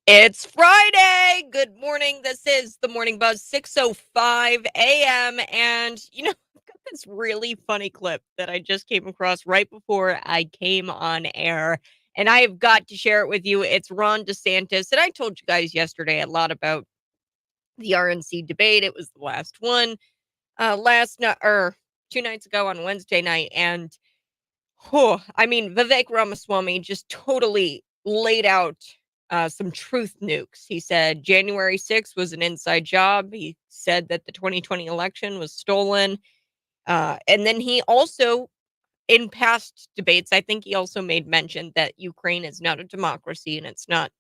It's Friday. Good morning. This is the Morning Buzz, 6:05 a.m. And I've got this really funny clip that I just came across right before I came on air, and I have got to share it with you. It's Ron DeSantis, and I told you guys yesterday a lot about the RNC debate. It was the last one last night or 2 nights ago on Wednesday night, and Vivek Ramaswamy just totally laid out some truth nukes. He said January 6th was an inside job. He said that the 2020 election was stolen. And then he also, in past debates, I think he also made mention that Ukraine is not a democracy and it's not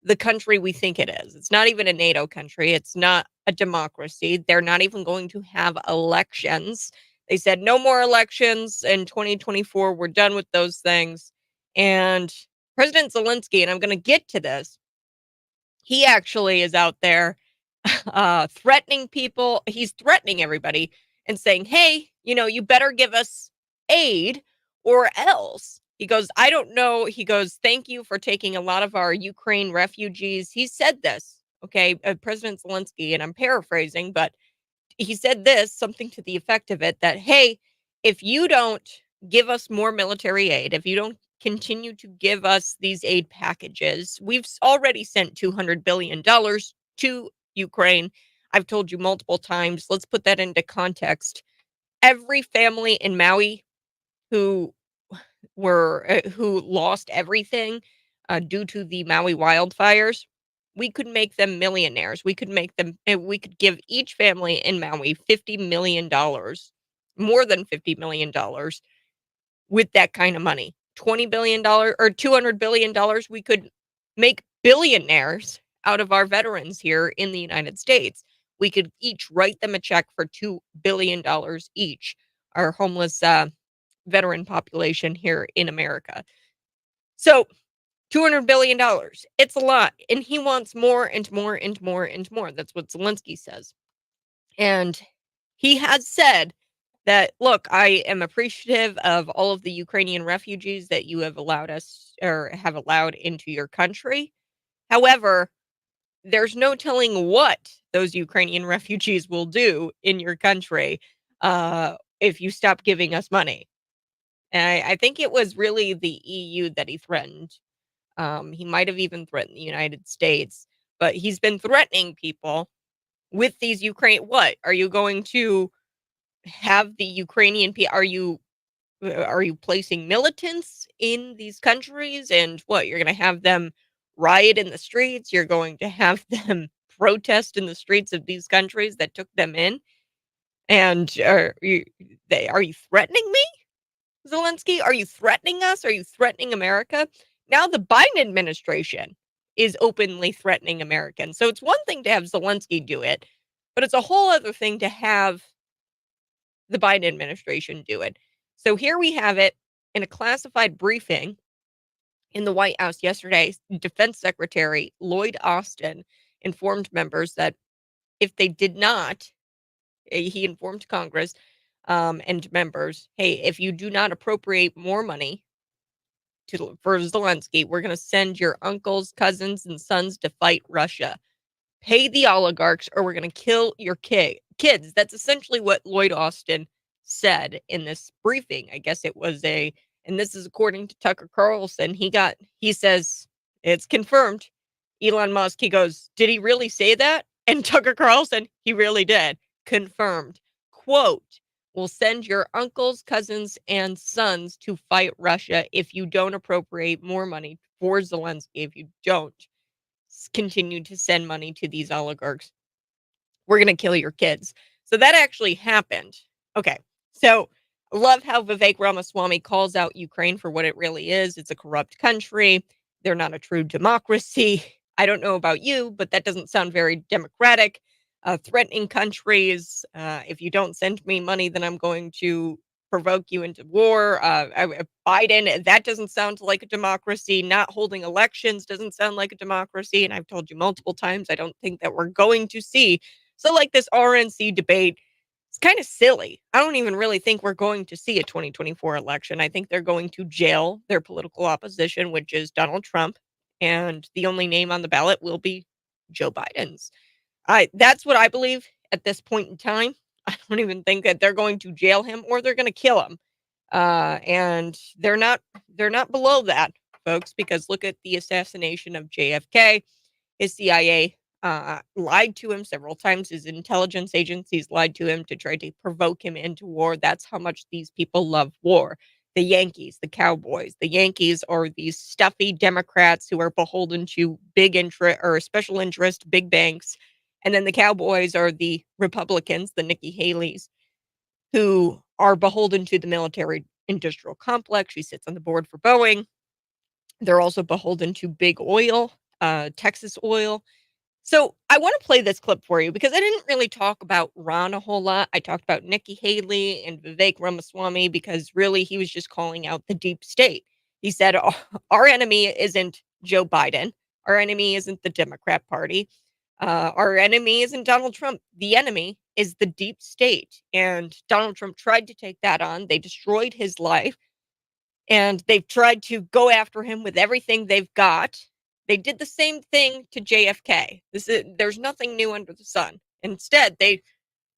the country we think it is. It's not even a NATO country. It's not a democracy. They're not even going to have elections. They said no more elections in 2024. We're done with those things. And President Zelensky, and I'm going to get to this, he actually is out there threatening people. He's threatening everybody and saying, hey, you better give us aid or else. He goes, I don't know. He goes, thank you for taking a lot of our Ukraine refugees. He said this, okay, President Zelensky, and I'm paraphrasing, but he said this, something to the effect of it, that, hey, if you don't give us more military aid, if you don't continue to give us these aid packages, we've already sent $200 billion to Ukraine. I've told you multiple times. Let's put that into context. Every family in Maui who who lost everything due to the Maui wildfires, we could make them millionaires. We could give each family in Maui $50 million, more than $50 million, with that kind of money. $20 billion or $200 billion, we could make billionaires out of our veterans here in the United States. We could each write them a check for $2 billion each. Our homeless veteran population here in America. So $200 billion. It's a lot. And he wants more and more and more and more. That's what Zelensky says. And he has said that, look, I am appreciative of all of the Ukrainian refugees that you have allowed us or have allowed into your country. However, there's no telling what those Ukrainian refugees will do in your country if you stop giving us money. And I think it was really the EU that he threatened. He might have even threatened the United States, but he's been threatening people with these Ukraine. What are you going to have the Ukrainian? Are you placing militants in these countries? And what, you're going to have them riot in the streets? You're going to have them protest in the streets of these countries that took them in? And are you threatening me, Zelensky? Are you threatening us? Are you threatening America? Now the Biden administration is openly threatening Americans. So it's one thing to have Zelensky do it, but it's a whole other thing to have the Biden administration do it. So here we have it in a classified briefing in the White House yesterday. Defense Secretary Lloyd Austin informed members that if they did not, he informed Congress and members, hey, if you do not appropriate more money for Zelensky, we're going to send your uncles, cousins, and sons to fight Russia. Pay the oligarchs or we're going to kill your kids. That's essentially what Lloyd Austin said in this briefing. I guess it was and this is according to Tucker Carlson. He says, it's confirmed. Elon Musk, he goes, did he really say that? And Tucker Carlson, he really did. Confirmed. Quote, we'll send your uncles, cousins, and sons to fight Russia if you don't appropriate more money for Zelensky, if you don't continue to send money to these oligarchs. We're going to kill your kids. So that actually happened. Okay. So I love how Vivek Ramaswamy calls out Ukraine for what it really is. It's a corrupt country. They're not a true democracy. I don't know about you, but that doesn't sound very democratic. Threatening countries. If you don't send me money, then I'm going to provoke you into war. Biden, that doesn't sound like a democracy. Not holding elections doesn't sound like a democracy. And I've told you multiple times, I don't think that we're going to see. So like this RNC debate, it's kind of silly. I don't even really think we're going to see a 2024 election. I think they're going to jail their political opposition, which is Donald Trump and the only name on the ballot will be Joe Biden's. That's what I believe at this point in time. I don't even think that they're going to jail him or they're going to kill him. And they're not below that, folks, because look at the assassination of JFK. His CIA lied to him several times. His intelligence agencies lied to him to try to provoke him into war. That's how much these people love war. The Yankees, the Cowboys. The Yankees are these stuffy Democrats who are beholden to big interest or special interest, big banks. And then the Cowboys are the Republicans, the Nikki Haley's, who are beholden to the military industrial complex. She sits on the board for Boeing. They're also beholden to big oil, Texas oil. So I want to play this clip for you because I didn't really talk about Ron a whole lot. I talked about Nikki Haley and Vivek Ramaswamy because really he was just calling out the deep state. He said, our enemy isn't Joe Biden. Our enemy isn't the Democrat Party. Our enemy isn't Donald Trump. The enemy is the deep state. And Donald Trump tried to take that on. They destroyed his life and they've tried to go after him with everything they've got. They did the same thing to JFK. There's nothing new under the sun. Instead, they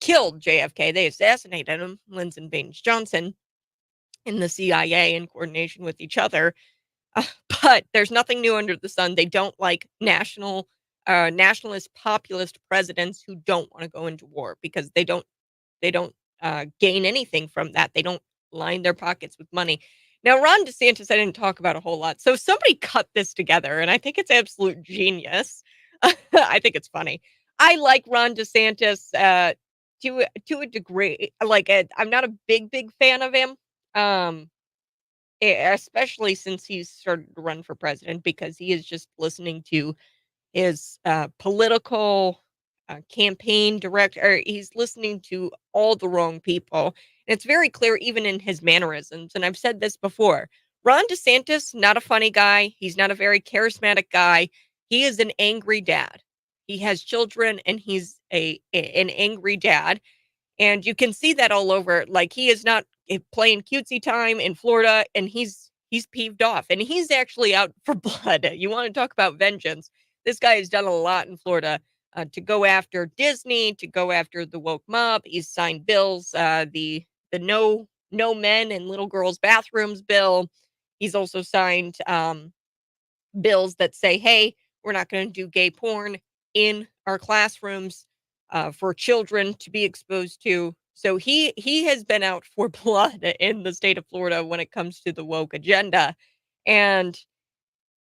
killed JFK. They assassinated him, Lyndon Baines Johnson, in the CIA in coordination with each other. But there's nothing new under the sun. They don't like nationalist populist presidents who don't want to go into war because they don't gain anything from that. They don't line their pockets with money. Now, Ron DeSantis, I didn't talk about a whole lot. So somebody cut this together, and I think it's absolute genius. I think it's funny. I like Ron DeSantis to a degree. I'm not a big fan of him, um, especially since he's started to run for president because he is just listening to his political campaign director. He's listening to all the wrong people. And it's very clear even in his mannerisms. And I've said this before. Ron DeSantis, not a funny guy. He's not a very charismatic guy. He is an angry dad. He has children and he's an angry dad. And you can see that all over. Like he is not playing cutesy time in Florida, and he's peeved off, and he's actually out for blood. You want to talk about vengeance? This guy has done a lot in Florida to go after Disney, to go after the woke mob. He's signed bills, the no men in little girls' bathrooms bill. He's also signed bills that say, hey, we're not going to do gay porn in our classrooms for children to be exposed to. So he has been out for blood in the state of Florida when it comes to the woke agenda. And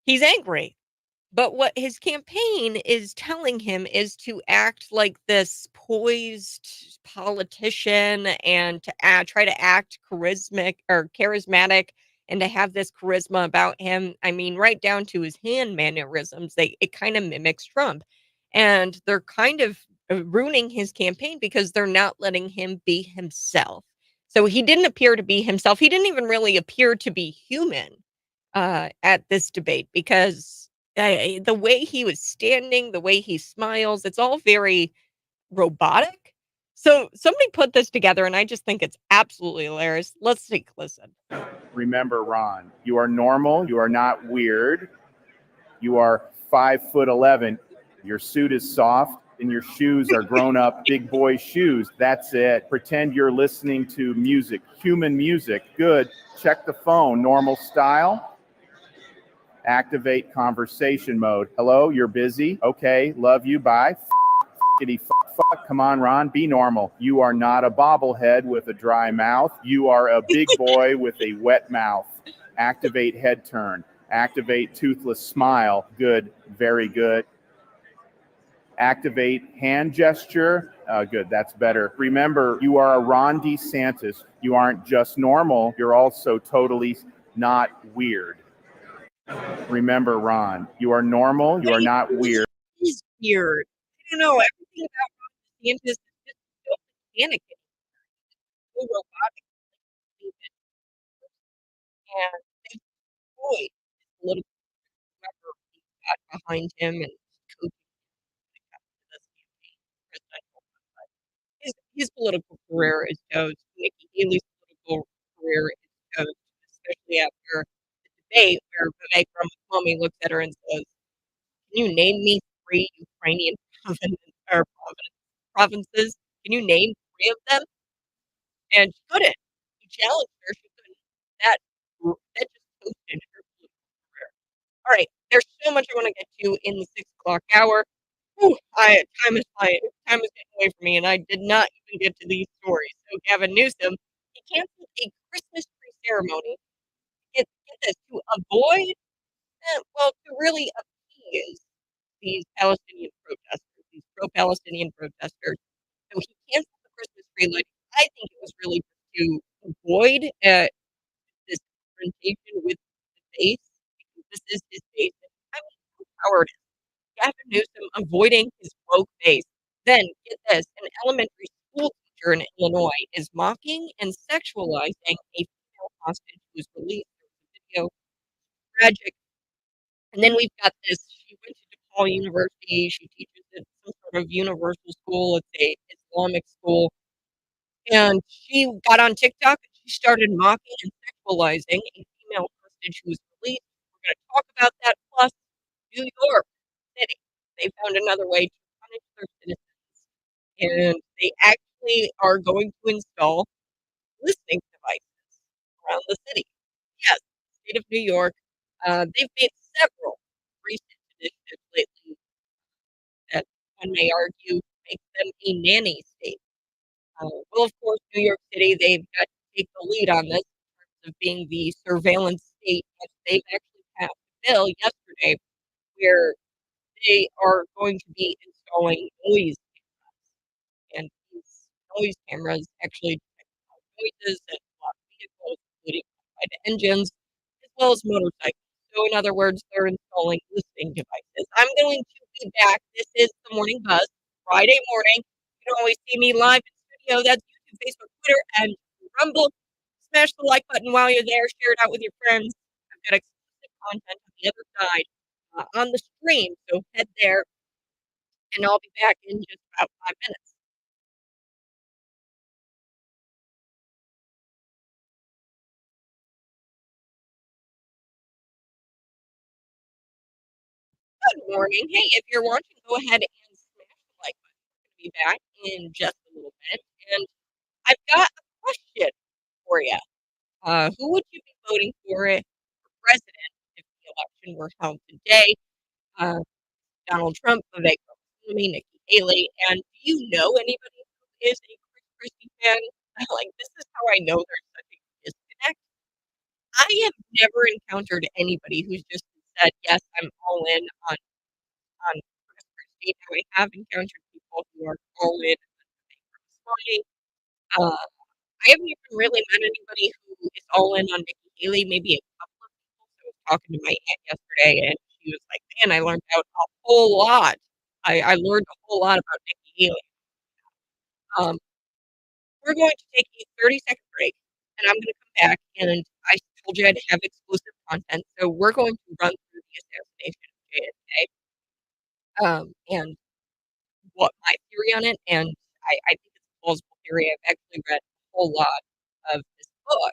he's angry. But what his campaign is telling him is to act like this poised politician and to try to act charismatic and to have this charisma about him. I mean, right down to his hand mannerisms, it kind of mimics Trump. And they're kind of ruining his campaign because they're not letting him be himself. So he didn't appear to be himself. He didn't even really appear to be human at this debate because the way he was standing, the way he smiles, it's all very robotic. So somebody put this together, and I just think it's absolutely hilarious. Let's take a listen. Remember, Ron, you are normal. You are not weird. You are 5'11". Your suit is soft and your shoes are grown up big boy shoes. That's it. Pretend you're listening to music, human music. Good. Check the phone. Normal style. Activate conversation mode. Hello, you're busy. Okay, love you. Bye. Fuck. Come on, Ron, be normal. You are not a bobblehead with a dry mouth. You are a big boy with a wet mouth. Activate head turn. Activate toothless smile. Good, very good. Activate hand gesture. Good, that's better. Remember, you are a Ron DeSantis. You aren't just normal. You're also totally not weird. Remember, Ron, you are normal. You are not weird. He's weird. I don't know. Everything about Ron DeSantis is just so mechanic, so robotic, and they boy, a little whoever he got behind him and coaching this campaign, presidential. His political career is toast. Nikki Haley's political career is toast, especially after debate where Vivek Ramaswamy looks at her and says, "Can you name me 3 Ukrainian provinces? Can you name 3 of them?" And she couldn't. He challenged her, she couldn't. That that just toasted her political career. Alright, there's so much I wanna get to in the 6 o'clock hour. Whew, time is flying. Time is getting away from me, and I did not even get to these stories. So Gavin Newsom, he canceled a Christmas tree ceremony. Get this, to avoid, well, to really appease these Palestinian protesters, these pro-Palestinian protesters. So he canceled the Christmas tree lighting. I think it was really to avoid, this confrontation with the base, because this is his base. I mean, how cowardice. Gavin Newsom avoiding his woke base. Then, get this, an elementary school teacher in Illinois is mocking and sexualizing a female hostage who was released. There was a video. Tragic. And then we've got this, she went to DePaul University, she teaches at some sort of universal school, it's a Islamic school, and she got on TikTok and she started mocking and sexualizing a female hostage who was released. We're gonna talk about that, plus New York City. They found another way to punish their citizens, and they actually are going to install listening devices around the city. Yes, state of New York. They've made several recent initiatives lately that one may argue make them a nanny state. Well, of course, New York City, they've got to take the lead on this in terms of being the surveillance state, and they've actually passed a bill yesterday where they are going to be installing noise cameras, and these noise cameras actually detect loud noises and block vehicles, including by the engines, as well as motorcycles. So, in other words, they're installing listening devices. I'm going to be back. This is the Morning Buzz, Friday morning. You can always see me live in studio. That's YouTube, Facebook, Twitter, and Rumble. Smash the like button while you're there. Share it out with your friends. I've got exclusive content on the other side on the stream, so head there, and I'll be back in just about 5 minutes. Good morning. Hey, if you're watching, go ahead and smash the like button. We're going to be back in just a little bit, and I've got a question for you. Who would you be voting for it for president if the election were held today? Uh, Donald Trump, Vivek Ramaswamy, Nikki Haley, and do you know anybody who is a Chris Christie fan? Like, this is how I know there's such a disconnect. I have never encountered anybody who's just said, "Yes, I'm all in on Chris Christie." Now, I have encountered people who are all in on Vivek Ramaswamy. Uh, I haven't even really met anybody who is all in on Nikki Haley, maybe a couple of people. So I was talking to my aunt yesterday, and she was like, "Man, I learned out a whole lot. I learned a whole lot about Nikki Haley." Um, we're going to take a 30-second break, and I'm gonna come back, and I told you I'd have exclusive content, so we're going to run through the assassination of JFK, and what my theory on it, and I think it's a plausible theory. I've actually read a whole lot of this book,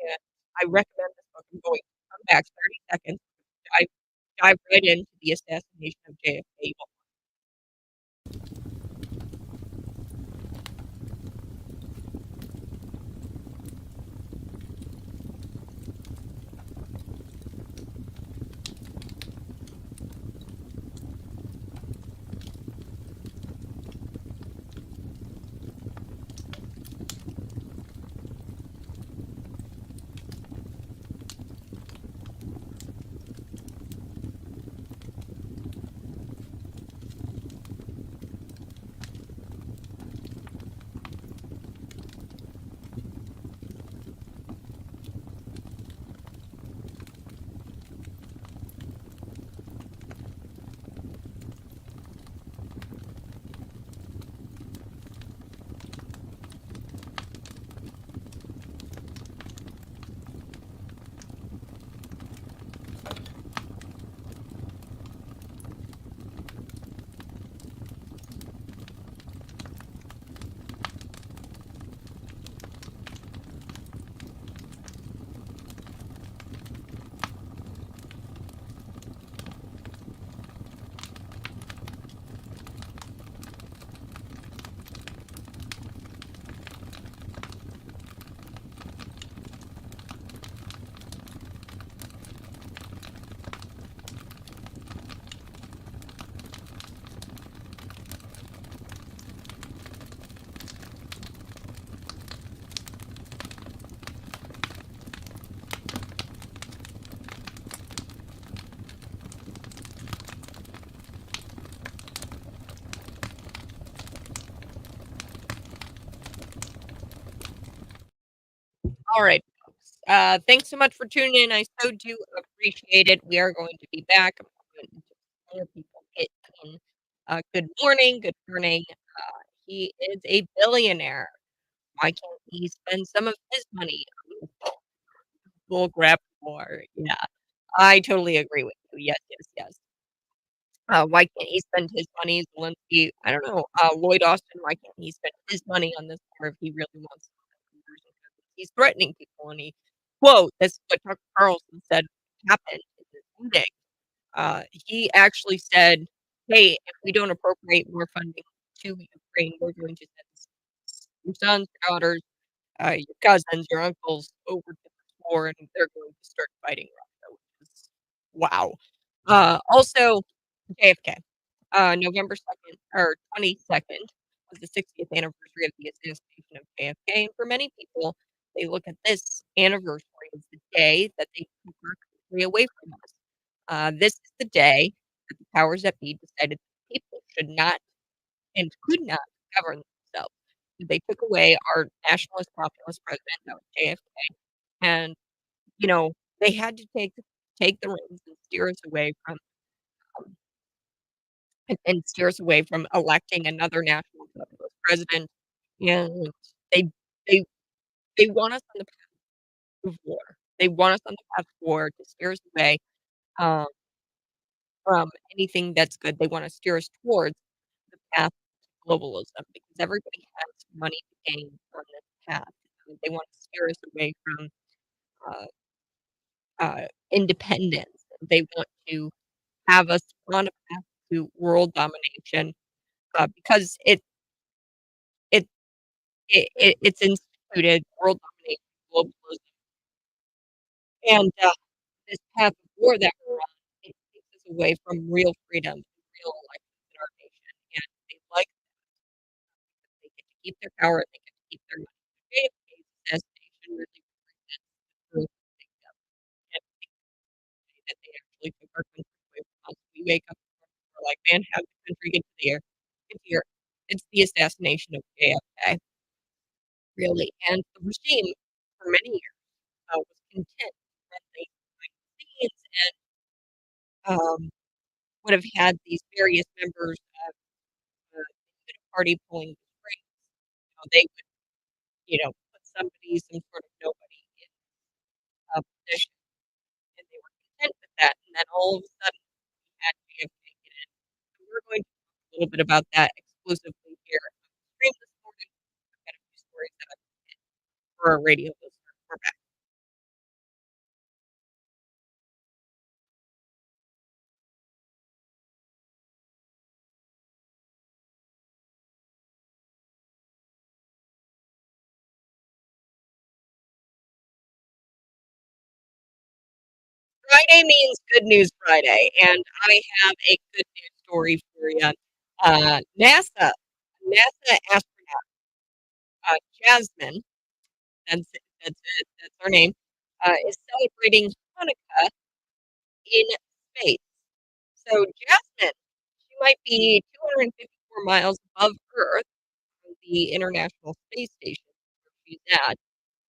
and I recommend this book. I'm going to come back 30 seconds. I dive right into the assassination of JFK. All right, folks. Thanks so much for tuning in. I so do appreciate it. We are going to be back. I'm going to let people get in. Good morning. Good morning. He is a billionaire. Why can't he spend some of his money on bull crap more? Yeah, I totally agree with you. Yes, yes, yes. Why can't he spend his money? Zelensky, I don't know. Lloyd Austin, why can't he spend his money on this war if he really wants to? He's threatening people, and he quote, this is what Tucker Carlson said happened in this meeting. He actually said, "Hey, if we don't appropriate more funding to Ukraine, we're going to send your sons, your daughters, your cousins, your uncles over to this war, and they're going to start fighting Russia," which is wow. Also, JFK. November 2nd or 22nd was the 60th anniversary of the assassination of JFK. And for many people, they look at this anniversary as the day that they took our country away from us. This is the day that the powers that be decided that people should not and could not govern themselves. They took away our nationalist populist president, that was JFK, and they had to take the reins and steer us away from um, and steer us away from electing another national populist president. And they they they want us on the path of war. They want us on the path of war to steer us away um, from anything that's good. They want to steer us towards the path to globalism because everybody has money to gain on this path. And they want to steer us away from uh, independence. They want to have us on a path to world domination because it it's instituted world domination, globalism, and this path of war that we're on, it takes us away from real freedom and real elections in our nation, and they like they get to keep their power, they get to keep their money. JFK's assassination really represents the truth of big government, and that they actually took our country away from us. We wake up and we're like, "Man, how did the country get to the air?" Get here. It's the assassination of JFK, really, and the regime for many years was content that they behind the scenes and would have had these various members of the Unit Party pulling the strings. They would, put somebody, some sort of nobody in a position, and they were content with that. And then all of a sudden, we had JFK get in. So we're going to talk a little bit about that exclusively here on the stream this morning. I've got a few stories that I've for our radio listeners. We're back. Friday means Good News Friday, and I have a good news story for you. NASA astronaut Jasmine, that's her name, is celebrating Hanukkah in space. So Jasmine, she might be 254 miles above Earth on the International Space Station where she's at,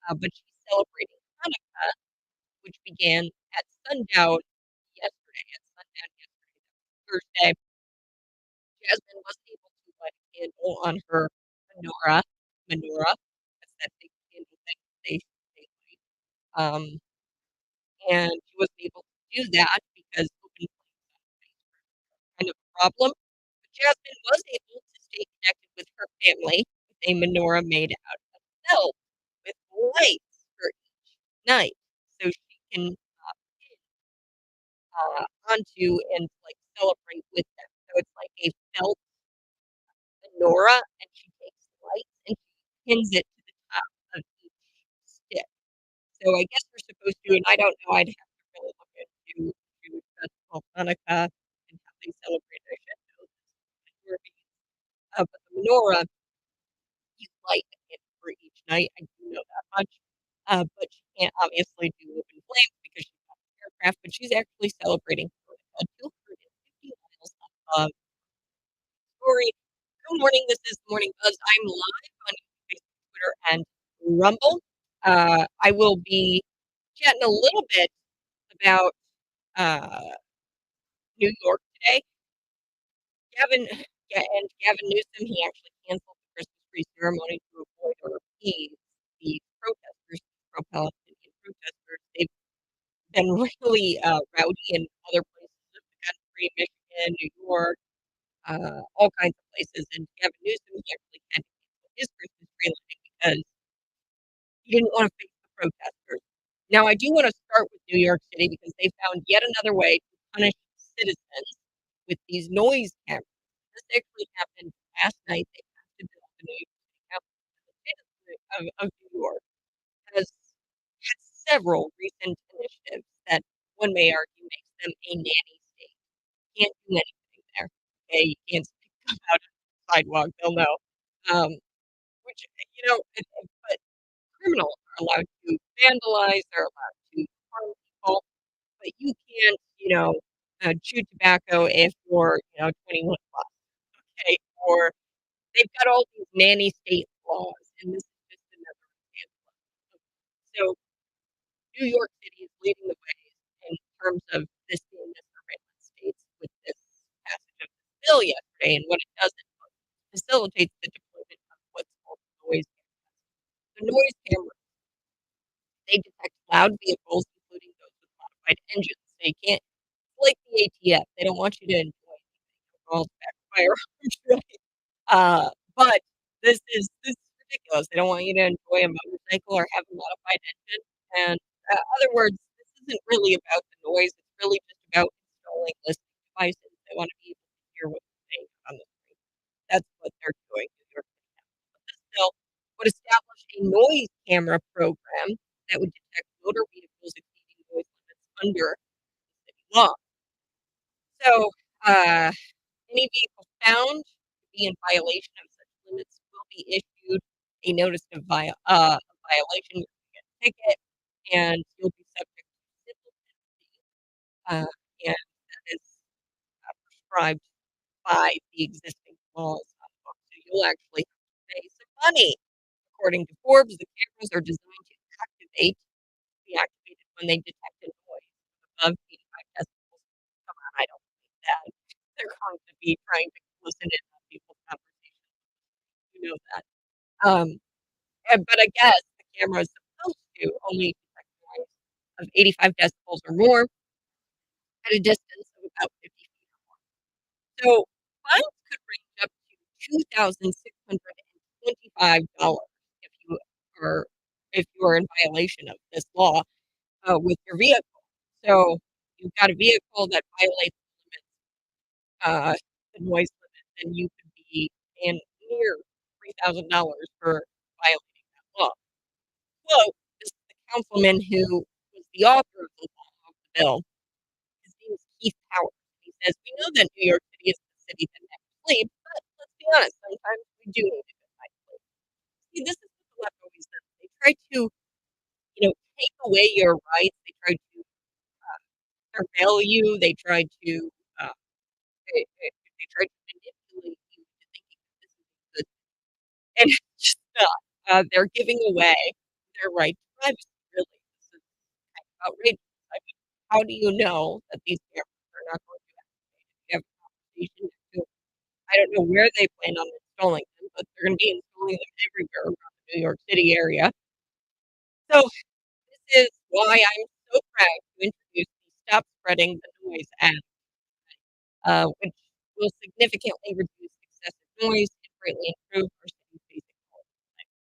but she's celebrating Hanukkah, which began at sundown yesterday. At sundown yesterday, Thursday, Jasmine wasn't able to light a candle on her menorah. That's that big candle thing they light. Um, and she wasn't able to do that because open flames on space were kind of a problem. But Jasmine was able to stay connected with her family with a menorah made out of felt with lights for each night, so she can pin onto and like celebrate with them. So it's like a felt menorah, and she takes lights and she pins it to the top of each stick. So I guess we're supposed to, and I don't know, I'd have to really look into Jewish festival Hanukkah and how they celebrate it. I should know this. But the menorah, you light it for each night. I do know that much. But she can't obviously do open flames because she's not an aircraft, but she's actually celebrating Hanukkah 250 miles above story. Good morning. This is Morning Buzz. I'm live on Facebook, Twitter, and Rumble. I will be chatting a little bit about uh, New York today. Gavin Newsom, he actually canceled the Christmas tree ceremony to avoid or appease the protesters, pro-Palestinian protesters. They've been really rowdy in other places of the country, Michigan, New York, all kinds of places. And Gavin Newsom, he actually had to cancel his Christmas tree lighting because he didn't want to face the protesters. Now, I do want to start with New York City because they found yet another way to punish citizens with these noise cameras. This actually happened last night. They passed a bill, the New York City Council, the state of New York has had several recent initiatives that one may argue makes them a nanny state. Can't do anything there. Okay, you can't speak them out on the sidewalk. They'll know. Um, which but criminals are allowed to vandalize. They're allowed to harm people, but you can't, chew tobacco if you're, 21 plus. Okay, or they've got all these nanny state laws, and this is just another example. So New York City is leading the way in terms of this being the surveillance states with this passage of this bill yesterday. And what it does is facilitates the deployment of what's called noise cameras. The noise cameras, they detect loud vehicles, including those with modified engines. So you can't, it's like the ATF. They don't want you to enjoy anything. All backfire, right? But this is ridiculous. They don't want you to enjoy a motorcycle or have a modified engine. And other words, this isn't really about the noise. It's really just about installing listening devices. They want to be able to hear what you're saying on the screen. That's what they're doing. New York City Council. But this bill would establish a noise camera program that would detect motor vehicles exceeding noise limits under city law. So, any vehicle found to be in violation of such limits will be issued a notice of violation. You'll get a ticket, and you'll be subject to civil penalty, and that is prescribed by the existing laws on the books. So you'll actually have to pay some money. According to Forbes, the cameras are designed to be activated when they detect a noise above 85 decibels. Come on, I don't believe that. They're going to be trying to listen in on people's conversations. You know that. Um, but I guess the camera is supposed to only detect noise of 85 decibels or more at a distance of about 50 feet or more. So fines could range up to $2,625 are if you are in violation of this law with your vehicle. So you've got a vehicle that violates the noise limit, then you could be paying near $3,000 for violating that law. Quote, this is the councilman who was the author of the law of the bill. His name is Keith Howard. He says, we know that New York City is the city that never sleeps, but let's be honest, sometimes we do need a good night's sleep. See, this is what the left always does. They try to, take away your rights. They try to surveil you. They try to uh, they try to manipulate you into thinking that this is good, and it's just not. They're giving away their right to privacy. Really, this is kind of outrageous. I mean, how do you know that these cameras are not going to activate if you have a conversation? I don't know where they plan on installing them, but they're going to be installing them everywhere around the New York City area. So this is why I'm so proud to introduce the Stop Spreading the Noise Act, which will significantly reduce excessive noise and greatly improve our city's basic quality of life.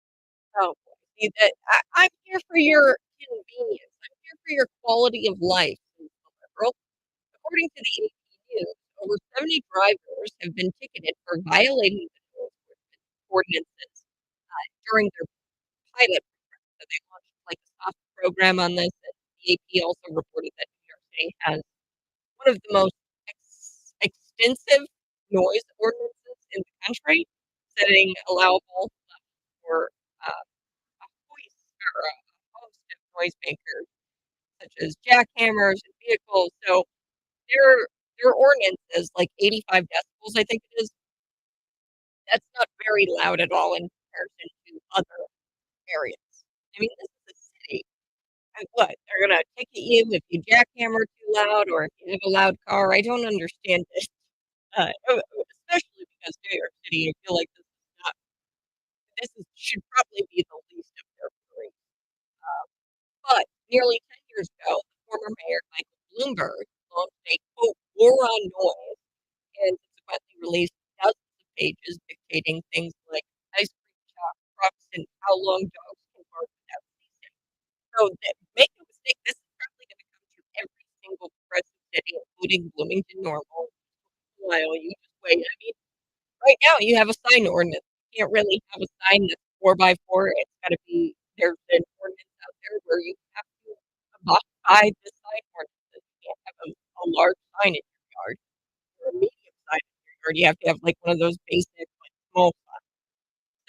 Oh, boy. See, I'm here for your convenience. I'm here for your quality of life, says the liberal. According to the AP News, over 70 drivers have been ticketed for violating the noise ordinances during their pilot program. So they launched like a soft program on this. And the AP also reported that New York City has one of the most extensive noise ordinances in the country, setting allowable for a host of noise makers, such as jackhammers and vehicles. So their ordinance is like 85 decibels, I think it is. That's not very loud at all in comparison to other areas. I mean, this is a And what? They're gonna ticket you if you jackhammer too loud or if you have a loud car? I don't understand this. Especially because New York City, I feel like not should probably be the least of their worries. But nearly 10 years ago, the former mayor, Michael Bloomberg, launched a quote, war on noise and subsequently released dozens of pages dictating things like ice cream trucks and how long dogs can bark without ceasing. So make no mistake, this is probably going to come to every single progressive city, including Bloomington Normal. While you just wait. I mean, right now you have a sign ordinance. You can't really have a sign that's 4 by 4. It's got to be there's an ordinance out there where you have to abide by the sign ordinance. You can't have a large sign in your yard or a medium sign in your yard. You have to have like one of those basic like small signs.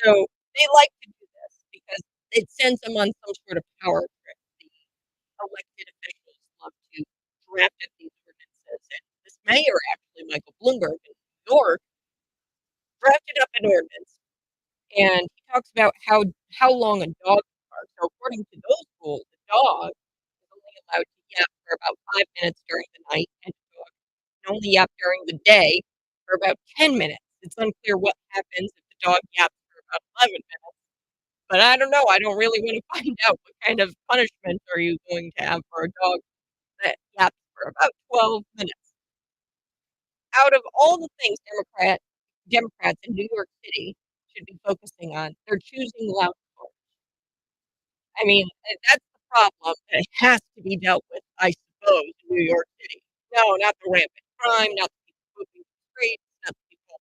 So they like to do this because it sends them on some sort of power trip. The elected officials love to draft up these ordinances, and this mayor, actually Michael Bloomberg in New York, drafted up an ordinance, and he talks about how long a dog can bark. So according to those rules, the dog is only allowed to yap for about 5 minutes during the night, and the dog can only yap during the day for about 10 minutes. It's unclear what happens if the dog yaps for about 11 minutes. But I don't know. I don't really want to find out what kind of punishment are you going to have for a dog that yaps for about 12 minutes. Out of all the things Democrats in New York City should be focusing on, they're choosing loud cars. I mean, that's the problem that has to be dealt with, I suppose, in New York City. No, not the rampant crime, not the people moving the streets, not the people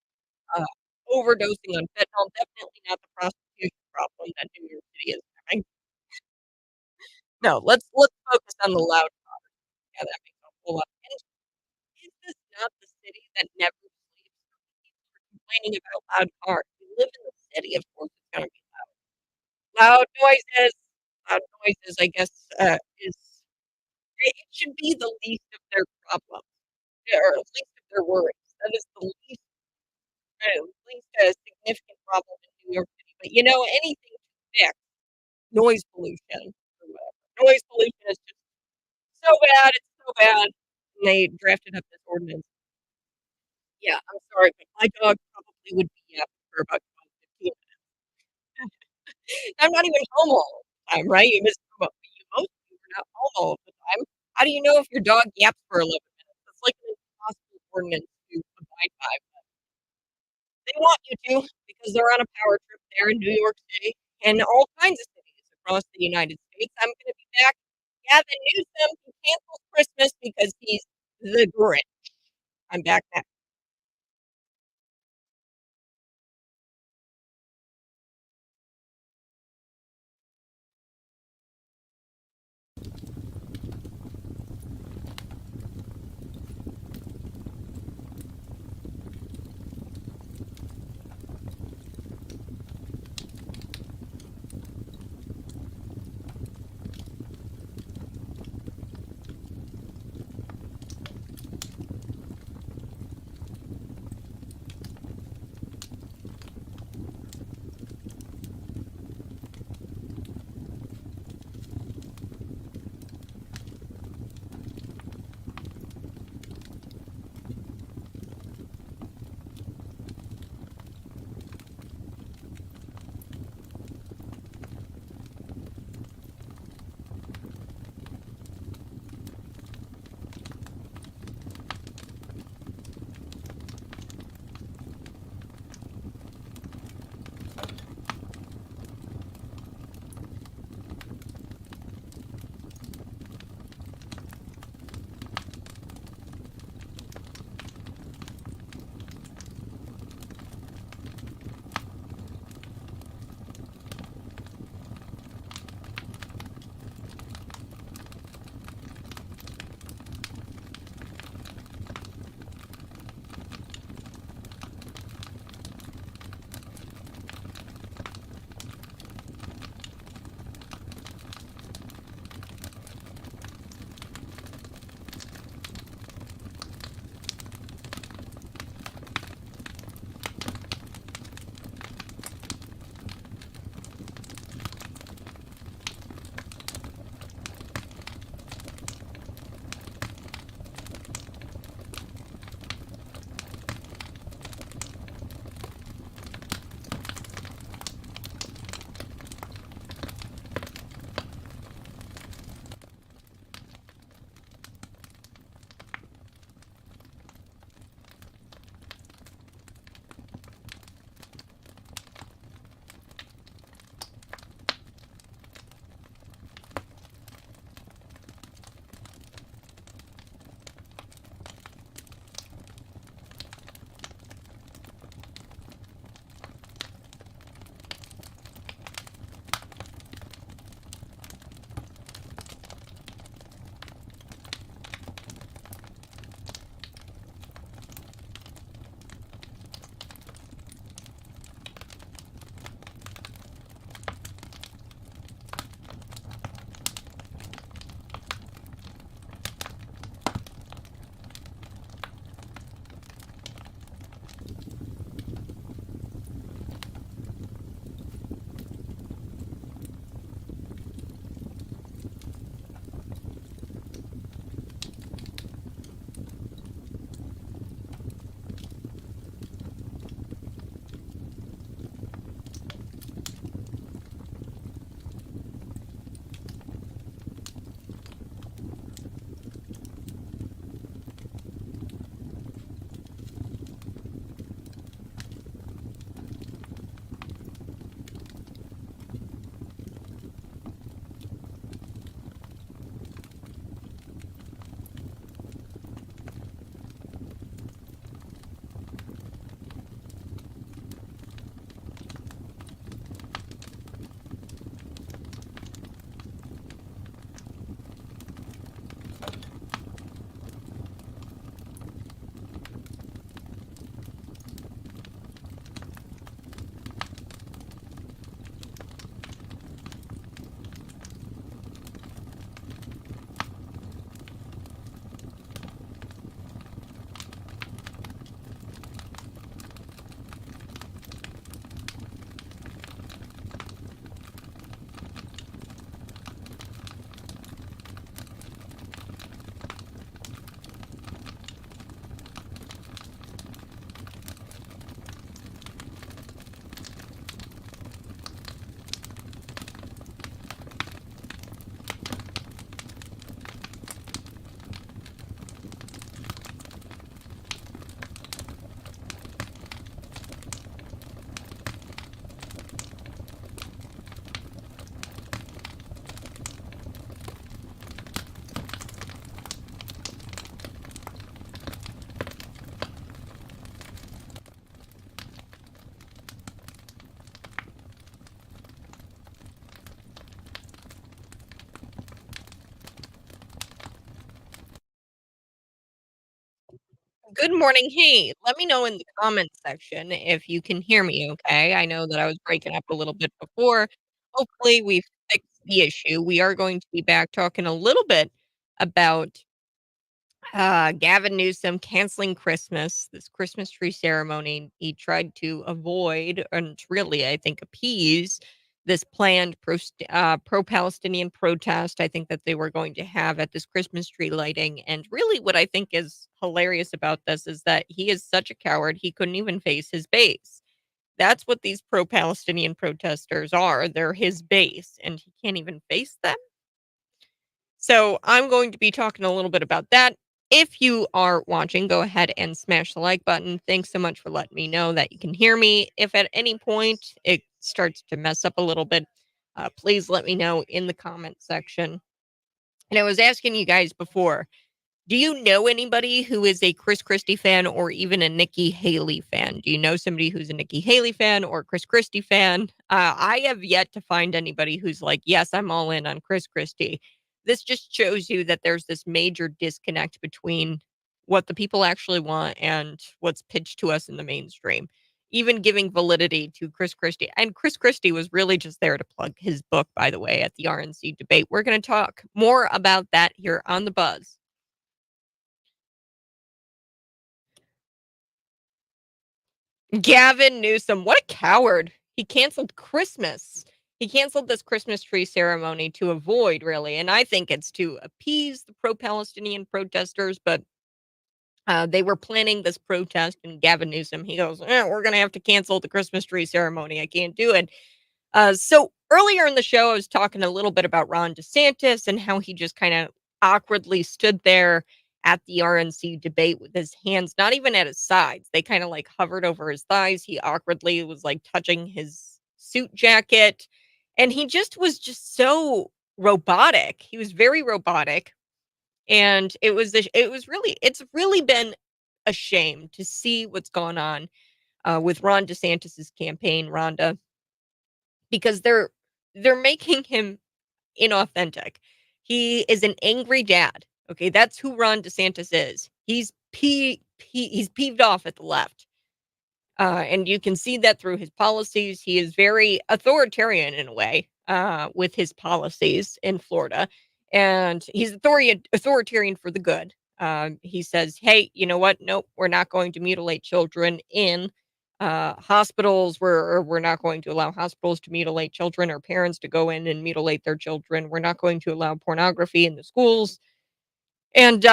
overdosing on fentanyl, definitely not the prostitution problem that New York City is having. No, let's focus on the loud cars. Yeah, that makes a whole lot. And is this not the city that never sleeps? People are complaining about loud cars. We live in the city, of course it's gonna be loud. Loud noises, I guess, is it should be the least of their problems, or at least of their worries. That is the least significant problem in New York City. But, anything to fix noise pollution or whatever. Noise pollution is just so bad, it's so bad, and they drafted up this ordinance. Yeah, I'm sorry, but my dog probably would be yapping for about 12, 15 minutes. I'm not even home all the time, right? Most of you are not home all the time. How do you know if your dog yaps for 11 minutes? That's like an impossible ordinance to abide by. But they want you to because they're on a power trip there in New York City and all kinds of cities across the United States. I'm going to be back. Gavin Newsom, he cancels Christmas because he's the Grinch. I'm back next. Good morning. Hey, let me know in the comments section if you can hear me okay. I know that I was breaking up a little bit before. Hopefully, we fixed the issue. We are going to be back talking a little bit about Gavin Newsom canceling Christmas, this Christmas tree ceremony. He tried to avoid and really, I think, appease this planned pro-Palestinian protest. I think that they were going to have at this Christmas tree lighting. And really, what I think is hilarious about this is that he is such a coward. He couldn't even face his base. That's what these pro-Palestinian protesters are. They're his base, and he can't even face them. So I'm going to be talking a little bit about that. If you are watching, go ahead and smash the like button. Thanks so much for letting me know that you can hear me. If at any point it starts to mess up a little bit, please let me know in the comment section. And I was asking you guys before, do you know anybody who is a Chris Christie fan or even a Nikki Haley fan? Do you know somebody who's a Nikki Haley fan or Chris Christie fan? I have yet to find anybody who's like, yes, I'm all in on Chris Christie. This just shows you that there's this major disconnect between what the people actually want and what's pitched to us in the mainstream. Even giving validity to Chris Christie. And Chris Christie was really just there to plug his book, by the way, at the RNC debate. We're going to talk more about that here on The Buzz. Gavin Newsom, what a coward. He canceled Christmas. He canceled this Christmas tree ceremony to avoid, really, and I think it's to appease the pro-Palestinian protesters, but they were planning this protest, and Gavin Newsom, he goes, we're going to have to cancel the Christmas tree ceremony. I can't do it. So earlier in the show, I was talking a little bit about Ron DeSantis and how he just kind of awkwardly stood there at the RNC debate with his hands not even at his sides. They kind of like hovered over his thighs. He awkwardly was like touching his suit jacket. And he just was just so robotic. He was very robotic. And it's really been a shame to see what's gone on with Ron DeSantis's campaign, Rhonda, because they're making him inauthentic. He is an angry dad. Okay, that's who Ron DeSantis is. He's peeved off at the left. And you can see that through his policies. He is very authoritarian in a way with his policies in Florida. And he's authoritarian for the good. He says, hey, you know what? Nope, we're not going to mutilate children in hospitals. We're not going to allow hospitals to mutilate children or parents to go in and mutilate their children. We're not going to allow pornography in the schools. And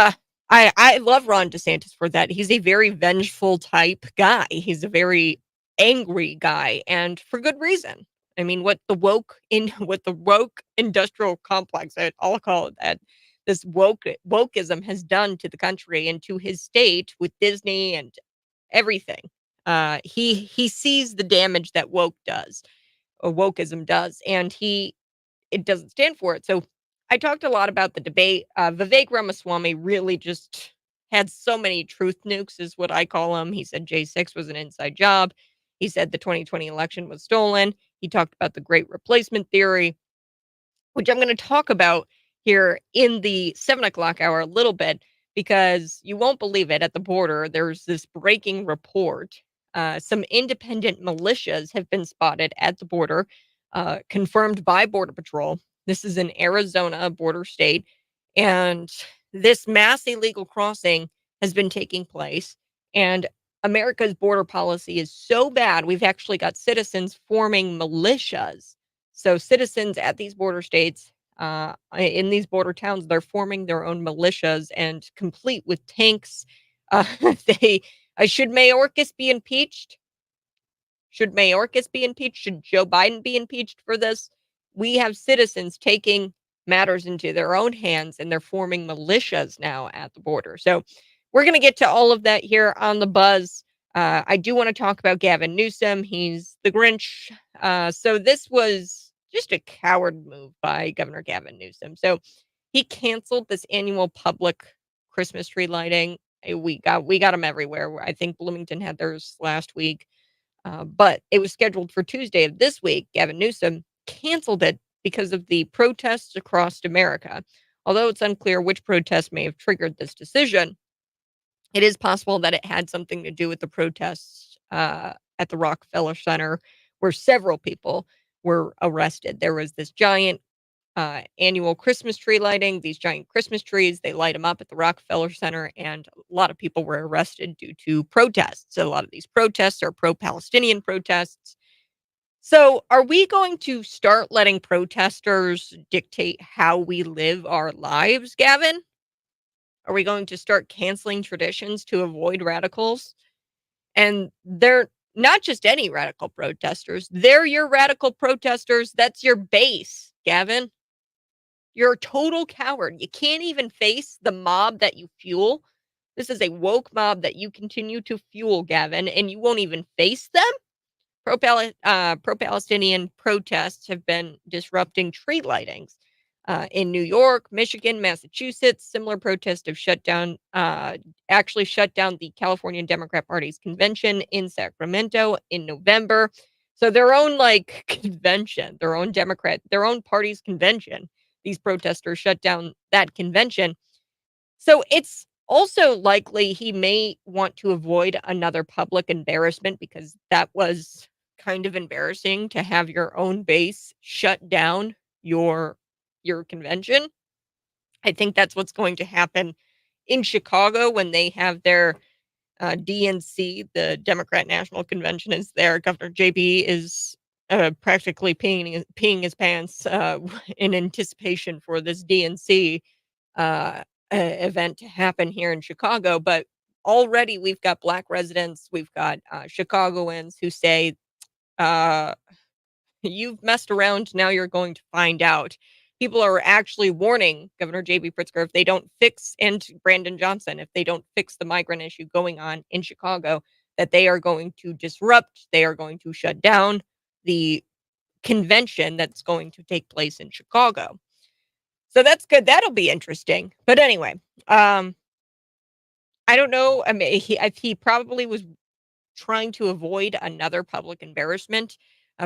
I love Ron DeSantis for that. He's a very vengeful type guy. He's a very angry guy, and for good reason. I mean, what the woke industrial complex, I'll call it that, this wokeism has done to the country and to his state with Disney and everything. He sees the damage that wokeism does, and it doesn't stand for it. So I talked a lot about the debate. Vivek Ramaswamy really just had so many truth nukes, is what I call them. He said J6 was an inside job. He said the 2020 election was stolen. He talked about the great replacement theory, which I'm going to talk about here in the 7 o'clock hour a little bit, because you won't believe it. At the border, there's this breaking report. Some independent militias have been spotted at the border, confirmed by Border Patrol. This is in Arizona, a border state. And this mass illegal crossing has been taking place. And America's border policy is so bad, we've actually got citizens forming militias. So citizens at these border states, in these border towns, they're forming their own militias and complete with tanks. Uh, they should Mayorkas be impeached? Should Mayorkas be impeached? Should Joe Biden be impeached for this? We have citizens taking matters into their own hands, and they're forming militias now at the border. So we're going to get to all of that here on the Buzz. I do want to talk about Gavin Newsom. He's the Grinch. So this was just a coward move by Governor Gavin Newsom. So he canceled this annual public Christmas tree lighting. We got them everywhere. I think Bloomington had theirs last week. But it was scheduled for Tuesday of this week. Gavin Newsom canceled it because of the protests across America. Although it's unclear which protest may have triggered this decision, It is possible that it had something to do with the protests at the Rockefeller Center, where several people were arrested. There was this giant annual Christmas tree lighting, these giant Christmas trees. They light them up at the Rockefeller Center, and a lot of people were arrested due to protests. A lot of these protests are pro-Palestinian protests. So, are we going to start letting protesters dictate how we live our lives, Gavin? Are we going to start canceling traditions to avoid radicals? And they're not just any radical protesters, they're your radical protesters. That's your base, Gavin. You're a total coward. You can't even face the mob that you fuel. This is a woke mob that you continue to fuel, Gavin, and you won't even face them? Pro-Palestinian protests have been disrupting tree lightings in New York, Michigan, Massachusetts. Similar protests have actually shut down the California Democrat Party's convention in Sacramento in November. So their own convention, their own party's convention. These protesters shut down that convention. So it's also likely he may want to avoid another public embarrassment, because that was kind of embarrassing to have your own base shut down your convention. I think that's what's going to happen in Chicago when they have their DNC, the Democrat National Convention, is there. Governor JB is practically peeing his pants in anticipation for this DNC event to happen here in Chicago. But already we've got Black residents, we've got Chicagoans who say, uh, you've messed around, now you're going to find out. People are actually warning Governor J.B. Pritzker, if they don't fix, and Brandon Johnson, if they don't fix the migrant issue going on in Chicago, that they are going to disrupt, they are going to shut down the convention that's going to take place in Chicago. So that's good. That'll be interesting. But anyway, I don't know. I mean, he probably was trying to avoid another public embarrassment,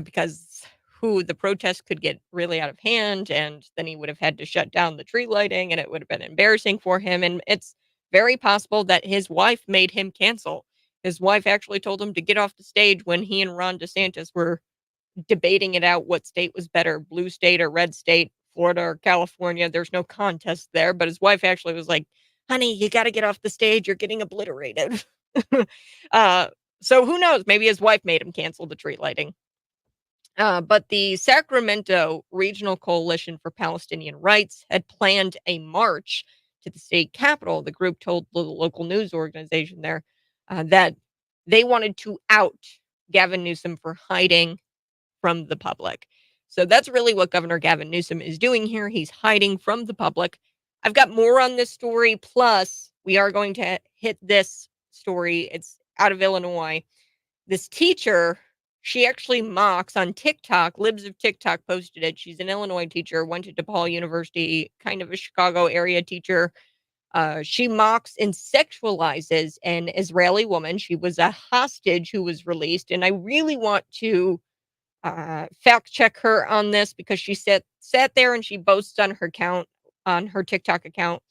because the protest could get really out of hand, and then he would have had to shut down the tree lighting, and it would have been embarrassing for him. And it's very possible that his wife made him cancel. His wife actually told him to get off the stage when he and Ron DeSantis were debating it out, what state was better, blue state or red state, Florida or California. There's no contest there, but his wife actually was like, honey, you got to get off the stage. You're getting obliterated. uh, so who knows? Maybe his wife made him cancel the tree lighting. But the Sacramento Regional Coalition for Palestinian Rights had planned a march to the state capitol. The group told the local news organization there that they wanted to out Gavin Newsom for hiding from the public. So that's really what Governor Gavin Newsom is doing here. He's hiding from the public. I've got more on this story. Plus, we are going to hit this story. It's out of Illinois. This teacher, she actually mocks on TikTok. Libs of TikTok posted it. She's an Illinois teacher, went to DePaul University, kind of a Chicago area teacher. She mocks and sexualizes an Israeli woman. She was a hostage who was released. And I really want to fact check her on this, because she sat there and she boasts on her TikTok account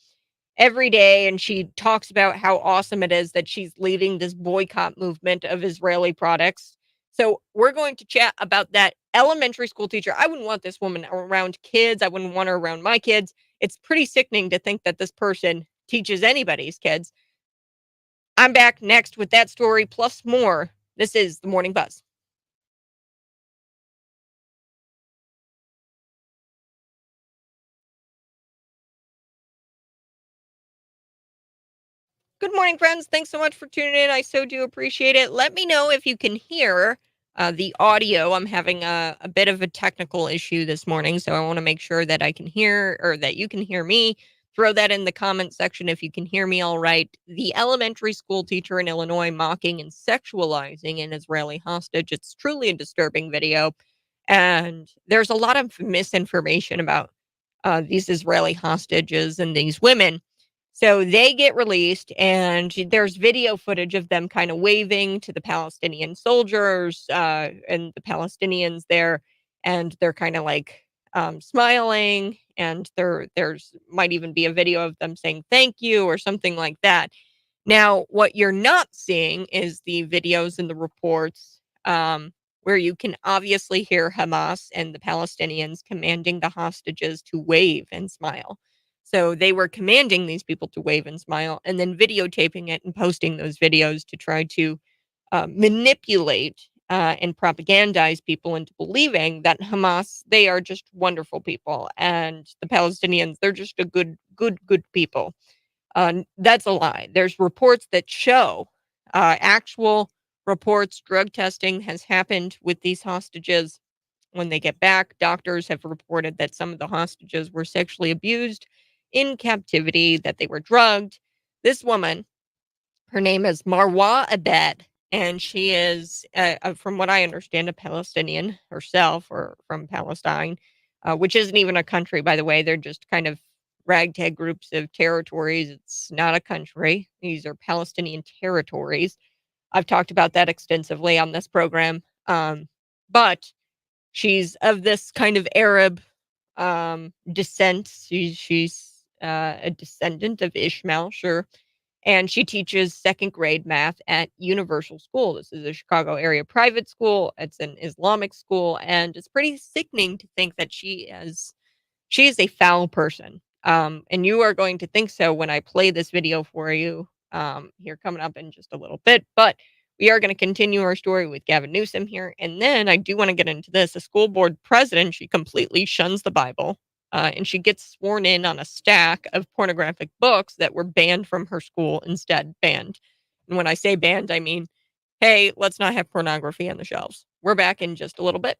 every day, and she talks about how awesome it is that she's leading this boycott movement of Israeli products. So we're going to chat about that elementary school teacher. I wouldn't want this woman around kids. I wouldn't want her around my kids. It's pretty sickening to think that this person teaches anybody's kids. I'm back next with that story plus more. This is the Morning Buzz. Good morning, friends. Thanks so much for tuning in. I so do appreciate it. Let me know if you can hear the audio. I'm having a bit of a technical issue this morning, so I want to make sure that I can hear, or that you can hear me. Throw that in the comment section if you can hear me all right. The elementary school teacher in Illinois mocking and sexualizing an Israeli hostage. It's truly a disturbing video. And there's a lot of misinformation about these Israeli hostages and these women. So they get released, and there's video footage of them kind of waving to the Palestinian soldiers and the Palestinians there, and they're kind of smiling, and there's might even be a video of them saying thank you or something like that. Now, what you're not seeing is the videos and the reports where you can obviously hear Hamas and the Palestinians commanding the hostages to wave and smile. So they were commanding these people to wave and smile and then videotaping it and posting those videos to try to manipulate and propagandize people into believing that Hamas, they are just wonderful people, and the Palestinians, they're just a good people. That's a lie. There's reports that show actual reports, drug testing has happened with these hostages. When they get back, doctors have reported that some of the hostages were sexually abused in captivity, that they were drugged. This woman, her name is Marwa Abed, and she is, from what I understand, a Palestinian herself, or from Palestine, which isn't even a country, by the way. They're just kind of ragtag groups of territories. It's not a country. These are Palestinian territories. I've talked about that extensively on this program. But she's of this kind of Arab descent. She's a descendant of Ishmael, sure, and she teaches second grade math at Universal School. This is a Chicago area private school. It's an Islamic school, and it's pretty sickening to think that she is a foul person. And you are going to think so when I play this video for you here coming up in just a little bit. But we are going to continue our story with Gavin Newsom here. And then I do want to get into this. A school board president, she completely shuns the Bible. And she gets sworn in on a stack of pornographic books that were banned from her school, instead banned. And when I say banned, I mean, hey, let's not have pornography on the shelves. We're back in just a little bit.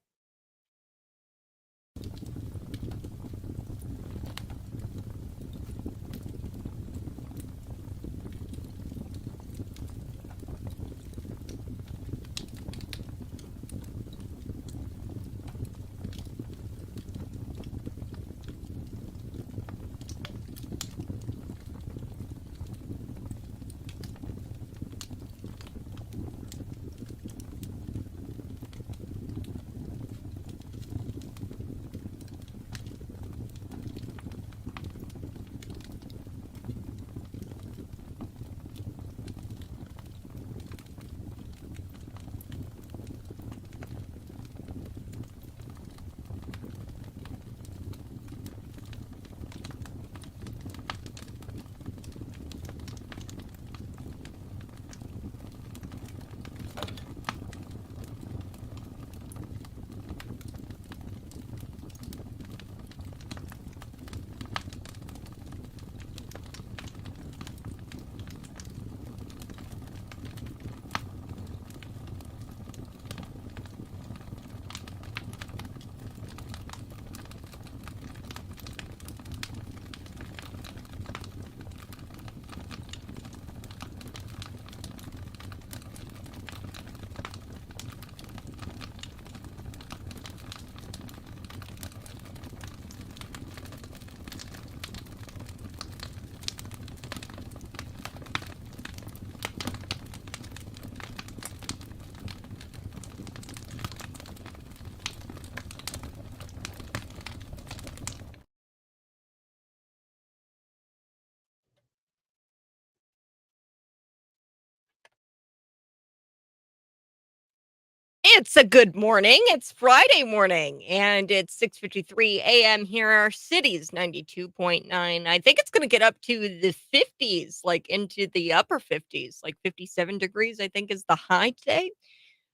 It's a good morning. It's Friday morning, and it's 6:53 a.m. here. Our city's 92.9. I think it's going to get up to the 50s, like into the upper 50s, like 57 degrees, I think is the high today.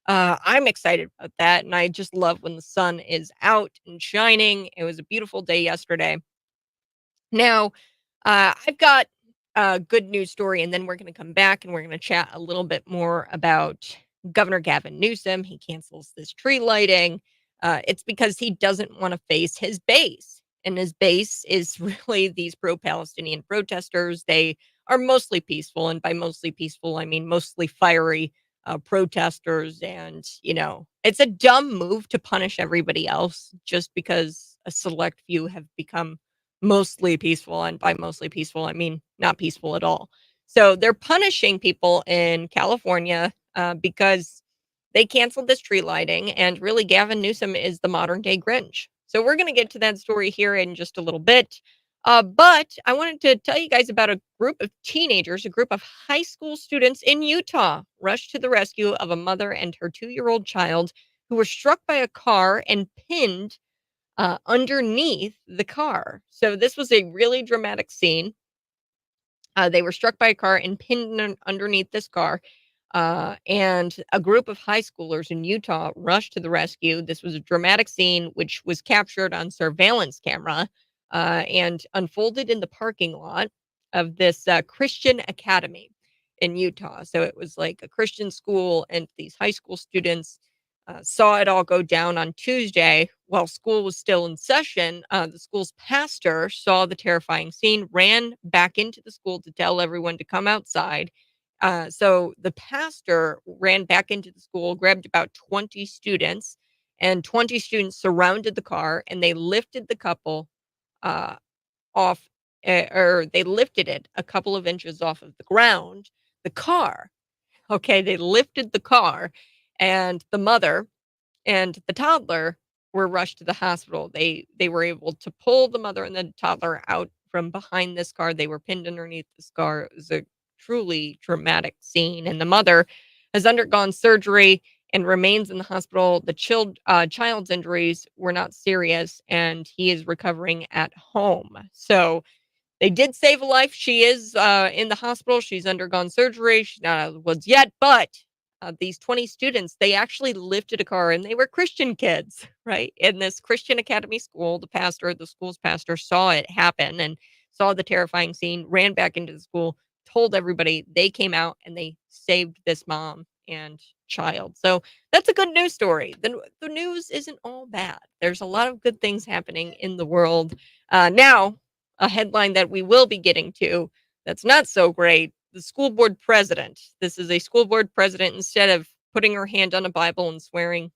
I'm excited about that, and I just love when the sun is out and shining. It was a beautiful day yesterday. Now, I've got a good news story, and then we're going to come back and we're going to chat a little bit more about Governor Gavin Newsom. He cancels this tree lighting. It's because he doesn't want to face his base. And his base is really these pro Palestinian protesters. They are mostly peaceful. And by mostly peaceful, I mean mostly fiery protesters. And, it's a dumb move to punish everybody else just because a select few have become mostly peaceful, and by mostly peaceful, I mean not peaceful at all. So they're punishing people in California because they canceled this tree lighting, and really Gavin Newsom is the modern day Grinch. So we're going to get to that story here in just a little bit. But I wanted to tell you guys about a group of teenagers, a group of high school students in Utah rushed to the rescue of a mother and her 2-year-old child who were struck by a car and pinned underneath the car. So this was a really dramatic scene. They were struck by a car and pinned underneath this car. And a group of high schoolers in Utah rushed to the rescue. This was a dramatic scene, which was captured on surveillance camera and unfolded in the parking lot of this Christian academy in Utah. So it was like a Christian school, and these high school students saw it all go down on Tuesday while school was still in session. The school's pastor saw the terrifying scene, ran back into the school to tell everyone to come outside. So the pastor ran back into the school, grabbed about 20 students, and 20 students surrounded the car and they lifted the couple uh, off, or they lifted it a couple of inches off of the ground. The car, okay, they lifted the car, and the mother and the toddler were rushed to the hospital. They were able to pull the mother and the toddler out from behind this car. They were pinned underneath this car. It was a truly traumatic scene, and the mother has undergone surgery and remains in the hospital. The child's injuries were not serious, and he is recovering at home. So they did save a life. She is in the hospital. She's undergone surgery. She's not out of the woods yet, but these 20 students, they actually lifted a car, and they were Christian kids, right? In this Christian academy school, the school's pastor saw it happen and saw the terrifying scene, ran back into the school, told everybody. They came out and they saved this mom and child. So that's a good news story. The news isn't all bad. There's a lot of good things happening in the world. Now, a headline that we will be getting to that's not so great. The school board president. This is a school board president. Instead of putting her hand on a Bible and swearing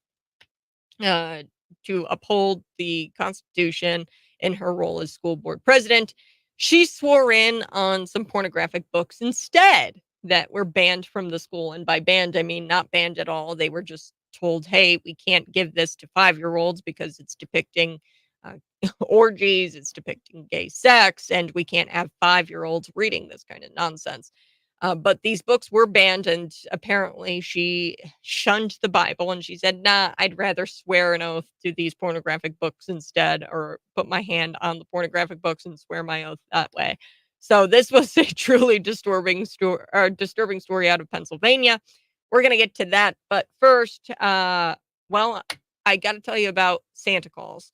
uh, to uphold the Constitution in her role as school board president, she swore in on some pornographic books instead that were banned from the school. And by banned, I mean not banned at all. They were just told, hey, we can't give this to 5-year-olds because it's depicting uh, orgies, it's depicting gay sex, and we can't have 5-year-olds reading this kind of nonsense. But these books were banned, and apparently she shunned the Bible and she said, nah, I'd rather swear an oath to these pornographic books instead, or put my hand on the pornographic books and swear my oath that way. So this was a truly disturbing story out of Pennsylvania. We're going to get to that. But first, well, I got to tell you about Santa Claus.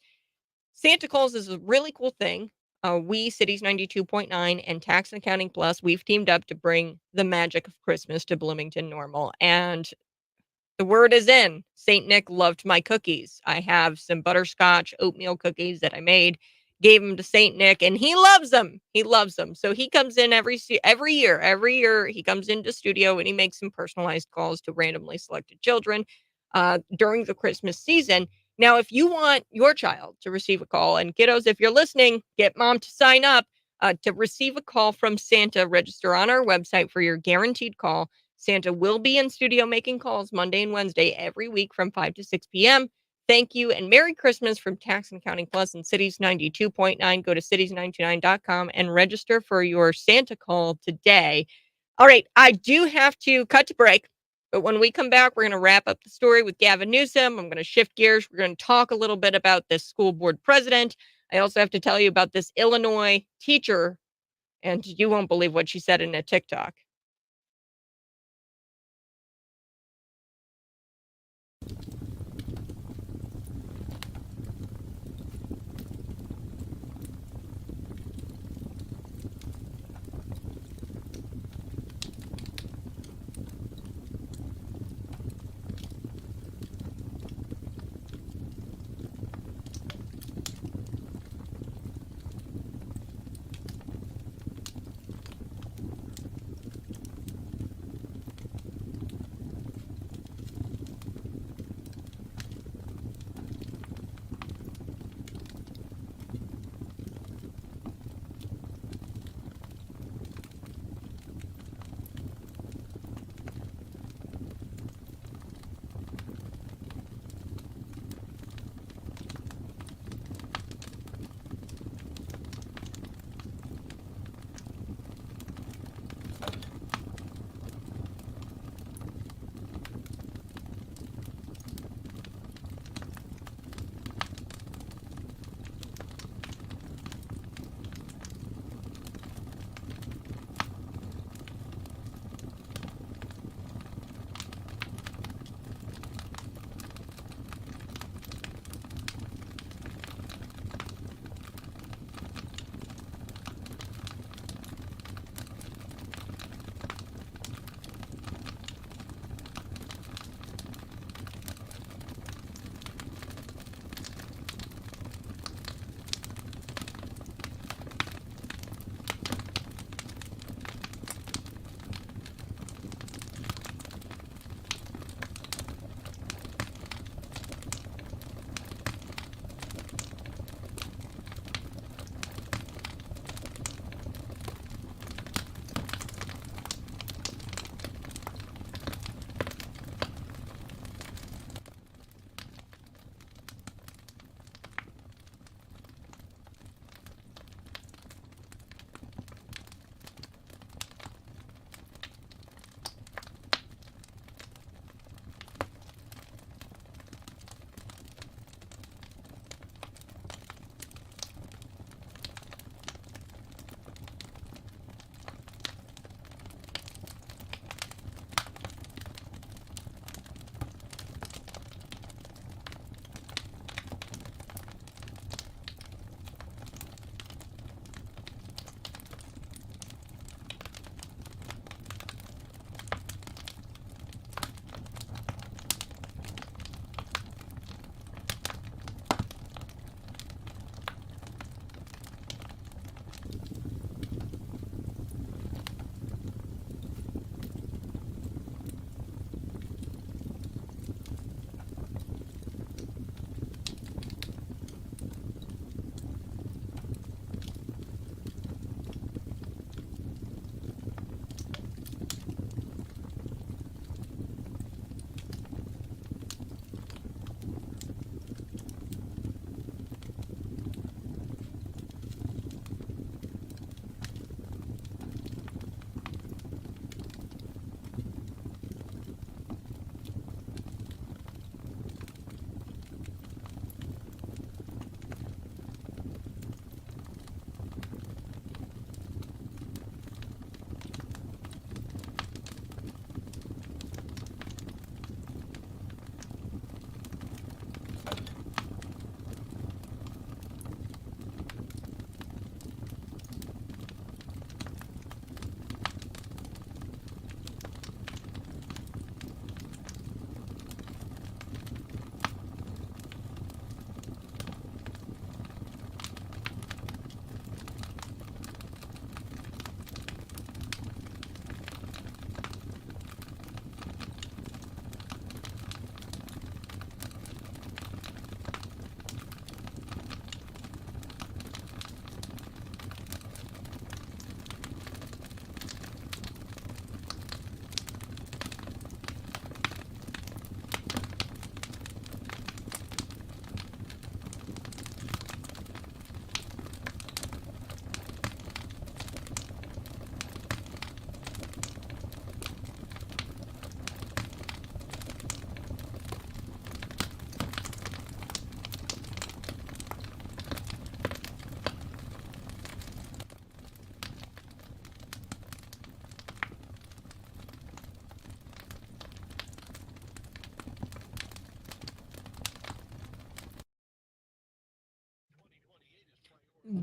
Santa Claus is a really cool thing. We, Cities 92.9 and Tax and Accounting Plus, we've teamed up to bring the magic of Christmas to Bloomington Normal. And the word is in. St. Nick loved my cookies. I have some butterscotch oatmeal cookies that I made, gave them to St. Nick, and he loves them. He loves them. So he comes in every year. Every year he comes into studio and he makes some personalized calls to randomly selected children during the Christmas season. Now, if you want your child to receive a call, and kiddos, if you're listening, get mom to sign up to receive a call from Santa. Register on our website for your guaranteed call. Santa will be in studio making calls Monday and Wednesday every week from 5 to 6 p.m. Thank you and Merry Christmas from Tax and Accounting Plus and Cities 92.9. Go to cities929.com and register for your Santa call today. All right, I do have to cut to break, but when we come back, we're going to wrap up the story with Gavin Newsom. I'm going to shift gears. We're going to talk a little bit about this school board president. I also have to tell you about this Illinois teacher, and you won't believe what she said in a TikTok.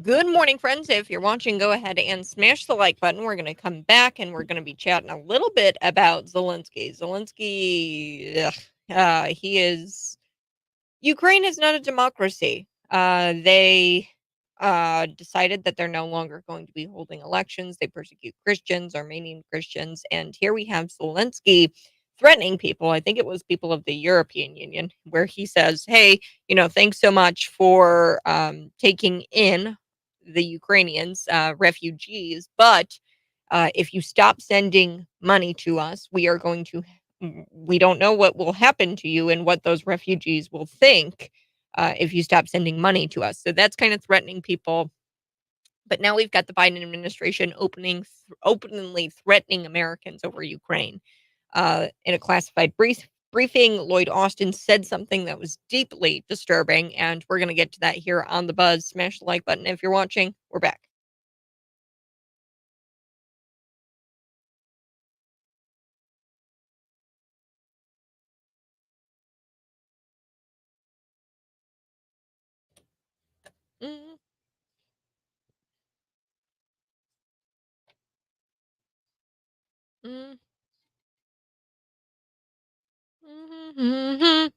Good morning, friends. If you're watching, go ahead and smash the like button. We're going to come back and we're going to be chatting a little bit about Zelensky. He is. Ukraine is not a democracy. They decided that they're no longer going to be holding elections. They persecute Christians, Armenian Christians. And here we have Zelensky threatening people. I think it was people of the European Union, where he says, hey, thanks so much for taking in the Ukrainians, refugees. But if you stop sending money to us, we don't know what will happen to you and what those refugees will think if you stop sending money to us. So that's kind of threatening people. But now we've got the Biden administration openly threatening Americans over Ukraine. In a classified briefing, Lloyd Austin said something that was deeply disturbing, and we're going to get to that here on The Buzz. Smash the like button if you're watching. We're back. Mhm, mhm, mhm, mhm.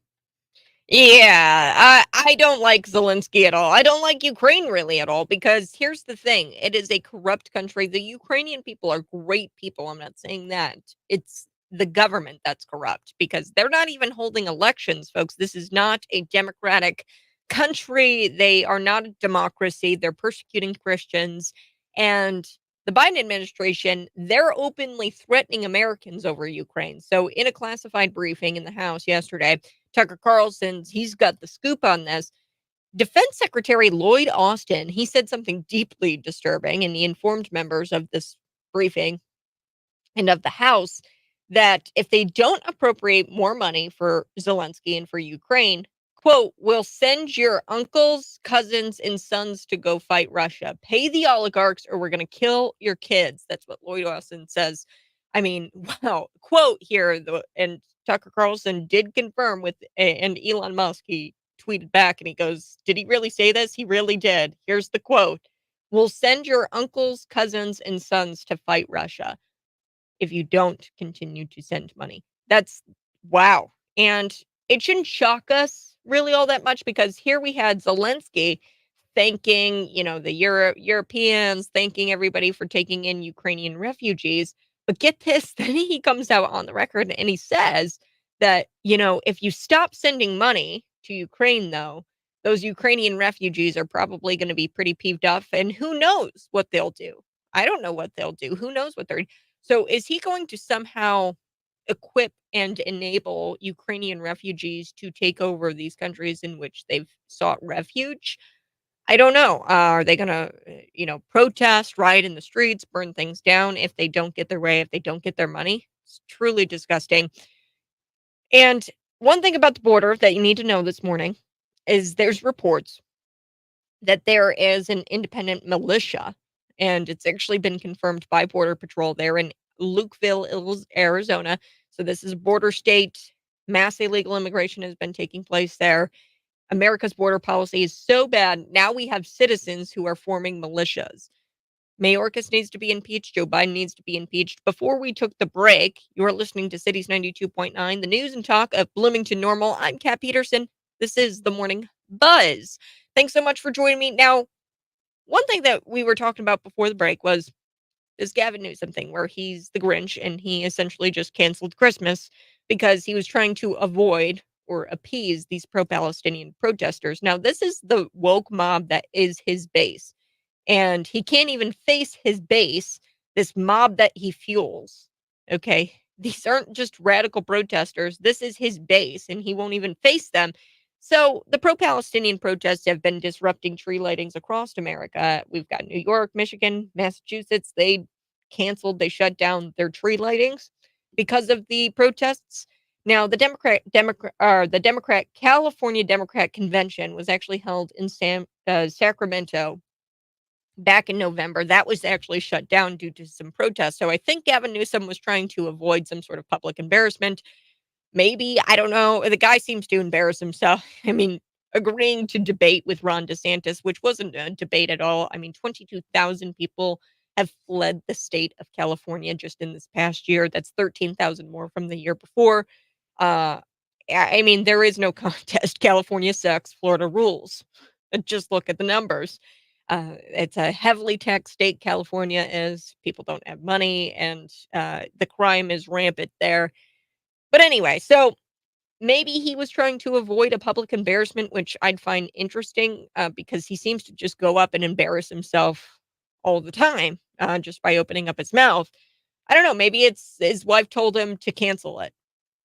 Yeah, I don't like Zelensky at all. I don't like Ukraine really at all because here's the thing. It is a corrupt country. The Ukrainian people are great people. I'm not saying that. It's the government that's corrupt because they're not even holding elections, folks. This is not a democratic country. They are not a democracy. They're persecuting Christians. And the Biden administration, they're openly threatening Americans over Ukraine. So, in a classified briefing in the House yesterday, Tucker Carlson's he's got the scoop on this. Defense Secretary Lloyd Austin, he said something deeply disturbing, and he informed members of this briefing and of the House that if they don't appropriate more money for Zelensky and for Ukraine, quote, we'll send your uncles, cousins, and sons to go fight Russia. Pay the oligarchs or we're going to kill your kids. That's what Lloyd Austin says. I mean, wow, quote here. And Tucker Carlson did confirm and Elon Musk, he tweeted back and he goes, did he really say this? He really did. Here's the quote. We'll send your uncles, cousins, and sons to fight Russia if you don't continue to send money. That's wow. And it shouldn't shock us really all that much because here we had Zelensky thanking, the Europeans, thanking everybody for taking in Ukrainian refugees. But get this, then he comes out on the record and he says that, if you stop sending money to Ukraine, though, those Ukrainian refugees are probably going to be pretty peeved off. And who knows what they'll do? I don't know what they'll do. Who knows what they're. So is he going to somehow equip and enable Ukrainian refugees to take over these countries in which they've sought refuge? I don't know. Are they gonna, protest, riot in the streets, burn things down if they don't get their way, if they don't get their money? It's truly disgusting. And one thing about the border that you need to know this morning is there's reports that there is an independent militia, and it's actually been confirmed by Border Patrol there in Lukeville, Arizona. So this is a border state. Mass illegal immigration has been taking place there. America's border policy is so bad. Now we have citizens who are forming militias. Mayorkas needs to be impeached. Joe Biden needs to be impeached. Before we took the break, you are listening to Cities 92.9, the news and talk of Bloomington Normal. I'm Kat Peterson. This is the Morning Buzz. Thanks so much for joining me. Now, one thing that we were talking about before the break was this Gavin Newsom thing where he's the Grinch and he essentially just canceled Christmas because he was trying to avoid or appease these pro-Palestinian protesters. Now, this is the woke mob that is his base, and he can't even face his base, this mob that he fuels. Okay. These aren't just radical protesters. This is his base, and he won't even face them. So the pro-Palestinian protests have been disrupting tree lightings across America. We've got New York, Michigan, Massachusetts. They shut down their tree lightings because of the protests. Now, the California Democrat convention was actually held in Sacramento back in November. That was actually shut down due to some protests. So I think Gavin Newsom was trying to avoid some sort of public embarrassment. Maybe, I don't know. The guy seems to embarrass himself. I mean, agreeing to debate with Ron DeSantis, which wasn't a debate at all. I mean, 22,000 people have fled the state of California just in this past year. That's 13,000 more from the year before. Uh, I mean, there is no contest. California sucks. Florida rules. Just look at the numbers. It's a heavily taxed state. California is. People don't have money, and the crime is rampant there. But anyway, so maybe he was trying to avoid a public embarrassment, which I'd find interesting because he seems to just go up and embarrass himself all the time just by opening up his mouth. I don't know. Maybe it's his wife told him to cancel it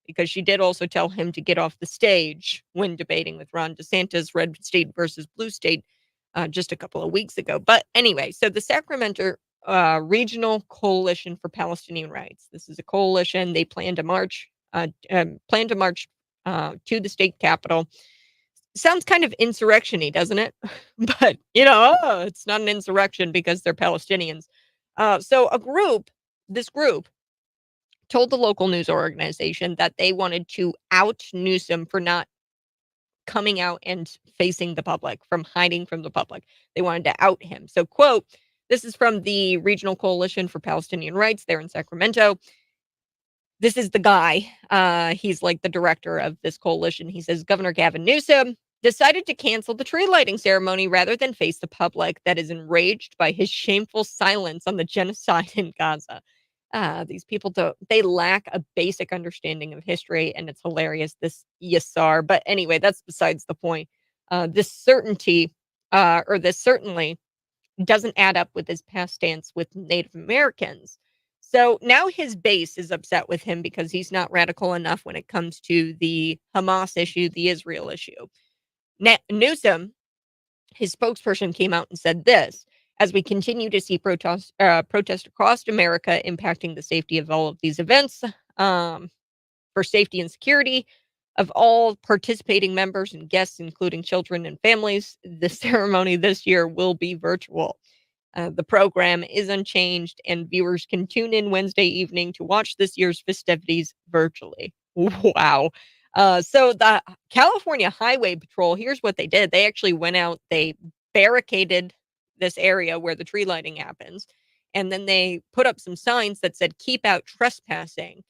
because she did also tell him to get off the stage when debating with Ron DeSantis, red state versus blue state, just a couple of weeks ago. But anyway, so the Sacramento Regional Coalition for Palestinian Rights. This is a coalition. They plan to march to the state capitol. Sounds kind of insurrection-y, doesn't it? But it's not an insurrection because they're Palestinians. So this group told the local news organization that they wanted to out Newsom for not coming out and facing the public, from hiding from the public. They wanted to out him. So, quote, this is from the Regional Coalition for Palestinian Rights there in Sacramento. This is the guy. He's like the director of this coalition. He says Governor Gavin Newsom decided to cancel the tree lighting ceremony rather than face the public that is enraged by his shameful silence on the genocide in Gaza. These people they lack a basic understanding of history, and it's hilarious, this Yassar. But anyway, that's besides the point. This certainly doesn't add up with his past stance with Native Americans. So now his base is upset with him because he's not radical enough when it comes to the Hamas issue, the Israel issue. Newsom, his spokesperson, came out and said this: as we continue to see protest across America impacting the safety of all of these events, for safety and security of all participating members and guests, including children and families, the ceremony this year will be virtual. The program is unchanged, and viewers can tune in Wednesday evening to watch this year's festivities virtually. Wow. So the California Highway Patrol, here's what they did. They actually went out, they barricaded this area where the tree lighting happens, and then they put up some signs that said, keep out trespassing.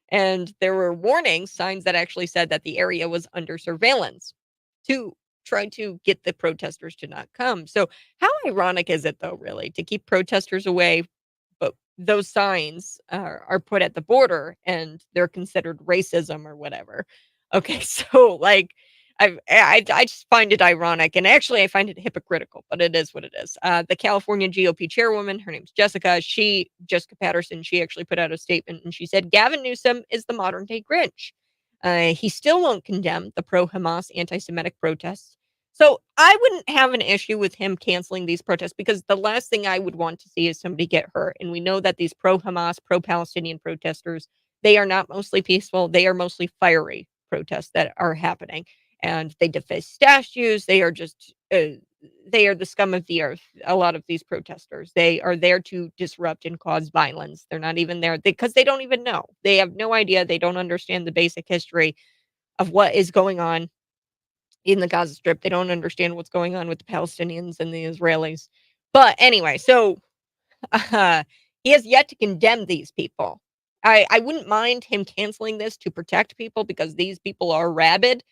And there were warning signs that actually said that the area was under surveillance to try to get the protesters to not come. So how ironic is it, though, really, to keep protesters away, but those signs are put at the border and they're considered racism or whatever. Okay, so like I just find it ironic, and actually I find it hypocritical, but it is what it is. The California GOP chairwoman, her name's Jessica Patterson, she actually put out a statement and she said Gavin Newsom is the modern day Grinch. He still won't condemn the pro-Hamas anti-Semitic protests. So I wouldn't have an issue with him canceling these protests, because the last thing I would want to see is somebody get hurt. And we know that these pro-Hamas, pro-Palestinian protesters, they are not mostly peaceful. They are mostly fiery protests that are happening. And they deface statues. They are they are the scum of the earth. A lot of these protesters, they are there to disrupt and cause violence. They're not even there because they don't even know. They have no idea. They don't understand the basic history of what is going on in the Gaza Strip. They don't understand what's going on with the Palestinians and the Israelis. But anyway, so he has yet to condemn these people. I wouldn't mind him canceling this to protect people, because these people are rabid.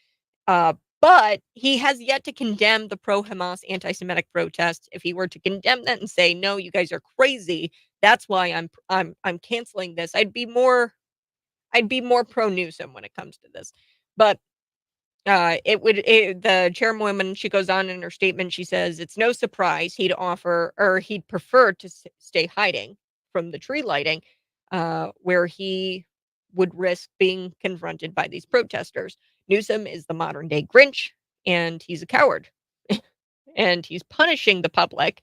But he has yet to condemn the pro-Hamas anti-Semitic protests. If he were to condemn that and say, "No, you guys are crazy. That's why I'm canceling this," I'd be more pro Newsom when it comes to this. But the chairwoman, she goes on in her statement, she says it's no surprise he'd prefer to stay hiding from the tree lighting, where he would risk being confronted by these protesters. Newsom is the modern day Grinch, and he's a coward. And he's punishing the public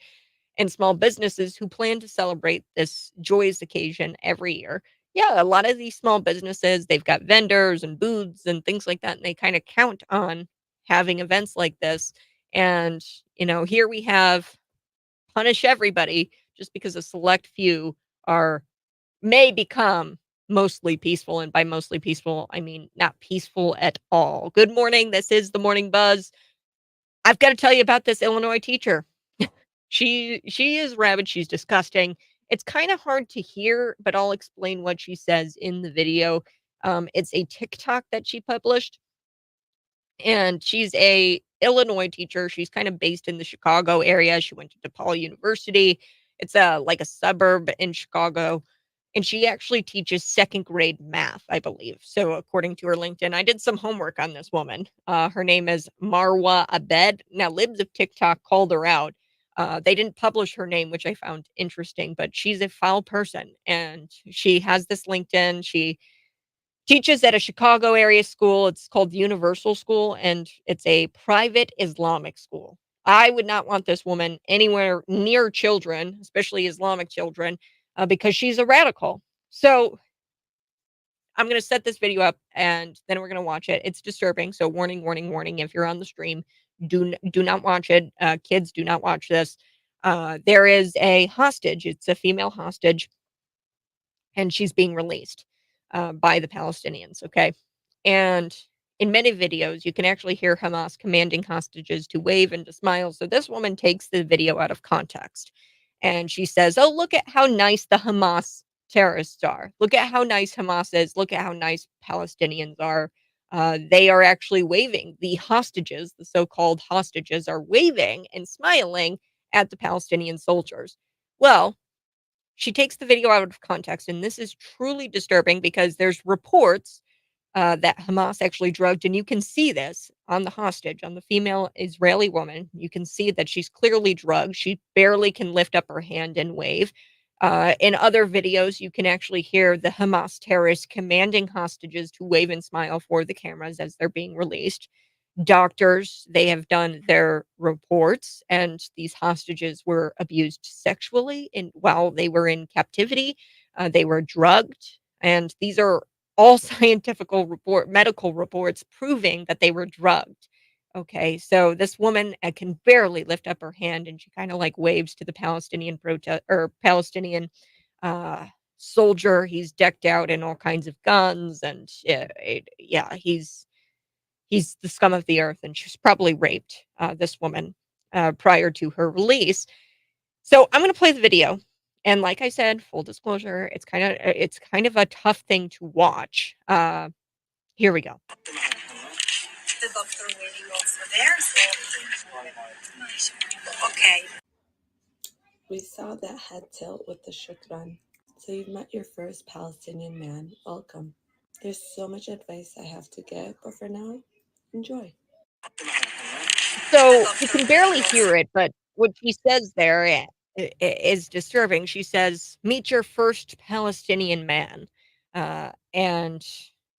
and small businesses who plan to celebrate this joyous occasion every year. Yeah, a lot of these small businesses, they've got vendors and booths and things like that, and they kind of count on having events like this. And, here we have punish everybody just because a select few may become mostly peaceful, and by mostly peaceful, I mean not peaceful at all. Good morning, this is the Morning Buzz. I've gotta tell you about this Illinois teacher. She is rabid, she's disgusting. It's kinda hard to hear, but I'll explain what she says in the video. It's a TikTok that she published, and she's a Illinois teacher. She's kind of based in the Chicago area. She went to DePaul University. It's like a suburb in Chicago, and she actually teaches second grade math, I believe. So according to her LinkedIn, I did some homework on this woman. Her name is Marwa Abed. Now, Libs of TikTok called her out. They didn't publish her name, which I found interesting, but she's a foul person, and she has this LinkedIn. She teaches at a Chicago area school. It's called Universal School, and it's a private Islamic school. I would not want this woman anywhere near children, especially Islamic children, because she's a radical. So I'm going to set this video up, and then we're going to watch it. It's disturbing. So warning, warning, warning. If you're on the stream, do not watch it. Kids, do not watch this. There is a hostage. It's a female hostage, and she's being released by the Palestinians. Okay. And in many videos, you can actually hear Hamas commanding hostages to wave and to smile. So this woman takes the video out of context, and she says, "Oh, look at how nice the Hamas terrorists are. Look at how nice Hamas is. Look at how nice Palestinians are. They are actually waving. The hostages, the so called hostages, are waving and smiling at the Palestinian soldiers." Well, she takes the video out of context, and this is truly disturbing because there's reports that Hamas actually drugged, and you can see this on the hostage, on the female Israeli woman. You can see that she's clearly drugged. She barely can lift up her hand and wave. In other videos, you can actually hear the Hamas terrorists commanding hostages to wave and smile for the cameras as they're being released. Doctors, they have done their reports, and these hostages were abused sexually while they were in captivity. They were drugged, and these are all medical reports proving that they were drugged. Okay, so this woman can barely lift up her hand, and she kind of like waves to the Palestinian protest or Palestinian uh, soldier. He's decked out in all kinds of guns, and yeah, he's the scum of the earth, and she's probably raped this woman prior to her release. So I'm going to play the video, and like I said, full disclosure, it's kind of a tough thing to watch. Here we go. The doctor waiting also there, so okay. We saw that head tilt with the shukran. So you've met your first Palestinian man. Welcome. There's so much advice I have to give, but for now, enjoy. So you can barely hear it, but what she says there is disturbing. She says, "Meet your first Palestinian man," and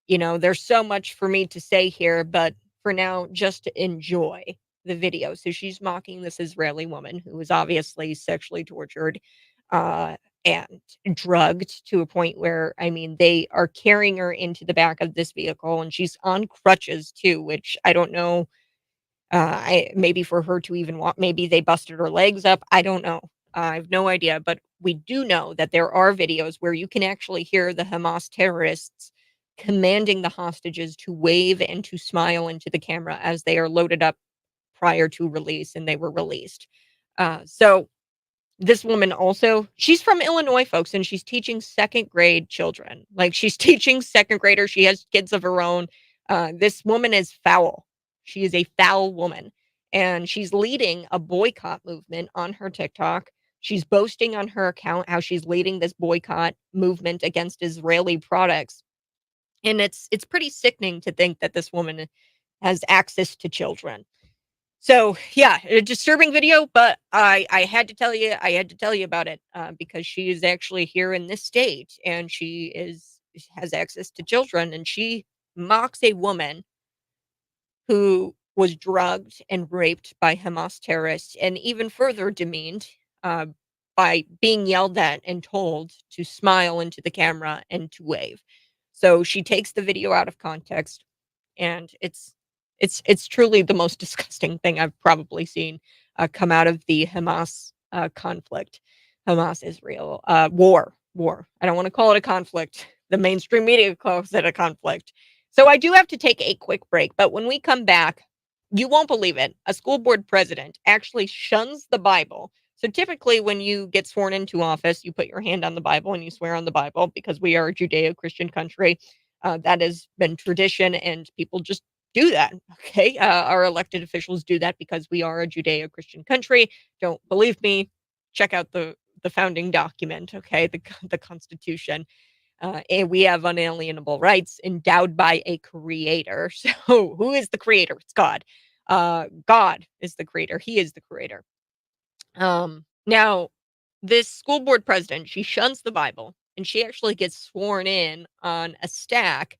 there's so much for me to say here, but for now, just enjoy the video. So she's mocking this Israeli woman who was obviously sexually tortured uh, and drugged to a point where, I mean, they are carrying her into the back of this vehicle, and she's on crutches too, which I don't know. Maybe for her to even walk, maybe they busted her legs up. I don't know. I have no idea, but we do know that there are videos where you can actually hear the Hamas terrorists commanding the hostages to wave and to smile into the camera as they are loaded up prior to release, and they were released. So this woman also, she's from Illinois, folks, and she's teaching second grade children. Like, she's teaching second graders. She has kids of her own. This woman is foul. She is a foul woman, and she's leading a boycott movement on her TikTok. She's boasting on her account how she's leading this boycott movement against Israeli products. And it's pretty sickening to think that this woman has access to children. So yeah, a disturbing video, but I had to tell you, about it because she is actually here in this state, and has access to children, and she mocks a woman who was drugged and raped by Hamas terrorists, and even further demeaned uh, by being yelled at and told to smile into the camera and to wave. So she takes the video out of context, and it's truly the most disgusting thing I've probably seen come out of the Hamas conflict, Hamas Israel war. I don't want to call it a conflict. the mainstream media calls it a conflict. So I do have to take a quick break, but when we come back, you won't believe it. A school board president actually shuns the Bible. So typically, when you get sworn into office, you put your hand on the Bible and you swear on the Bible because we are a Judeo Christian country. That has been tradition, and people just do that. Okay. Our elected officials do that because we are a Judeo Christian country. Don't believe me? Check out the founding document. Okay. The Constitution. And we have unalienable rights endowed by a creator. So who is the creator? It's God. God is the creator. He is the creator. Now, this school board president, she shuns the Bible, and she actually gets sworn in on a stack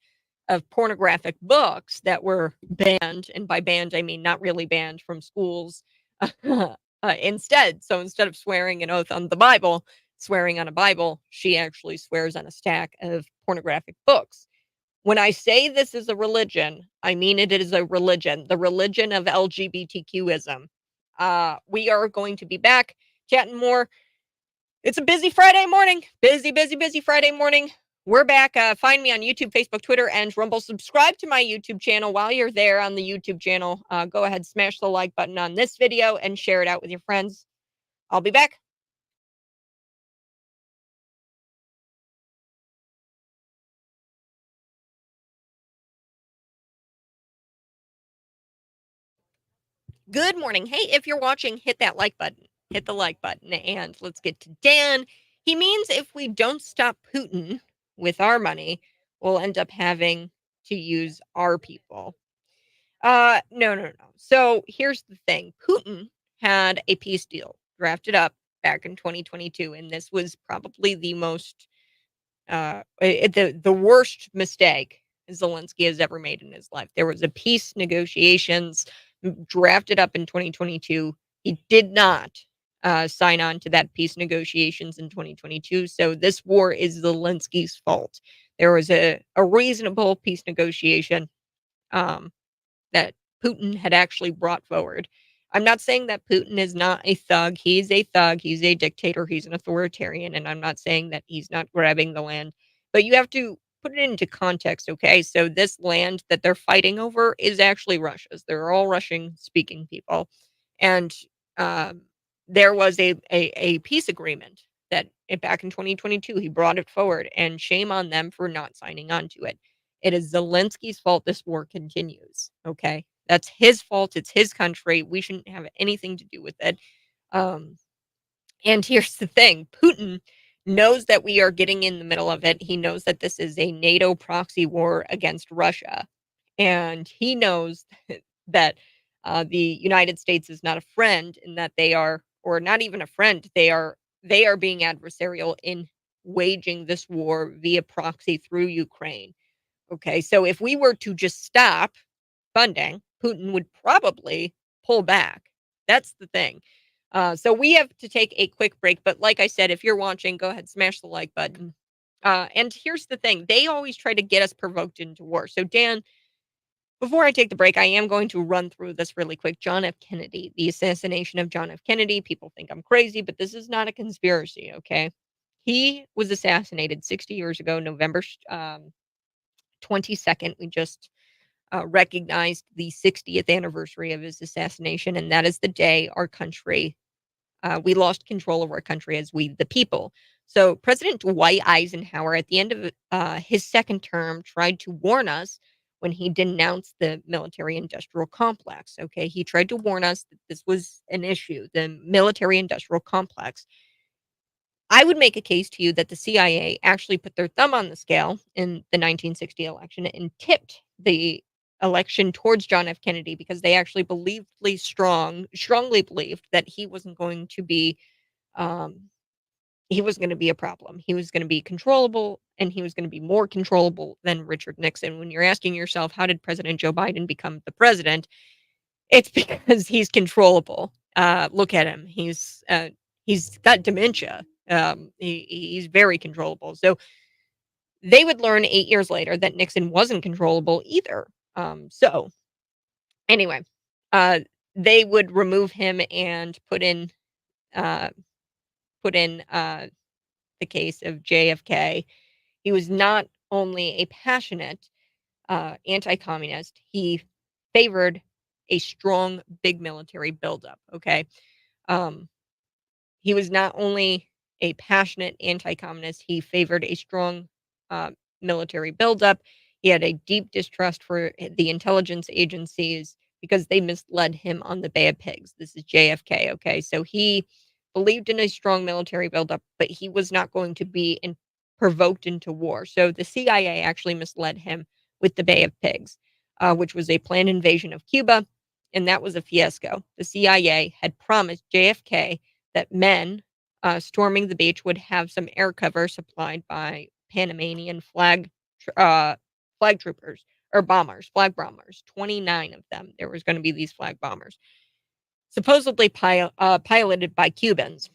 of pornographic books that were banned, and by banned I mean not really banned from schools. Instead, so instead of swearing an oath on the Bible, swearing on a Bible, she actually swears on a stack of pornographic books. When I say this is a religion, I mean it is a religion, the religion of LGBTQism. We are going to be back chatting more. It's a busy Friday morning. Busy Friday morning. We're back. Find me on YouTube, Facebook, Twitter, and Rumble. Subscribe to my YouTube channel. While you're there on the YouTube channel, go ahead, smash the like button on this video and share it out with your friends. I'll be back. Good morning. Hey, if you're watching, hit that like button. Hit the like button. And let's get to Dan. He means if we don't stop Putin with our money, we'll end up having to use our people. No. So here's the thing. Putin had a peace deal drafted up back in 2022, and this was probably the most the worst mistake Zelensky has ever made in his life. There was a peace negotiations drafted up in 2022. He did not sign on to that peace negotiations in 2022. So this war is Zelensky's fault. There was a reasonable peace negotiation that Putin had actually brought forward. I'm not saying that Putin is not a thug. He's a thug. He's a dictator. He's an authoritarian. And I'm not saying that he's not grabbing the land, but you have to put it into context. Okay. So this land that they're fighting over is actually Russia's. They're all Russian speaking people. And um, there was a peace agreement that back in 2022, he brought it forward, and shame on them for not signing on to it. It is Zelensky's fault this war continues. Okay. That's his fault. It's his country. We shouldn't have anything to do with it. Um, and here's the thing. Putin knows that we are getting in the middle of it. He knows that this is a NATO proxy war against Russia. And he knows that the United States is not a friend, and that they are, or not even a friend, they are being adversarial in waging this war via proxy through Ukraine. Okay, so if we were to just stop funding, Putin would probably pull back. That's the thing. So we have to take a quick break. But like I said, if you're watching, go ahead, smash the like button. And here's the thing. They always try to get us provoked into war. So Dan, before I take the break, I am going to run through this really quick. John F. Kennedy, the assassination of John F. Kennedy. People think I'm crazy, but this is not a conspiracy, okay? He was assassinated 60 years ago, November 22nd. We just recognized the 60th anniversary of his assassination, and that is the day our country, we lost control of our country as we, the people. So President Dwight Eisenhower, at the end of his second term, tried to warn us when he denounced the military-industrial complex. Okay, he tried to warn us that this was an issue, the military-industrial complex. I would make a case to you that the CIA actually put their thumb on the scale in the 1960 election and tipped the election towards John F. Kennedy because they actually strongly believed that um, he was going to be a problem. He was going to be controllable, and he was going to be more controllable than Richard Nixon. When you're asking yourself, how did President Joe Biden become the president? It's because he's controllable. Look at him. He's got dementia. He's very controllable. So they would learn 8 years later that Nixon wasn't controllable either. So anyway, uh, they would remove him and uh, put in the case of JFK. He was not only a passionate anti-communist. He favored a strong, big military buildup. Okay, um, he was not only a passionate anti-communist, he favored a strong uh, military buildup. He had a deep distrust for the intelligence agencies because they misled him on the Bay of Pigs. This is JFK. Okay, so he believed in a strong military buildup, but he was not going to be provoked into war. So the CIA actually misled him with the Bay of Pigs, which was a planned invasion of Cuba, and that was a fiasco. The CIA had promised JFK that men storming the beach would have some air cover supplied by Panamanian flag troopers or bombers, flag bombers, 29 of them. There was going to be these flag bombers, supposedly piloted by Cubans.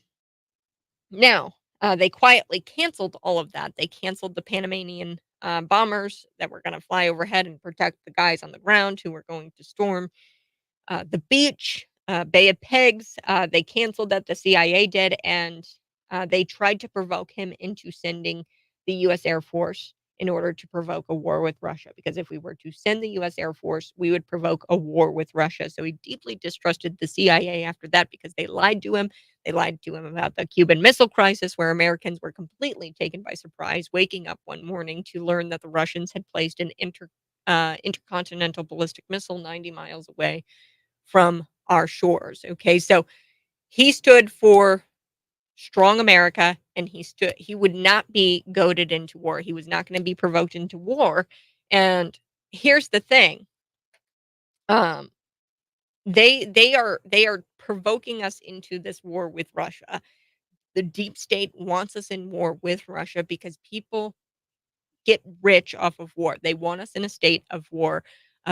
Now, they quietly canceled all of that. They canceled the Panamanian bombers that were going to fly overhead and protect the guys on the ground who were going to storm the beach, Bay of Pigs. They canceled that, the CIA did, and they tried to provoke him into sending the U.S. Air Force in order to provoke a war with Russia. Because if we were to send the U.S. Air Force, we would provoke a war with Russia. So he deeply distrusted the CIA after that because they lied to him. They lied to him about the Cuban Missile Crisis, where Americans were completely taken by surprise, waking up one morning to learn that the Russians had placed an intercontinental ballistic missile 90 miles away from our shores. Okay, so he stood for strong America, and he would not be goaded into war. He was not going to be provoked into war. And here's the thing. They are provoking us into this war with Russia. The deep state wants us in war with Russia because people get rich off of war. They want us in a state of war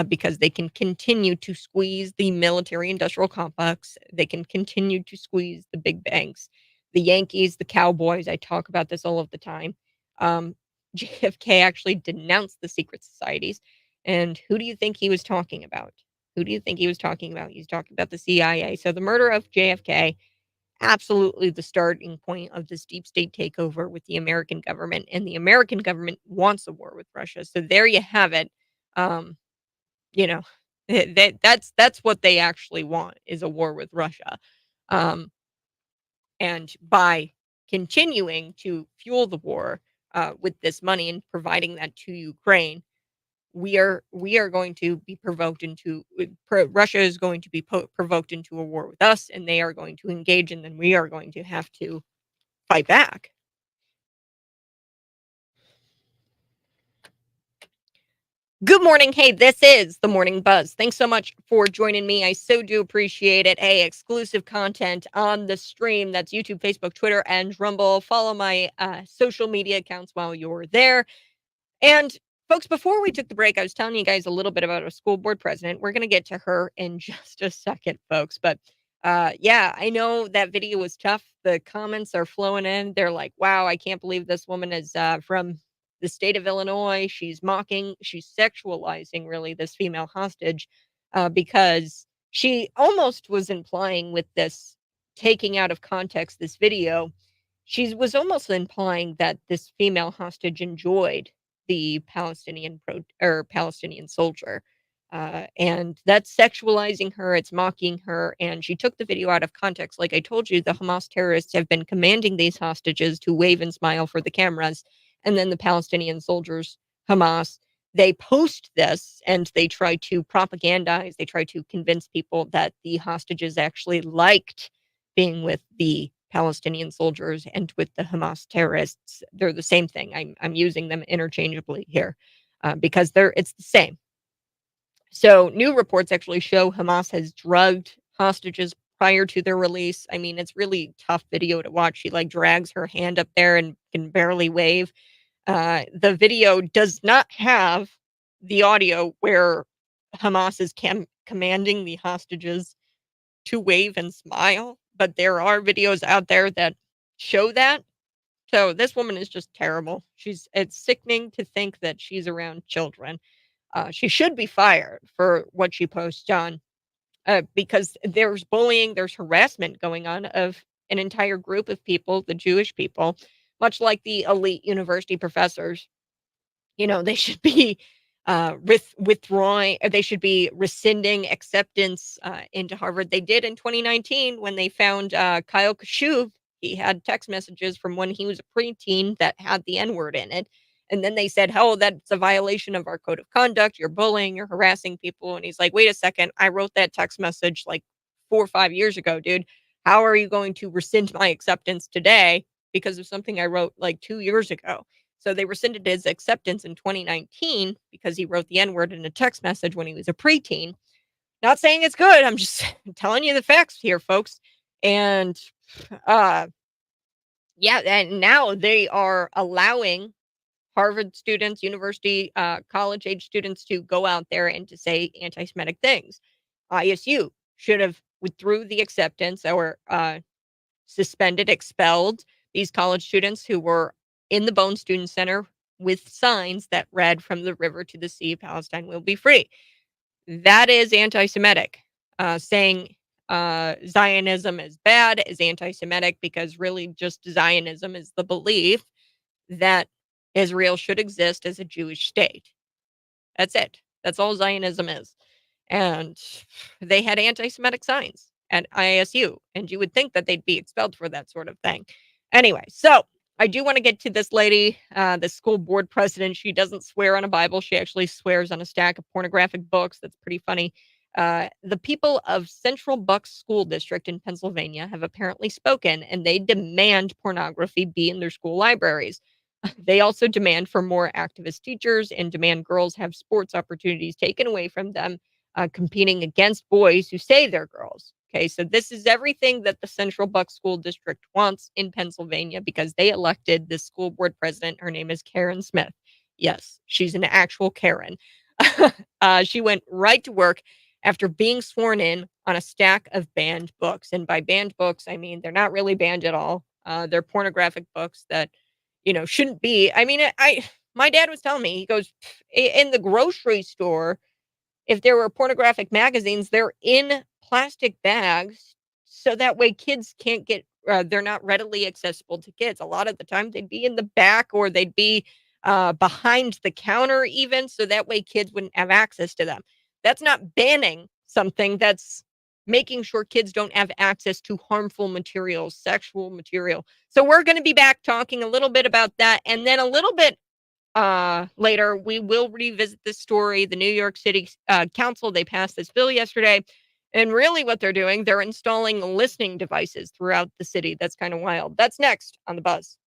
because they can continue to squeeze the military industrial complex. They can continue to squeeze the big banks, the Yankees, the Cowboys. I talk about this all of the time. Um, JFK actually denounced the secret societies. And who do you think he was talking about? Who do you think he was talking about? He's talking about the CIA. So the murder of JFK, absolutely the starting point of this deep state takeover with the American government, and the American government wants a war with Russia. So there you have it. Um, you know, that's what they actually want, is a war with Russia. Um, and by continuing to fuel the war with this money and providing that to Ukraine, we are going to be provoked into Russia is going to be provoked into a war with us, and they are going to engage, and then we are going to have to fight back. Good morning. Hey, this is the Morning Buzz. Thanks so much for joining me. I so do appreciate it. Hey, exclusive content on the stream. That's YouTube, Facebook, Twitter, and Rumble. Follow my social media accounts while you're there. And folks, before we took the break, I was telling you guys a little bit about a school board president. We're going to get to her in just a second, folks. But yeah, I know that video was tough. The comments are flowing in. They're like, wow, I can't believe this woman is from the state of Illinois. She's sexualizing really this female hostage because she almost was implying with this, taking out of context this video, she was almost implying that this female hostage enjoyed the Palestinian soldier. And that's sexualizing her, it's mocking her, and she took the video out of context. Like I told you, the Hamas terrorists have been commanding these hostages to wave and smile for the cameras, and then the Palestinian soldiers, Hamas, they post this and they try to propagandize, they try to convince people that the hostages actually liked being with the Palestinian soldiers and with the Hamas terrorists. They're the same thing. I'm using them interchangeably here because it's the same. So new reports actually show Hamas has drugged hostages prior to their release. I mean, it's really tough video to watch. She like drags her hand up there and can barely wave. The video does not have the audio where Hamas is commanding the hostages to wave and smile, but there are videos out there that show that. So this woman is just terrible. It's sickening to think that she's around children. She should be fired for what she posts on because there's bullying, there's harassment going on of an entire group of people, the Jewish people, much like the elite university professors They should be withdrawing, they should be rescinding acceptance into Harvard. They did in 2019 when they found Kyle Kashuv. He had text messages from when he was a preteen that had the N word in it. And then they said, oh, that's a violation of our code of conduct. You're bullying, you're harassing people. And he's like, wait a second. I wrote that text message like 4 or 5 years ago, dude. How are you going to rescind my acceptance today because of something I wrote like 2 years ago? So they rescinded his acceptance in 2019 because he wrote the N word in a text message when he was a preteen. Not saying it's good. I'm just telling you the facts here, folks. And yeah, and now they are allowing Harvard students, university, college age students to go out there and to say anti Semitic things. ISU should have withdrew the acceptance or suspended, expelled these college students who were in the Bone Student Center with signs that read, "From the river to the sea, Palestine will be free." That is anti Semitic. Saying Zionism is bad is anti Semitic because really just Zionism is the belief that Israel should exist as a Jewish state. That's it. That's all Zionism is. And they had anti Semitic signs at ISU, and you would think that they'd be expelled for that sort of thing. Anyway, so I do want to get to this lady, the school board president. She doesn't swear on a Bible. She actually swears on a stack of pornographic books. That's pretty funny. The people of Central Bucks School District in Pennsylvania have apparently spoken, and they demand pornography be in their school libraries. They also demand for more activist teachers and demand girls have sports opportunities taken away from them, competing against boys who say they're girls. Okay, so this is everything that the Central Bucks School District wants in Pennsylvania because they elected this school board president. Her name is Karen Smith. Yes, she's an actual Karen. She went right to work after being sworn in on a stack of banned books. And by banned books, I mean they're not really banned at all. They're pornographic books that shouldn't be. I mean, my dad was telling me, he goes, in the grocery store, if there were pornographic magazines, they're in plastic bags so that way kids can't get, they're not readily accessible to kids. A lot of the time they'd be in the back or they'd be behind the counter even, so that way kids wouldn't have access to them. That's not banning something, that's making sure kids don't have access to harmful material, sexual material. So we're going to be back talking a little bit about that. And then a little bit later, we will revisit this story. The New York City Council, they passed this bill yesterday. And really what they're doing, they're installing listening devices throughout the city. That's kind of wild. That's next on The Buzz.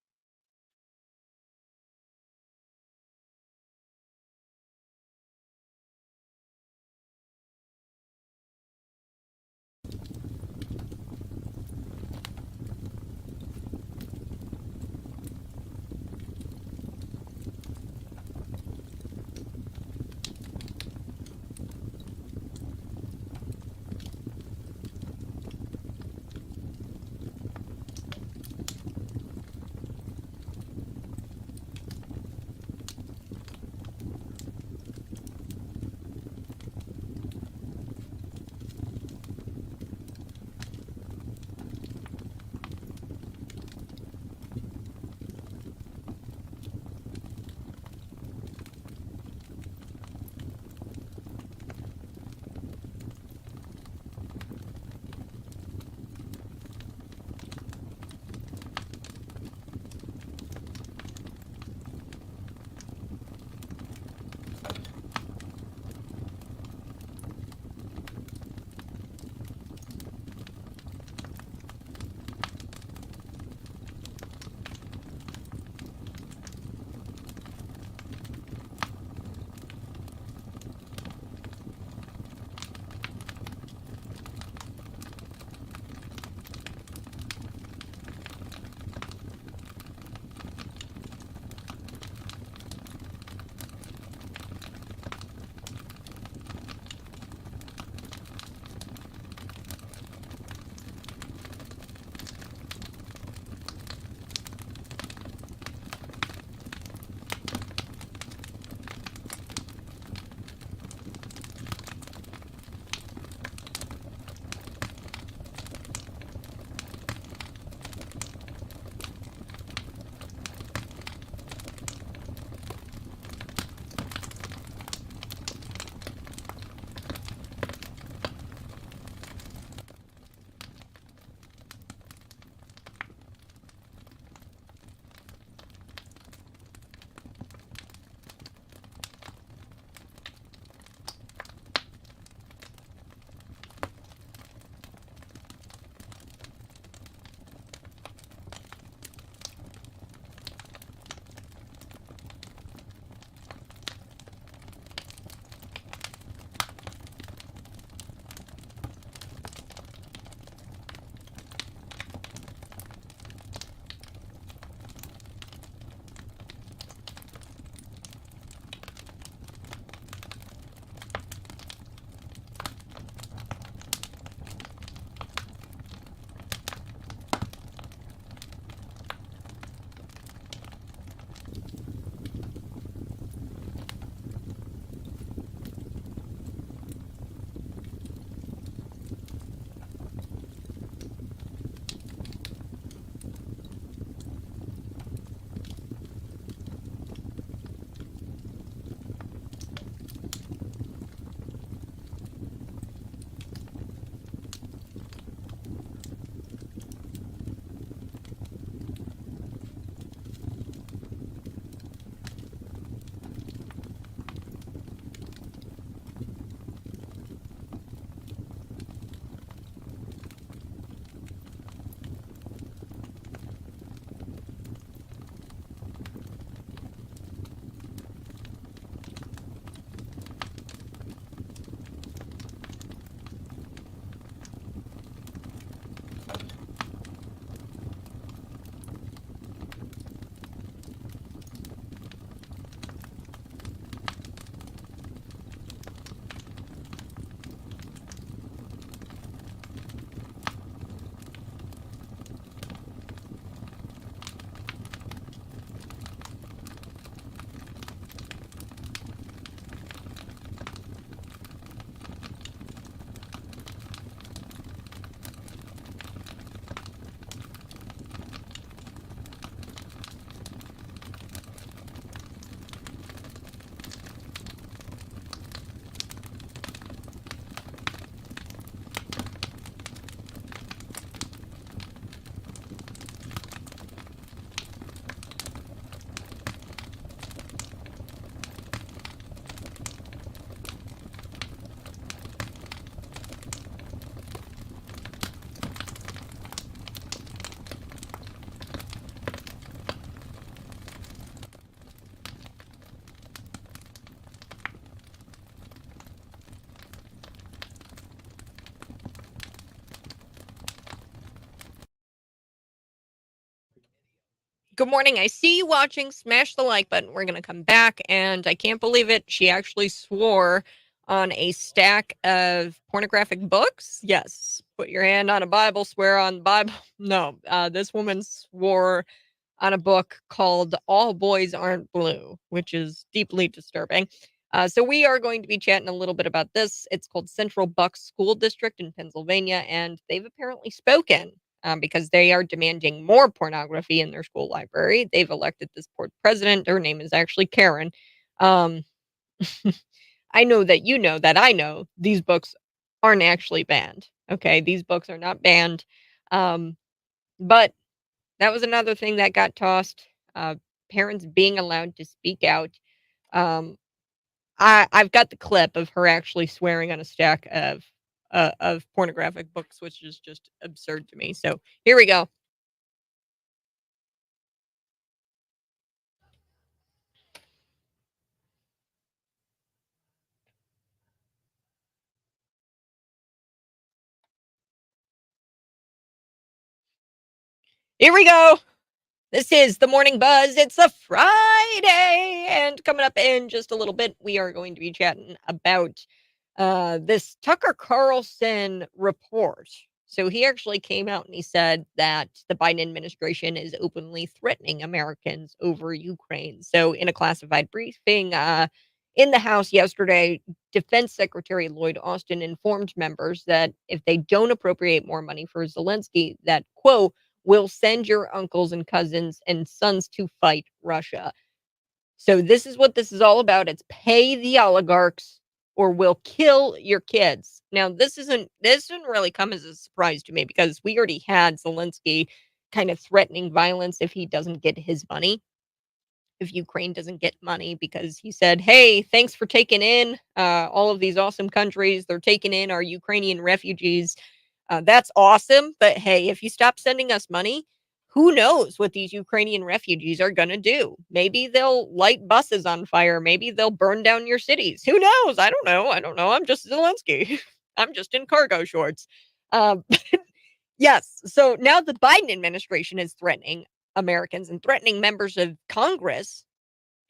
Good morning. I see you watching. Smash the like button. We're going to come back, and I can't believe it. She actually swore on a stack of pornographic books. Yes. Put your hand on a Bible, swear on the Bible. No, this woman swore on a book called All Boys Aren't Blue, which is deeply disturbing. So we are going to be chatting a little bit about this. It's called Central Bucks School District in Pennsylvania, and they've apparently spoken because they are demanding more pornography in their school library. They've elected this board president. Her name is actually Karen. Um, I know that you know that I know these books aren't actually banned. Okay, these books are not banned. Um, but that was another thing that got tossed. Uh, Parents being allowed to speak out. Um, I've got the clip of her actually swearing on a stack of pornographic books, which is just absurd to me. So here we go. Here we go. This is the Morning Buzz. It's a Friday, and coming up in just a little bit, we are going to be chatting about this Tucker Carlson report. So he actually came out and he said that the Biden administration is openly threatening Americans over Ukraine. So in a classified briefing in the House yesterday, Defense Secretary Lloyd Austin informed members that if they don't appropriate more money for Zelensky, that quote will send your uncles and cousins and sons to fight Russia. So this is what this is all about. It's pay the oligarchs or we'll kill your kids. Now this didn't really come as a surprise to me because we already had Zelensky kind of threatening violence if he doesn't get his money. If Ukraine doesn't get money because he said, "Hey, thanks for taking in all of these awesome countries. They're taking in our Ukrainian refugees. That's awesome. But hey, if you stop sending us money, who knows what these Ukrainian refugees are going to do? Maybe they'll light buses on fire. Maybe they'll burn down your cities. Who knows? I don't know. I don't know. I'm just Zelensky. I'm just in cargo shorts." Um, yes. So now the Biden administration is threatening Americans and threatening members of Congress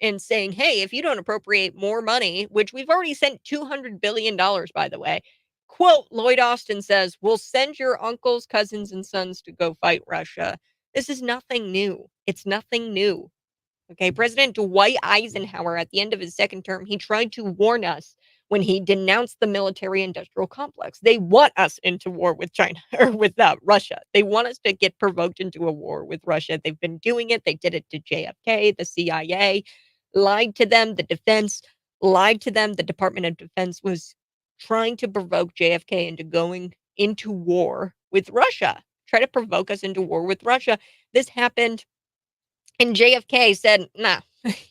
and saying, "Hey, if you don't appropriate more money," which we've already sent $200 billion, by the way, quote, Lloyd Austin says, "We'll send your uncles, cousins, and sons to go fight Russia." This is nothing new. It's nothing new. Okay. President Dwight Eisenhower, at the end of his second term, he tried to warn us when he denounced the military industrial complex. They want us into war with China or with Russia. They want us to get provoked into a war with Russia. They've been doing it. They did it to JFK, the CIA lied to them, the defense lied to them. The Department of Defense was trying to provoke JFK into going into war with Russia, try to provoke us into war with Russia. This happened, and JFK said, "Nah."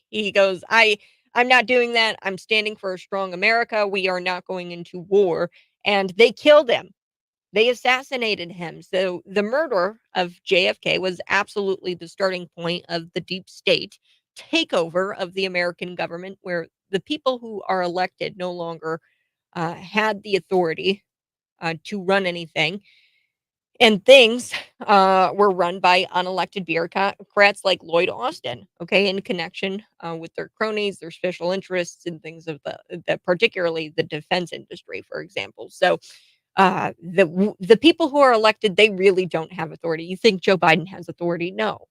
He goes, I'm not doing that. I'm standing for a strong America. We are not going into war." And they killed him. They assassinated him. So the murder of JFK was absolutely the starting point of the deep state takeover of the American government, where the people who are elected no longer had the authority to run anything. And things were run by unelected bureaucrats like Lloyd Austin, okay, in connection with their cronies, their special interests, and things of the particularly the defense industry, for example. So the people who are elected, they really don't have authority. You think Joe Biden has authority? No.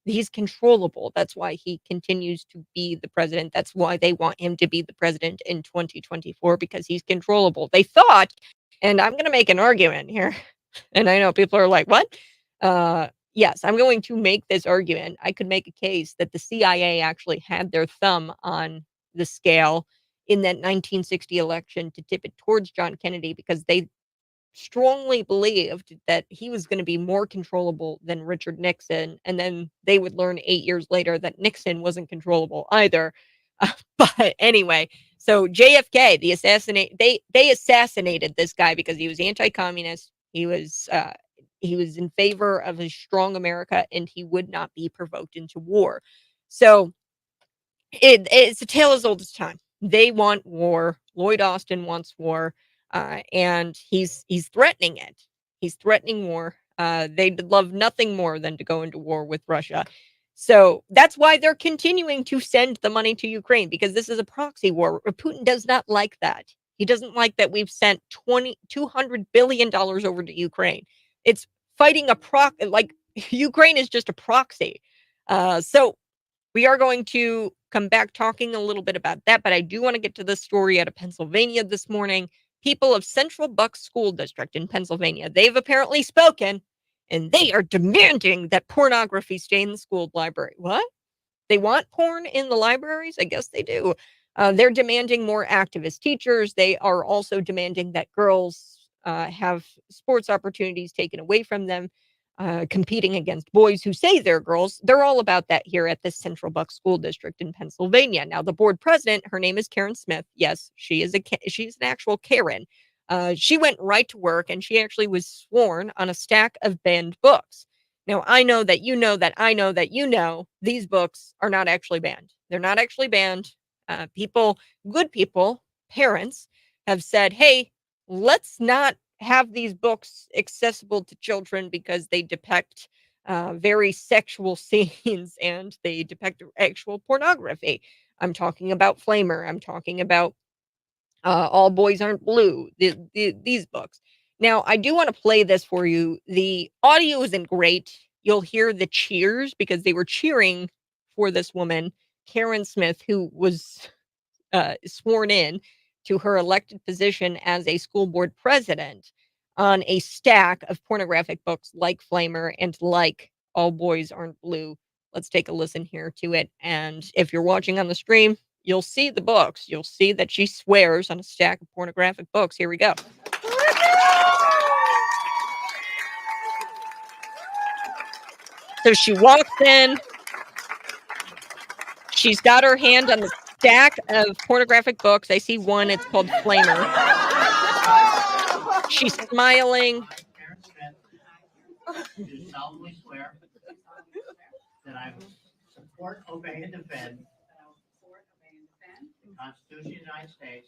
He's controllable. That's why he continues to be the president. That's why they want him to be the president in 2024 because he's controllable. They thought, and I'm going to make an argument here, and I know people are like, "What?" Yes, I'm going to make this argument. I could make a case that the CIA actually had their thumb on the scale in that 1960 election to tip it towards John Kennedy because they strongly believed that he was going to be more controllable than Richard Nixon. And then they would learn 8 years later that Nixon wasn't controllable either. But anyway, so JFK, they assassinated this guy because he was anti-communist. He was in favor of a strong America and he would not be provoked into war. So it's a tale as old as time. They want war. Lloyd Austin wants war, and he's threatening it. He's threatening war. They'd love nothing more than to go into war with Russia. So that's why they're continuing to send the money to Ukraine, because this is a proxy war. Putin does not like that. He doesn't like that we've sent $200 billion over to Ukraine. It's fighting like Ukraine is just a proxy. So we are going to come back talking a little bit about that, but I do want to get to this story out of Pennsylvania this morning. People of Central Bucks School District in Pennsylvania, they've apparently spoken, and they are demanding that pornography stay in the school library. What? They want porn in the libraries? I guess they do. They're demanding more activist teachers. They are also demanding that girls have sports opportunities taken away from them, competing against boys who say they're girls. They're all about that here at the Central Bucks School District in Pennsylvania. Now, the board president, her name is Karen Smith. Yes, she's an actual Karen. She went right to work, and she actually was sworn on a stack of banned books. Now, I know that you know that I know that you know these books are not actually banned. They're not actually banned. Good people, parents have said, hey, let's not have these books accessible to children because they depict very sexual scenes and they depict actual pornography. I'm talking about Flamer. I'm talking about All Boys Aren't Blue, these books. Now, I do want to play this for you. The audio isn't great. You'll hear the cheers because they were cheering for this woman, Karen Smith, who was sworn in to her elected position as a school board president on a stack of pornographic books like Flamer and like All Boys Aren't Blue. Let's take a listen here to it. And if you're watching on the stream, you'll see the books. You'll see that she swears on a stack of pornographic books. Here we go. So she walks in. She's got her hand on the stack of pornographic books. I see one. It's called Flamer. She's smiling. Do solemnly swear that I will support, obey, and defend the Constitution of the United States,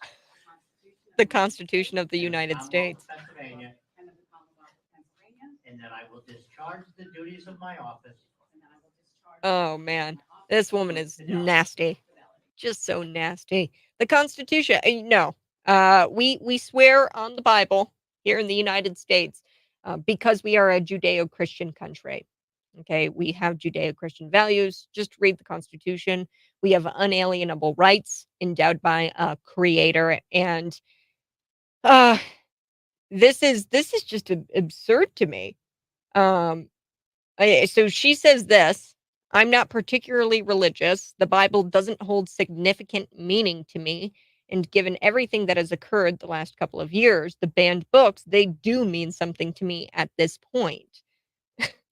The Constitution of the United States. Pennsylvania, and that I will discharge the duties of my office. Oh man, this woman is nasty. Just so nasty. The Constitution, no. We swear on the Bible here in the United States because we are a Judeo-Christian country. Okay, we have Judeo-Christian values. Just read the Constitution. We have unalienable rights endowed by a creator, and uh, this is just absurd to me. So she says this. I'm not particularly religious. The Bible doesn't hold significant meaning to me. And given everything that has occurred the last couple of years, the banned books, they do mean something to me at this point.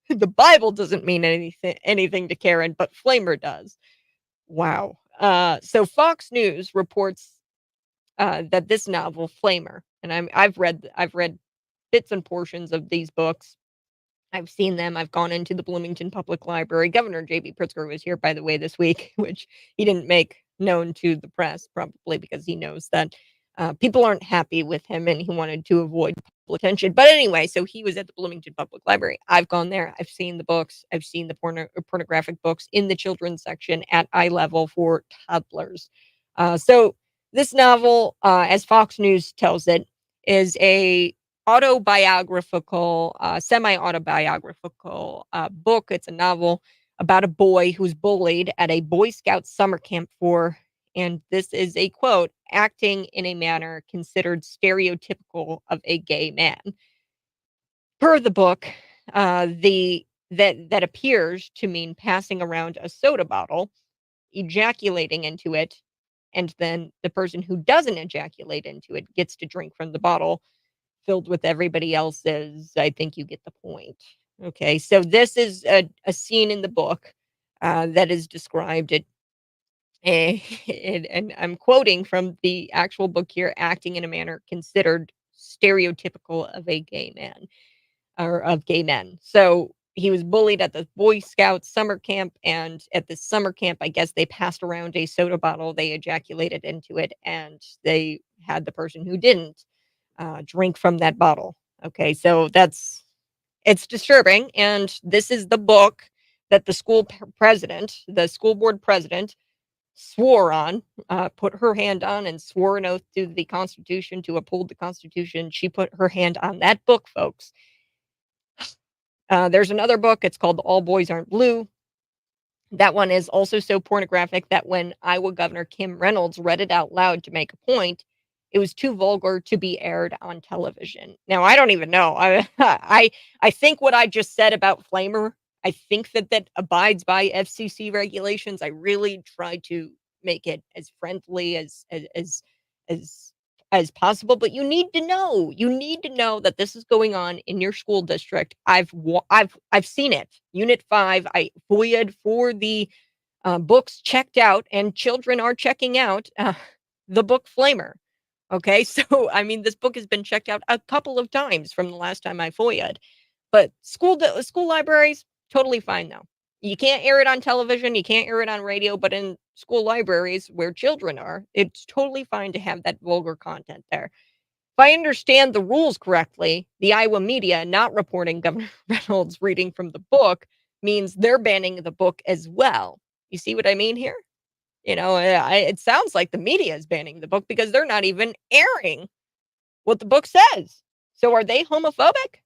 The Bible doesn't mean anything to Karen, but Flamer does. Wow. So Fox News reports that this novel, Flamer, and I've read bits and portions of these books. I've seen them. I've gone into the Bloomington Public Library. Governor J.B. Pritzker was here, by the way, this week, which he didn't make known to the press, probably because he knows that people aren't happy with him and he wanted to avoid public attention. But anyway, so he was at the Bloomington Public Library. I've gone there. I've seen the books. I've seen the pornographic books in the children's section at eye level for toddlers. So this novel, as Fox News tells it, is a autobiographical, semi-autobiographical book. It's a novel about a boy who's bullied at a Boy Scout summer camp and this is a quote, acting in a manner considered stereotypical of a gay man. Per the book, that appears to mean passing around a soda bottle, ejaculating into it, and then the person who doesn't ejaculate into it gets to drink from the bottle filled with everybody else's. I think you get the point. Okay, so this is a scene in the book that is described. And I'm quoting from the actual book here, acting in a manner considered stereotypical of a gay man or of gay men. So he was bullied at the Boy Scout summer camp, and at the summer camp, I guess they passed around a soda bottle, they ejaculated into it, and they had the person who didn't drink from that bottle. Okay, so it's disturbing, and this is the book that the the school board president, swore on, put her hand on, and swore an oath to the Constitution to uphold the Constitution. She put her hand on that book, folks. There's another book. It's called All Boys Aren't Blue. That one is also so pornographic that when Iowa Governor Kim Reynolds read it out loud to make a point, it was too vulgar to be aired on television. Now, I don't even know. I think what I just said about Flamer, I think that abides by FCC regulations. I really try to make it as friendly as as possible, but you need to know. You need to know that this is going on in your school district. I've seen it. Unit 5, I FOIA'd for the books, checked out, and children are checking out the book Flamer. Okay, so I mean, this book has been checked out a couple of times from the last time I FOIA'd. But school libraries, totally fine though. You can't air it on television, you can't air it on radio, but in school libraries where children are, it's totally fine to have that vulgar content there. If I understand the rules correctly, the Iowa media not reporting Governor Reynolds reading from the book means they're banning the book as well. You see what I mean here? You know, it sounds like the media is banning the book because they're not even airing what the book says. So are they homophobic?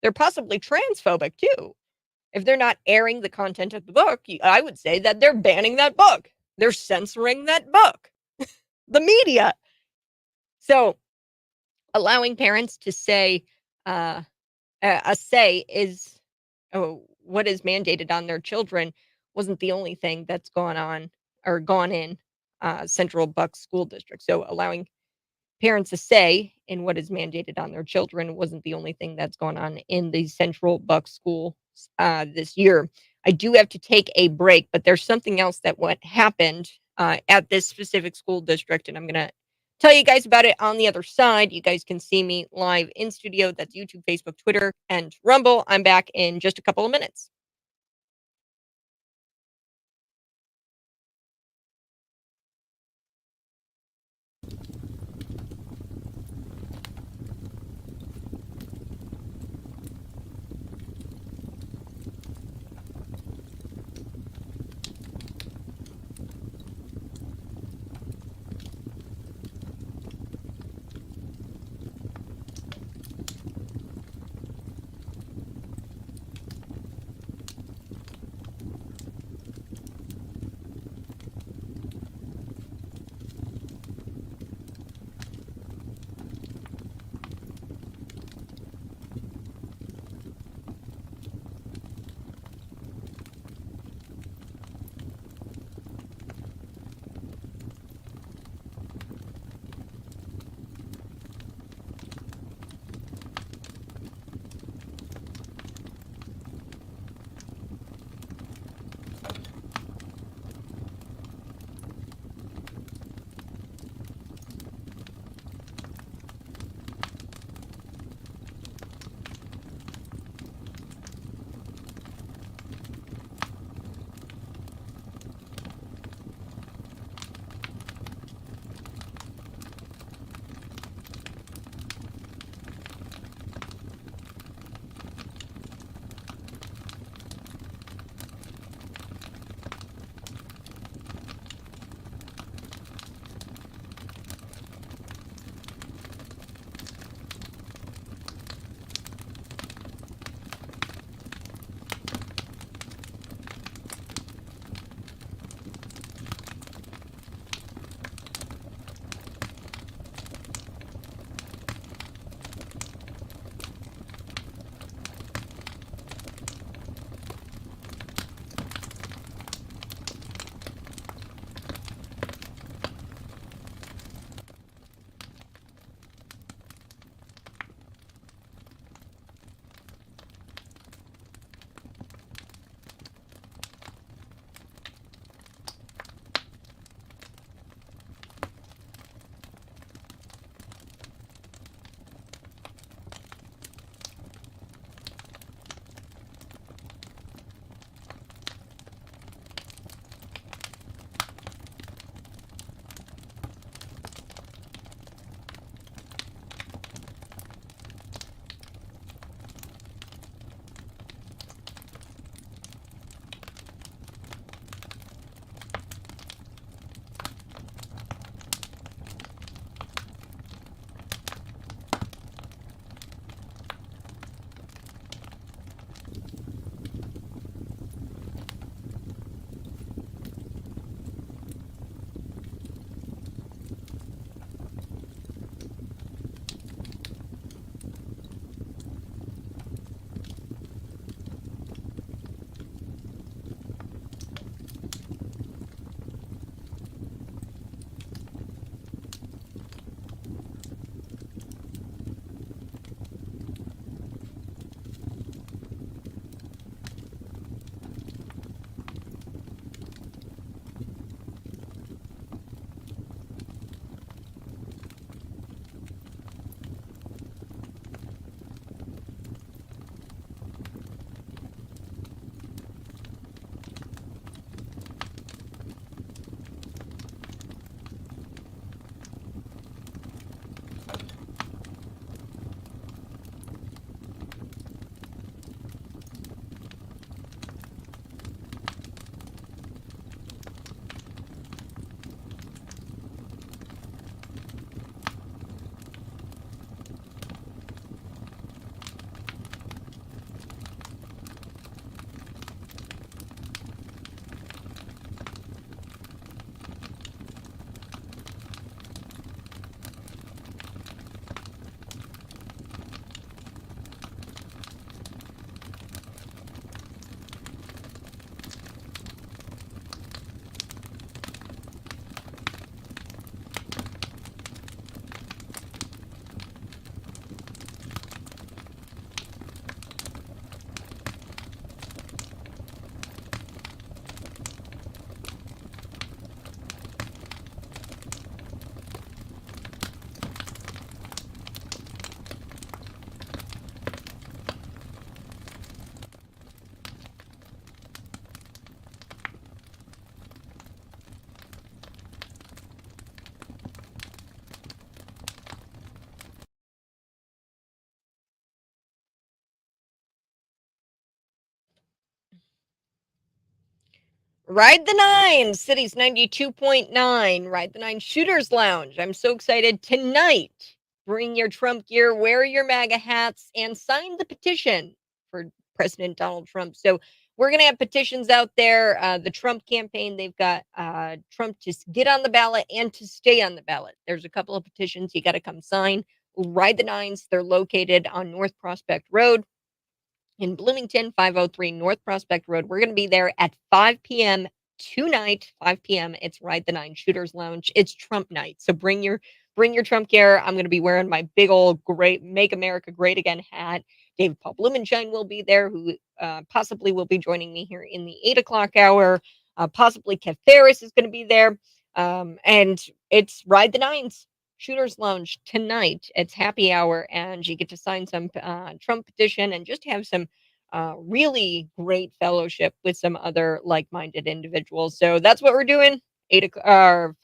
They're possibly transphobic too. If they're not airing the content of the book, I would say that they're banning that book. They're censoring that book. The media. So allowing parents to say a say is what is mandated on their children wasn't the only thing that's gone on or gone in Central Bucks School District. So allowing parents a say in what is mandated on their children wasn't the only thing that's gone on in the Central Bucks schools this year. I do have to take a break, but there's something else that happened at this specific school district, and I'm going to tell you guys about it on the other side. You guys can see me live in studio. That's YouTube, Facebook, Twitter, and Rumble. I'm back in just a couple of minutes. Ride the Nine, City's 92.9, Ride the Nine Shooters Lounge. I'm so excited tonight. Bring your Trump gear, wear your MAGA hats, and sign the petition for President Donald Trump. So we're going to have petitions out there. The Trump campaign, they've got Trump to get on the ballot and to stay on the ballot. There's a couple of petitions you got to come sign. Ride the Nines. They're located on North Prospect Road in Bloomington, 503 North Prospect Road. We're going to be there at 5 p.m. tonight, 5 p.m. It's Ride the Nine Shooters Lounge. It's Trump night. So bring your Trump gear. I'm going to be wearing my big old great Make America Great Again hat. David Paul Blumenshine will be there, who possibly will be joining me here in the 8 o'clock hour. Possibly Kev Ferris is going to be there. And it's Ride the Nines Shooters Lounge tonight. It's happy hour, and you get to sign some Trump petition and just have some really great fellowship with some other like-minded individuals. So that's what we're doing. 5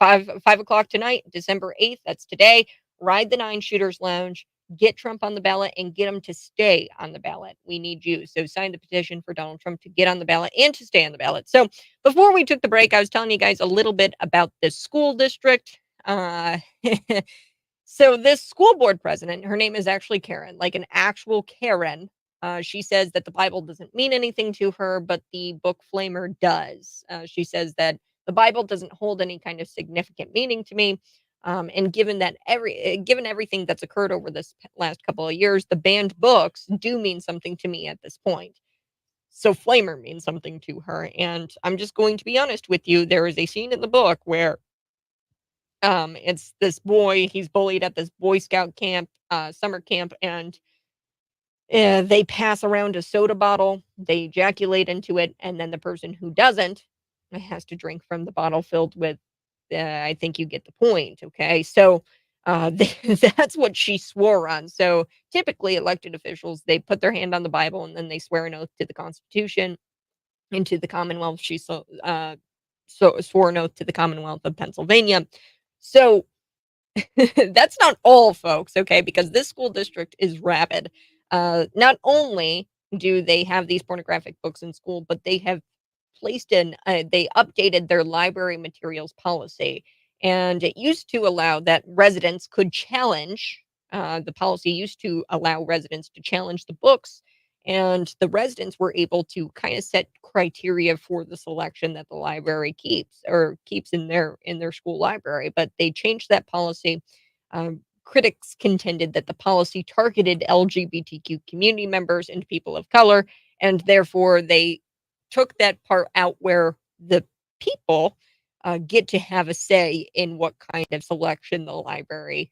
o'clock tonight, December 8th. That's today. Ride the Nine Shooters Lounge. Get Trump on the ballot and get him to stay on the ballot. We need you. So sign the petition for Donald Trump to get on the ballot and to stay on the ballot. So before we took the break, I was telling you guys a little bit about this school district. So this school board president, her name is actually Karen, like an actual Karen. She says that the Bible doesn't mean anything to her, but the book Flamer does. She says that the Bible doesn't hold any kind of significant meaning to me. And given everything that's occurred over this last couple of years, the banned books do mean something to me at this point. So Flamer means something to her. And I'm just going to be honest with you. There is a scene in the book where it's this boy, he's bullied at this Boy Scout camp, summer camp, and they pass around a soda bottle, they ejaculate into it, and then the person who doesn't has to drink from the bottle filled with, I think you get the point, okay? So that's what she swore on. So typically elected officials, they put their hand on the Bible and then they swear an oath to the Constitution and to the Commonwealth. She swore an oath to the Commonwealth of Pennsylvania. So that's not all, folks, okay? Because this school district is rabid. Not only do they have these pornographic books in school, but they have they updated their library materials policy. And it used to allow that residents could challenge, the policy used to allow residents to challenge the books. And the residents were able to kind of set criteria for the selection that the library keeps in their school library. But they changed that policy. Critics contended that the policy targeted LGBTQ community members and people of color, and therefore they took that part out where the people get to have a say in what kind of selection the library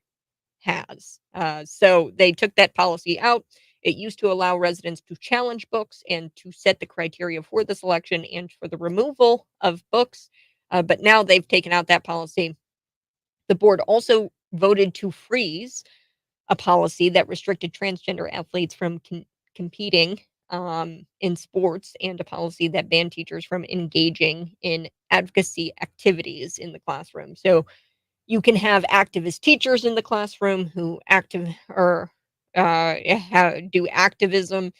has. So they took that policy out. It used to allow residents to challenge books and to set the criteria for the selection and for the removal of books. But now they've taken out that policy. The board also voted to freeze a policy that restricted transgender athletes from competing in sports, and a policy that banned teachers from engaging in advocacy activities in the classroom. So you can have activist teachers in the classroom who do activism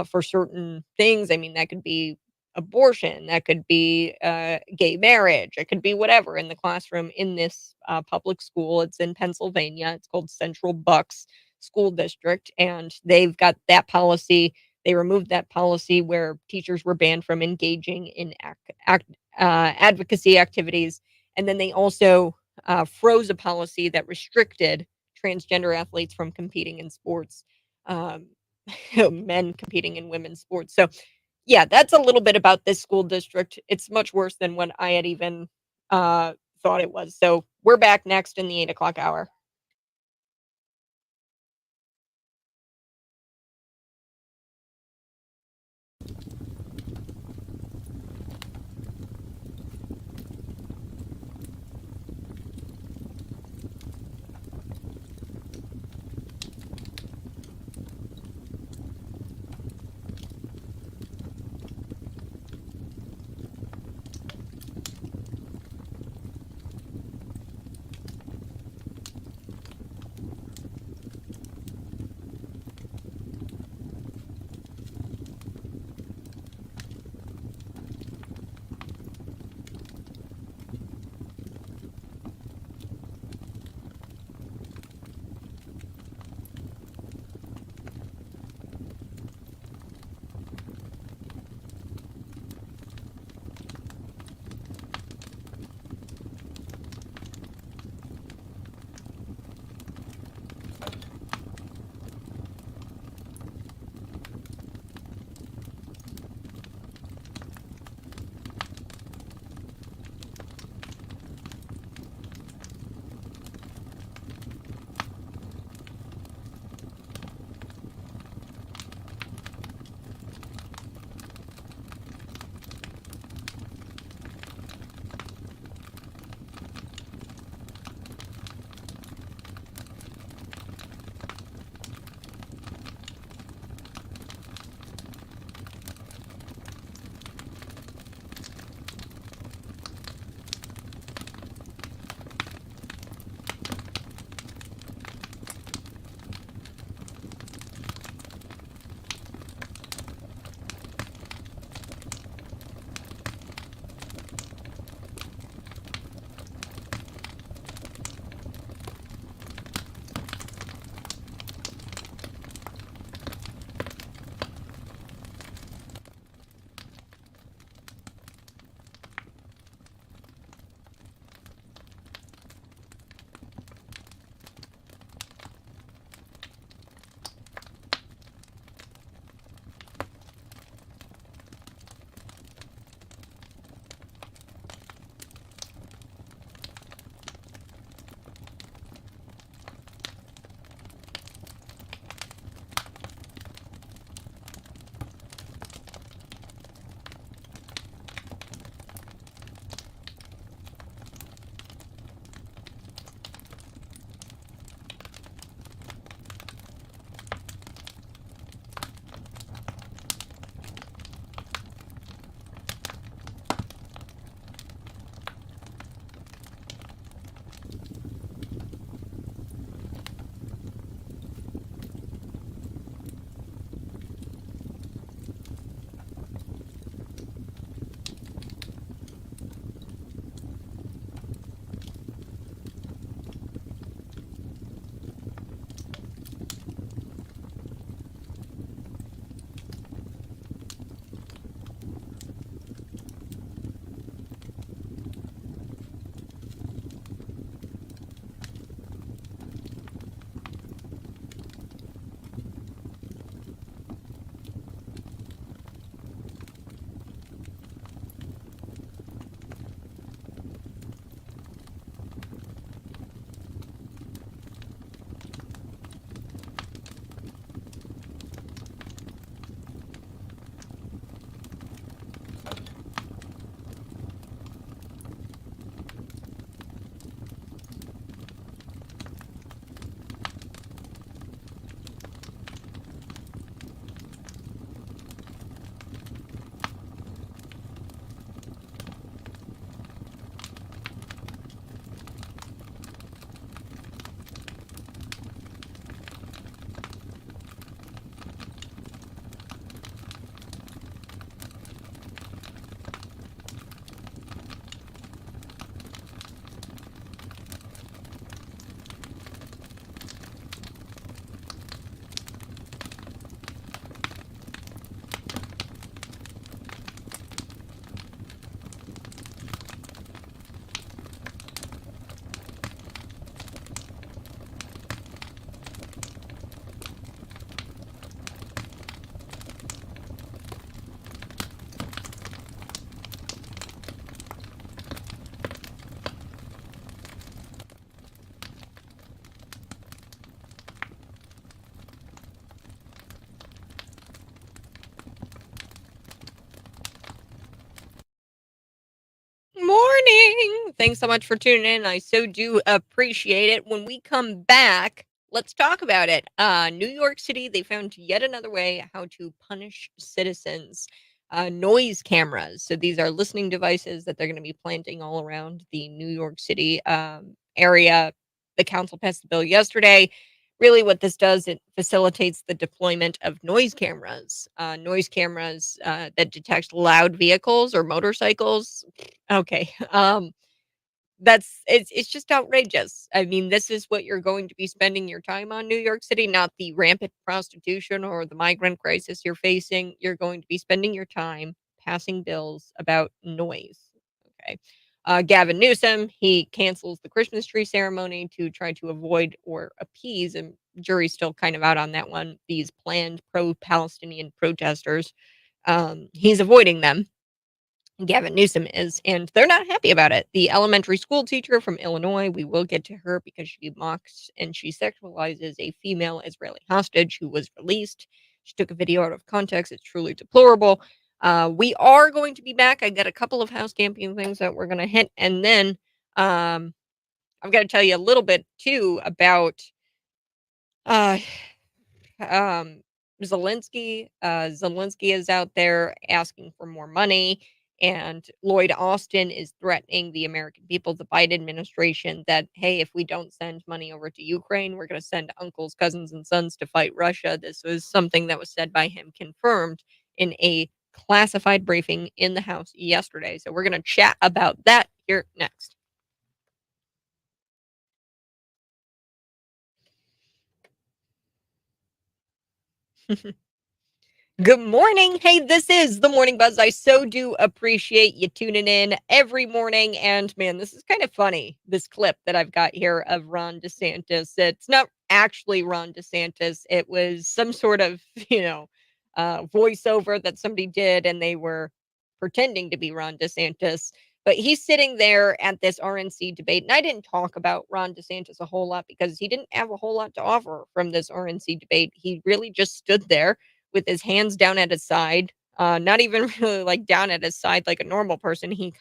for certain things. I mean, that could be abortion, that could be gay marriage, it could be whatever in the classroom in this public school. It's in Pennsylvania. It's called Central Bucks School District, and they've got that policy. They removed that policy where teachers were banned from engaging in advocacy activities, and then they also froze a policy that restricted transgender athletes from competing in sports, men competing in women's sports. So, yeah, that's a little bit about this school district. It's much worse than what I had even thought it was. So, we're back next in the 8 o'clock hour. Thanks so much for tuning in. I so do appreciate it. When we come back, let's talk about it. New York City, they found yet another way how to punish citizens. Noise cameras. So these are listening devices that they're going to be planting all around the New York City area. The council passed the bill yesterday. Really, what this does, it facilitates the deployment of noise cameras that detect loud vehicles or motorcycles. Okay. It's just outrageous. I mean, this is what you're going to be spending your time on, New York City, not the rampant prostitution or the migrant crisis you're facing. You're going to be spending your time passing bills about noise. Okay. Gavin Newsom, he cancels the Christmas tree ceremony to try to avoid or appease, and jury's still kind of out on that one, these planned pro-Palestinian protesters. He's avoiding them. Gavin Newsom is, and they're not happy about it. The elementary school teacher from Illinois, we will get to her because she mocks and she sexualizes a female Israeli hostage who was released. She took a video out of context. It's truly deplorable. We are going to be back. I got a couple of house camping things that we're going to hit, and then I've got to tell you a little bit too about uh, um, Zelensky. Zelensky is out there asking for more money, and Lloyd Austin is threatening the American people, the Biden administration, that hey, if we don't send money over to Ukraine, we're going to send uncles, cousins, and sons to fight Russia. This was something that was said by him, confirmed in a classified briefing in the House yesterday. So we're going to chat about that here next. Good morning. Hey, this is the Morning Buzz. I so do appreciate you tuning in every morning. And man, this is kind of funny. This clip that I've got here of Ron DeSantis. It's not actually Ron DeSantis. It was some sort of, voiceover that somebody did, and they were pretending to be Ron DeSantis. But he's sitting there at this RNC debate. And I didn't talk about Ron DeSantis a whole lot because he didn't have a whole lot to offer from this RNC debate. He really just stood there with his hands down at his side, not even really like down at his side like a normal person. He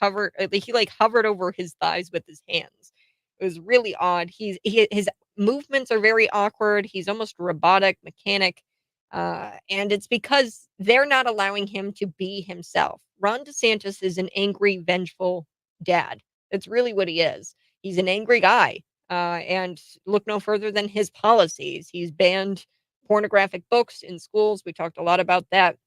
like hovered over his thighs with his hands. It was really odd. His movements are very awkward. He's almost robotic, mechanic. And it's because they're not allowing him to be himself. Ron DeSantis is an angry, vengeful dad. That's really what he is. He's an angry guy. And look no further than his policies. He's banned pornographic books in schools. We talked a lot about that.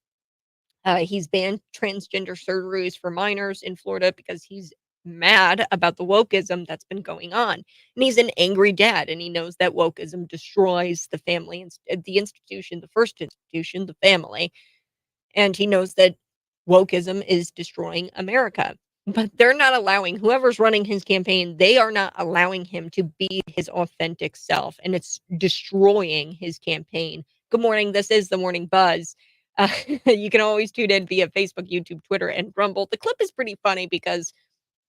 He's banned transgender surgeries for minors in Florida because he's mad about the wokeism that's been going on. And he's an angry dad, and he knows that wokeism destroys the family and the institution, the first institution, the family. And he knows that wokeism is destroying America. But they're not allowing whoever's running his campaign, they are not allowing him to be his authentic self, and it's destroying his campaign. Good morning. This is the Morning Buzz. Uh, you can always tune in via Facebook, YouTube, Twitter, and Rumble. The clip is pretty funny because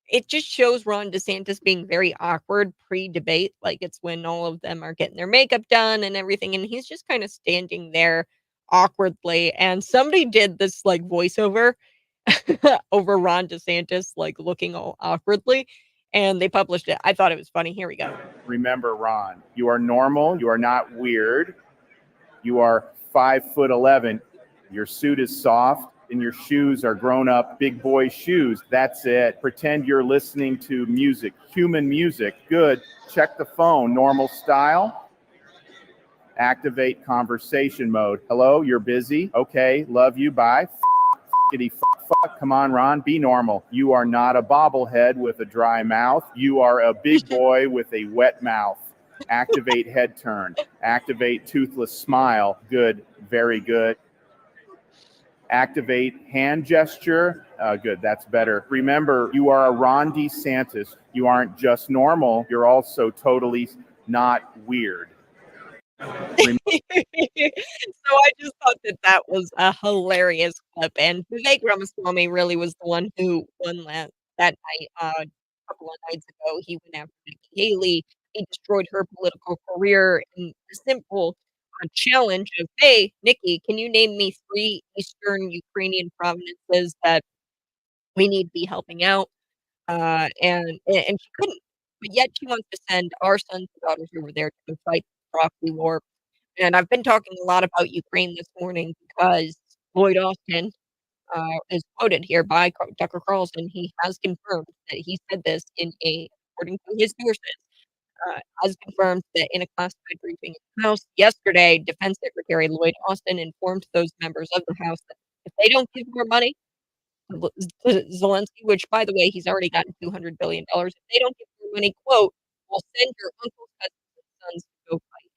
it just shows Ron DeSantis being very awkward pre-debate. Like it's when all of them are getting their makeup done and everything, and he's just kind of standing there awkwardly. And somebody did this like voiceover over Ron DeSantis, like looking all awkwardly, and they published it. I thought it was funny. Here we go. Remember, Ron, you are normal. You are not weird. You are 5'11". Your suit is soft and your shoes are grown up big boy shoes. That's it. Pretend you're listening to music, human music. Good. Check the phone. Normal style. Activate conversation mode. Hello, you're busy. Okay, love you. Bye. Fuck. Come on, Ron, be normal. You are not a bobblehead with a dry mouth. You are a big boy with a wet mouth. Activate head turn. Activate toothless smile. Good. Very good. Activate hand gesture. Good. That's better. Remember, you are a Ron DeSantis. You aren't just normal. You're also totally not weird. So I just thought that that was a hilarious clip, and Vivek Ramaswamy really was the one who won that night, a couple of nights ago. He went after Nikki Haley. He destroyed her political career in the simple, challenge of, "Hey, Nikki, can you name me 3 Eastern Ukrainian provinces that we need to be helping out?" And she couldn't, but yet she wants to send our sons and daughters over there to fight the proxy war. And I've been talking a lot about Ukraine this morning because Lloyd Austin is quoted here by Tucker Carlson. He has confirmed that he said this according to his sources, has confirmed that in a classified briefing in the House yesterday, Defense Secretary Lloyd Austin informed those members of the House that if they don't give more money to Zelensky, which by the way, he's already gotten $200 billion, if they don't give more money, quote, we'll send your uncles, cousins, and sons to go fight.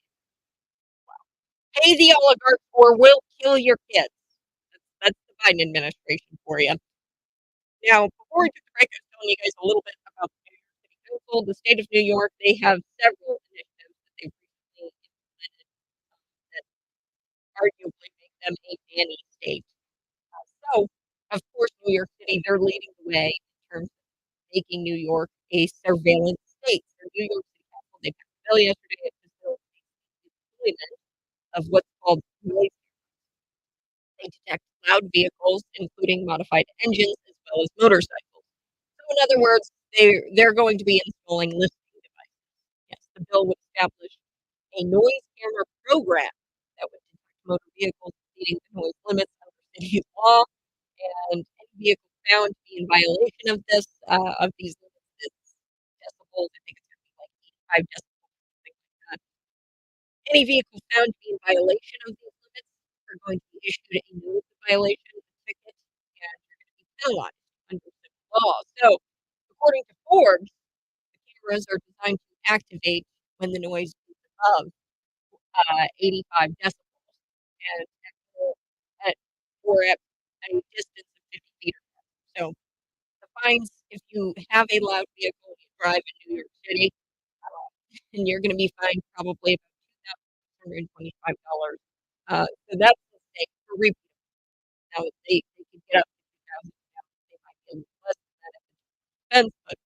Pay the oligarchs or we'll kill your kids. That's the Biden administration for you. Now, before we took the break, I was telling you guys a little bit about the New York City Council. The state of New York, they have several initiatives that they've recently implemented that arguably make them a nanny state. So, of course, New York City, they're leading the way in terms of making New York a surveillance state. So, New York City Council, they passed a bill yesterday that facilitates the deployment of what's called noise. They detect loud vehicles, including modified engines, as well as motorcycles. So, in other words, they're going to be installing listening devices. Yes, the bill would establish a noise camera program that would detect motor vehicles exceeding the noise limits under city law, and any vehicle found to be in violation of these limits, decibels, I think it's going to be like 85 decibels, something like that. Any vehicle found to be in violation of these limits are going to be issued a notice of violation, a ticket, and you're going to be penalized under civil law. So, according to Forbes, the cameras are designed to activate when the noise is above 85 decibels and at, or at a distance of 50 feet or more. So, the fines, if you have a loud vehicle and you drive in New York City, and you're going to be fined probably about $2,625. So that's the thing for repeat. Now they could get up to 2,000. They might be a little less than that if it's expense, but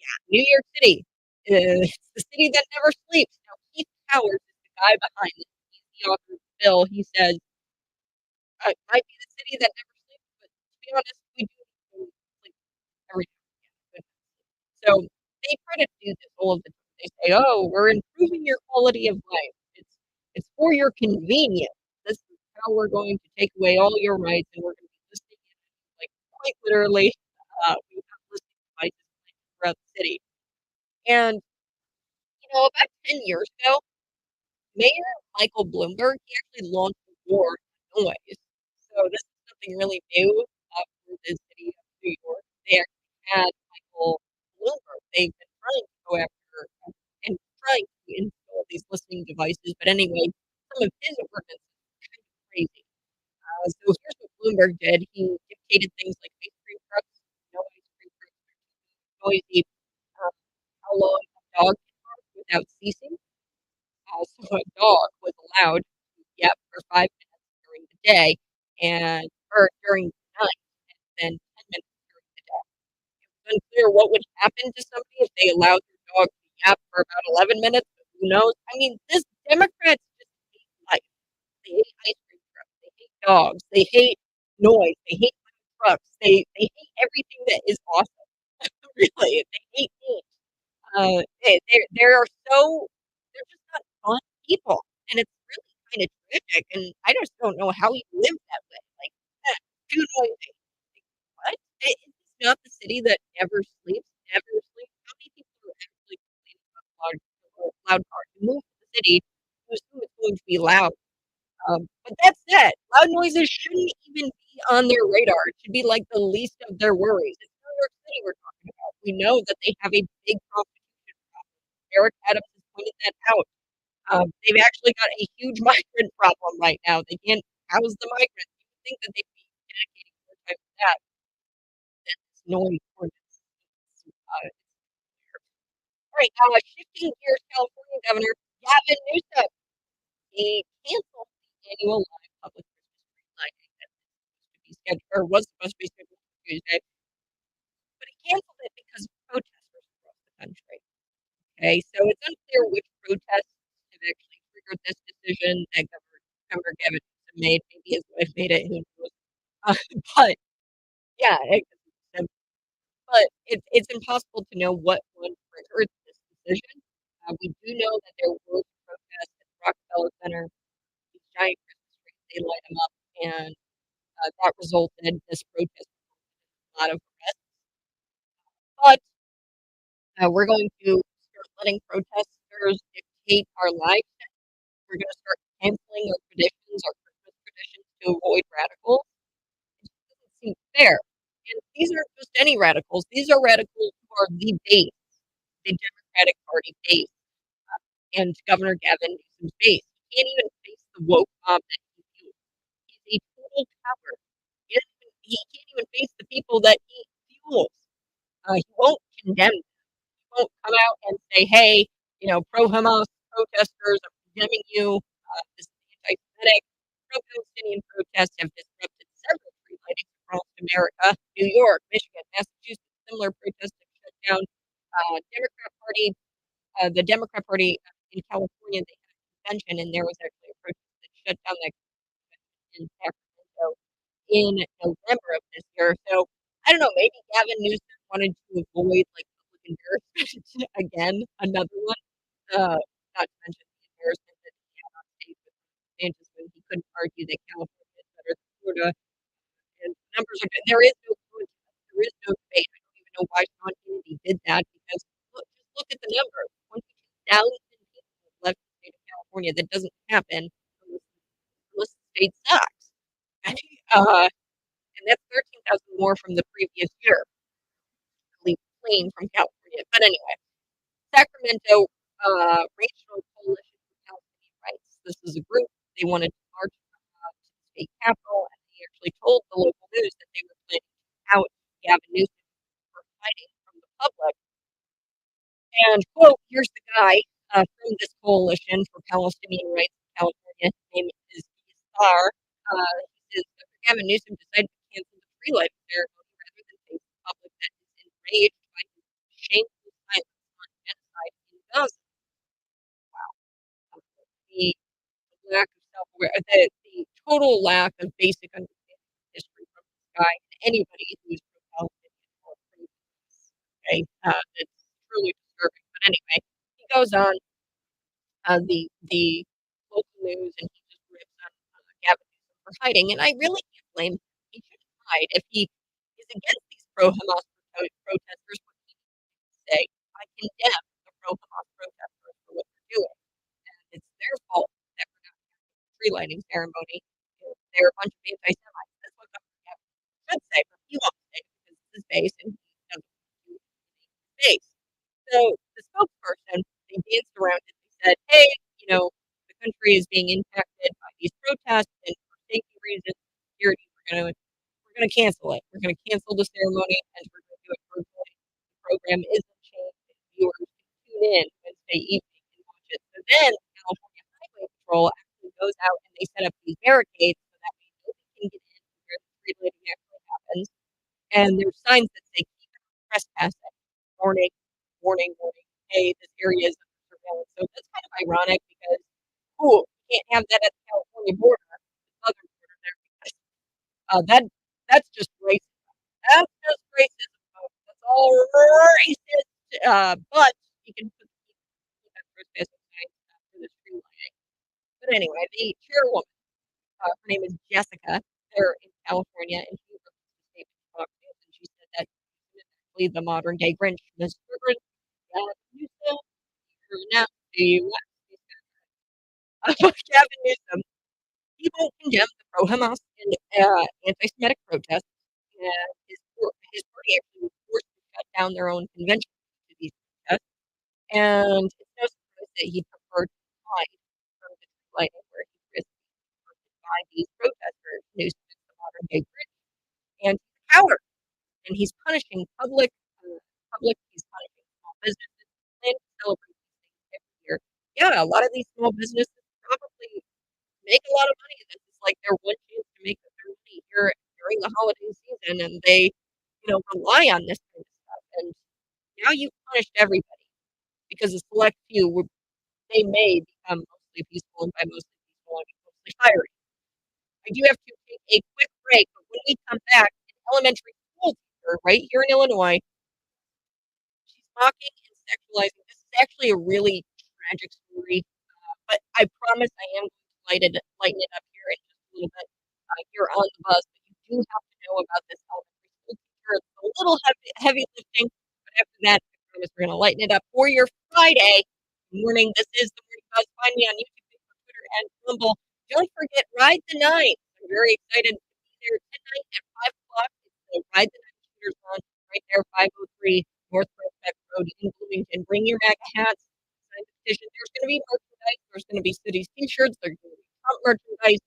yeah, New York City, it's the city that never sleeps. Now Keith Towers is the guy behind this. He's the author of the bill. He says it might be the city that never sleeps, but to be honest, we do sleep every time we get good. So they try to do this all of the time. They say, "Oh, we're improving your quality of life. It's for your convenience. This is how we're going to take away all your rights, and we're going to be listening in, like quite literally. We have listening devices throughout the city." And about 10 years ago, Mayor Michael Bloomberg, he actually launched a war on noise. So this is something really new for the city of New York. They actually had Michael Bloomberg. They've been trying to go after and trying to install these listening devices. But anyway, some of his ordinances are kind of crazy. So here's what Bloomberg did. He dictated things like ice cream trucks, no ice cream trucks are too noisy, how long a dog can bark without ceasing. So a dog was allowed to yap for 5 minutes during the day or during the night, and then 10 minutes during the day. It's unclear what would happen to somebody if they allowed their dog to yap for about 11 minutes, but who knows? I mean, this Democrats just hate life. They hate ice cream trucks. They hate dogs. They hate noise. They hate trucks. They hate everything that is awesome. Really, they hate me. They are so they're just not fun people, and it's really kind of tragic. And I just don't know how you live that way. Like, too noisy. Like, what? Is this not the city that never sleeps? Never sleeps. How many people are actually complaining about loud cars? You move to the city, you assume it's going to be loud. But that said, loud noises shouldn't even be on their radar. It should be like the least of their worries. It's New York City we're talking about. We know that they have a big prostitution problem. Eric Adams has pointed that out. They've actually got a huge migrant problem right now. They can't house the migrants. You would think that they'd be dedicating more time to that than this noise ordinance. All right, shifting gears, California Governor Gavin Newsom. He canceled the annual live public Christmas tree lighting that was supposed to be scheduled for Tuesday, but he canceled it because of protesters across the country. Okay, so it's unclear which protests have actually triggered this decision that Governor Gavin made. Maybe his wife made it. Who knows? But yeah, but it's impossible to know what would trigger this decision. We do know that there were protests at the Rockefeller Center, these giant Christmas trees, they light them up, and that resulted, this protest resulted in a lot of arrests. But we're going to start letting protesters dictate our lives. We're going to start canceling our traditions, our Christmas traditions, to avoid radicals. It just doesn't seem fair. And these aren't just any radicals. These are radicals who are the base, the Democratic Party base, and Governor Gavin Newsom's base. He can't even face the woke mob that he fuels. He's a total coward. He can't even face the people that he fuels. He won't condemn them. He won't come out and say, hey, pro-Hamas protesters are condemning you. This is anti-Semitic. Pro-Palestinian protests have disrupted several tree lightings across America. New York, Michigan, Massachusetts, similar protests have shut down. The Democrat Party in California, they had a convention, and there was actually a protest that shut down that convention in Sacramento in November of this year. So I don't know, maybe Gavin Newsom wanted to avoid like public embarrassment again, another one. Not to mention the embarrassment that he had on stage with DeSantis when he couldn't argue that California is better than Florida. And numbers are good. There is no contest. There is no debate. I don't even know why Sean Kennedy did that, because just look at the numbers. 22,000 people have left the state of California. That doesn't happen unless the state sucks. And that's 13,000 more from the previous year, clean from California. But anyway, Sacramento Regional Coalition for Palestinian Rights. This is a group. They wanted to march to the state capitol, and they actually told the local news that they were planning to out Gavin Newsom for hiding from the public. And quote, here's the guy from this coalition for Palestinian rights in California. His name is Isar. He says Dr. Gavin Newsom decided to cancel the tree lighting ceremony rather than face the public that is enraged by his shameful silence on genocide in Gaza. Wow. The lack of self-awareness, the total lack of basic understanding of history from this guy and anybody who's pro-Palestinian or pro-Hamas. Okay, it's truly disturbing. But anyway, he goes on the local news and he just rips on Gavin Newsom for hiding. And I really can't blame him. He shouldn't hide if he is against these pro-Hamas protesters. What he needs to say, I condemn the pro-Hamas protesters for what they're doing. And it's their fault that we're not having a tree lighting ceremony. They're a bunch of anti-Semites. That's what Governor Gavin should say, but he won't say it because it's his base and he doesn't want to do his base. So the spokesperson, they danced around it. They said, hey, the country is being impacted by these protests, and for safety reasons, security, we're gonna cancel it. We're gonna cancel the ceremony, and we're gonna do it virtually. The program isn't changed, and viewers can tune in Wednesday evening and watch it. So then California Highway Patrol actually goes out and they set up these barricades so that way nobody can get in where the tree lighting actually happens. And there's signs that say keep out trespassing. Warning, warning, warning. Hey, this area is under surveillance. So that's kind of ironic because, cool, you can't have that at the California border, the southern border there, because that's just racism. That's just racism, folks. That's all racist. But you can put that trespassing sign for the tree lighting. But anyway, the chairwoman, her name is Jessica. They're in California, and she released a statement to Fox News, and she said that Newsom is actually the modern day Grinch. Mr. Grinch, Newsom, you're now the U.S. Gavin Newsom, he won't condemn the pro-Hamas and anti-Semitic protests. And his party actually was forced to shut down their own convention to these protests. And it's no surprise that he preferred to hide from the tree lighting where he risked being confronted by these protesters. Newsom is the modern day Grinch, and he's a coward. And he's punishing he's punishing small businesses. Plan to celebrate these things every year. Yeah, a lot of these small businesses probably make a lot of money. This is like their one chance to make their money here during the holiday season, and they, rely on this kind of stuff. And now you've punished everybody because a select few they may become mostly peaceful, and by mostly peaceful, I mean mostly fiery. I do have to take a quick break, but when we come back, an elementary school teacher right here in Illinois mocking and sexualizing. This is actually a really tragic story, but I promise I am going to lighten it up here in just a little bit. You're on the bus, but you do have to know about this elementary school teacher. It's a little heavy lifting, but after that, I promise we're going to lighten it up for your Friday morning. This is the Morning Buzz. Find me on YouTube, Facebook, Twitter, and Rumble. Don't forget, Ride the Night. I'm very excited to be there tonight at 5 o'clock. It's the Ride the Night Shooters Launch right there, 503 North Prospect Road in Bloomington. Bring your MAGA hats. Sign the petition. There's going to be merchandise. There's going to be cities t-shirts. There's going to be Trump merchandise.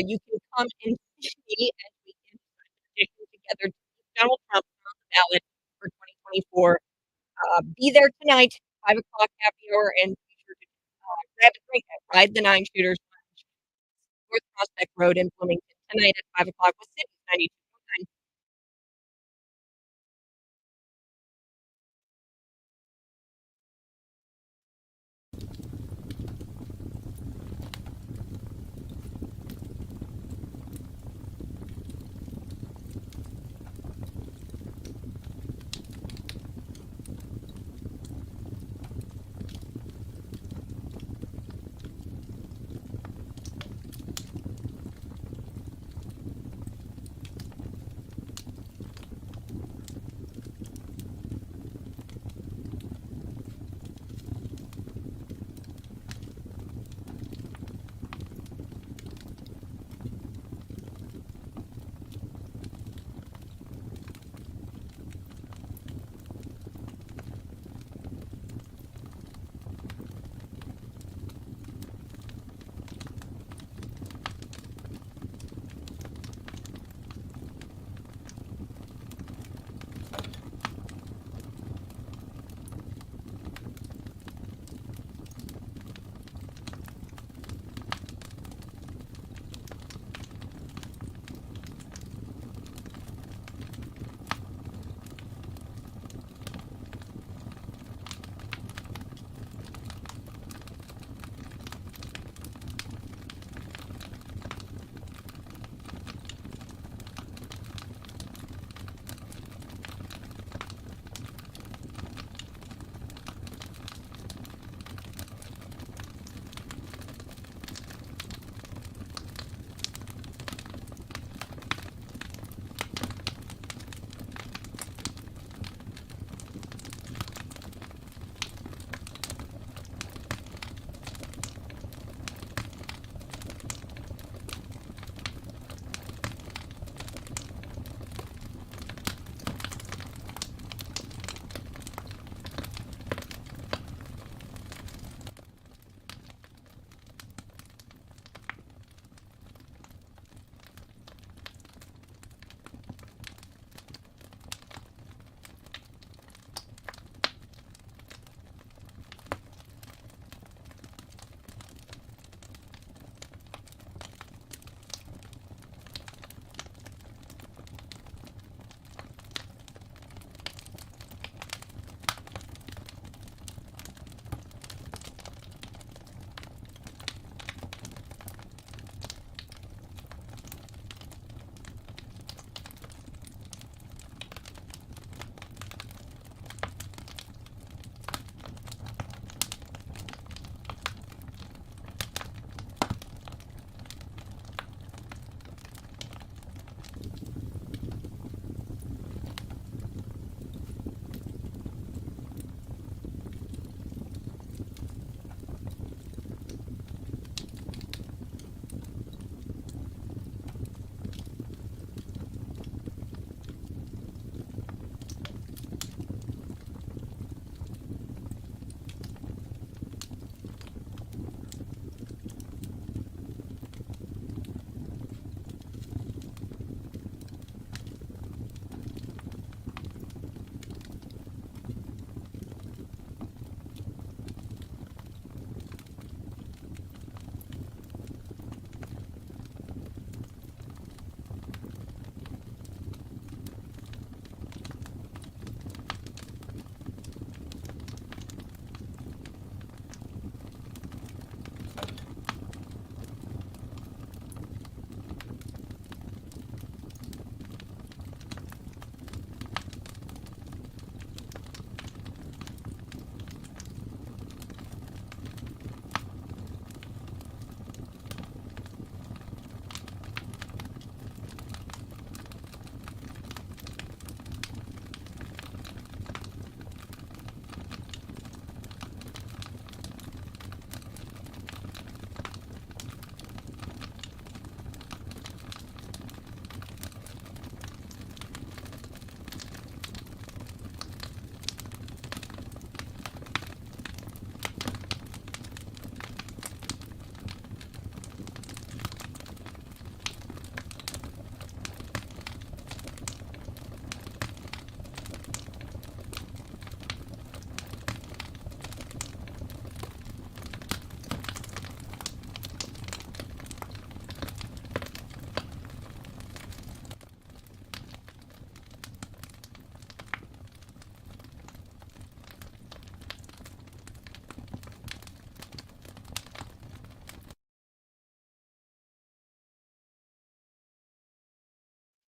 You can come and see me as we can sign the petition together to keep Donald Trump on the ballot for 2024. Be there tonight, 5 o'clock happy hour, and be sure to grab a drink at Ride the Nine Shooters Lounge, North Prospect Road in Bloomington tonight at 5 o'clock with Cities 92.9.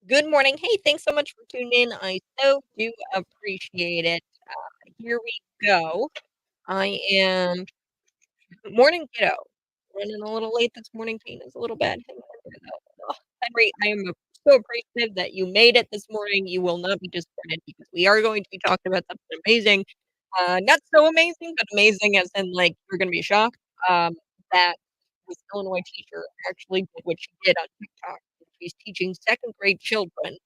Good morning. Hey, thanks so much for tuning in. I so do appreciate it. Here we go. I am morning kiddo. Running a little late this morning. Pain is a little bad. Hang on here, though. Henry, I am so appreciative that you made it this morning. You will not be disappointed because we are going to be talking about something amazing. Not so amazing, but amazing as in like you're going to be shocked. That this Illinois teacher actually did what she did on TikTok. She's teaching second grade children.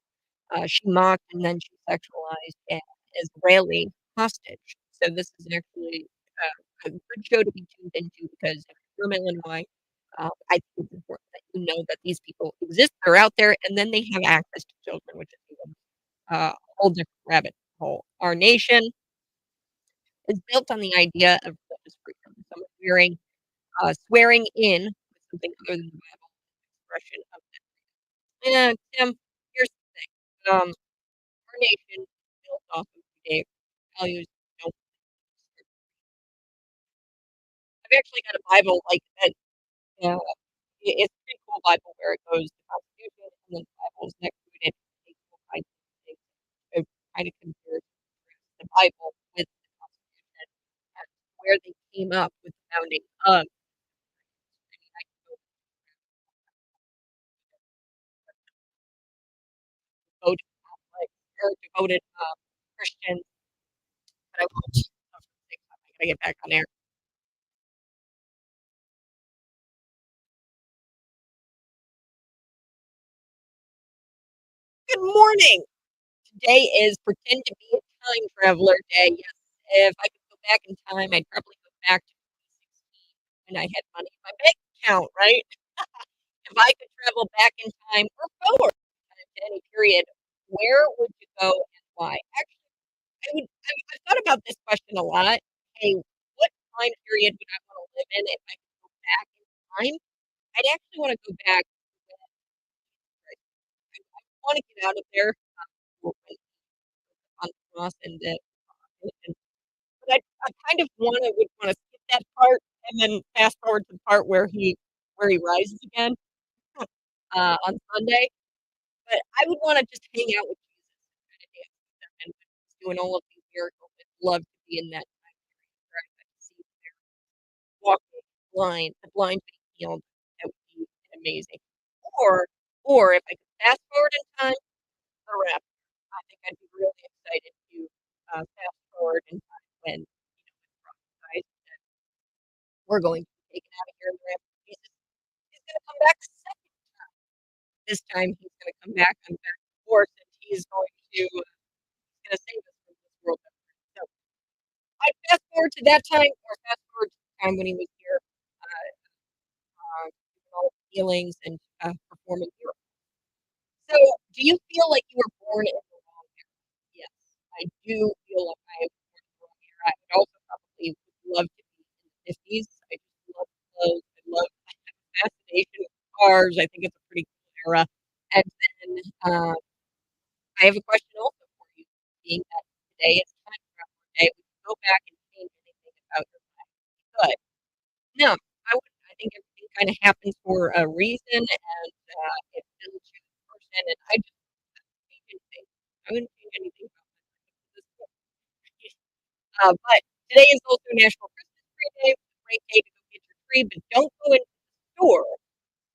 She mocked and then she sexualized an Israeli hostage. So this is actually a good show to be tuned into because if you're from Illinois, I think it's important that you know that these people exist, they're out there, and then they have access to children, which is even a whole different rabbit hole. Our nation is built on the idea of religious freedom. Someone swearing in with something other than the Bible expression of that. Yeah, Tim, here's the thing. Our nation is built off of Judaic values. Don't I've actually got a Bible like that. Uh, it's a pretty cool Bible where it goes the Constitution and then the Bible is next to it. And it takes all kinds of things. It kind of compares the Bible with the Constitution and where they came up with the founding of. I mean, I could go devoted Catholic or devoted Christian, but I won't. I gotta get back on air. Good morning. Today is pretend to be a time traveler day. Yes, if I could go back in time, I'd probably go back to 2016 when I had money in my bank account, right? If I could travel back in time or forward to any period, where would you go and why? Actually, I've thought about this question a lot. Hey, what time period would I want to live in if I could go back in time? I'd actually want to go back when I want to get out of there when on the cross and but I kind of would wanna skip that part and then fast forward to the part where he rises again, on Sunday, but I would wanna just hang out with Jesus and kinda dance with him and when he's doing all of these miracles. I'd love to be in that time period where I got to see him there walking the blind being healed. That would be amazing. Or if I could fast forward in time, the rapture. I think I'd be really excited to, fast forward in time when, when Christ dies and we're going to be taken out of here in the rapture. Jesus is gonna come back a second time. This time he's gonna come back on back horse and he's going to he's gonna save us from this world that we're in. So I fast forward to that time or fast forward to the time when he was here, doing all the healings and performing miracles. So do you feel like you were born in the wrong era? Yes, I do feel like I am born in the wrong era. I would also probably would love to be in the 50s. I just love clothes. I have a fascination with cars. I think it's a pretty cool era. And then I have a question also for you, being that today is time travel day. Would you go back and change anything about your life? Good. No, I wouldn't. I think everything kind of happens for a reason, and it builds you as a person. And I just wouldn't change anything. I wouldn't change anything about my life up to this point. But today is also National Christmas Tree Day. It's a great day to go get your tree, but don't go into the store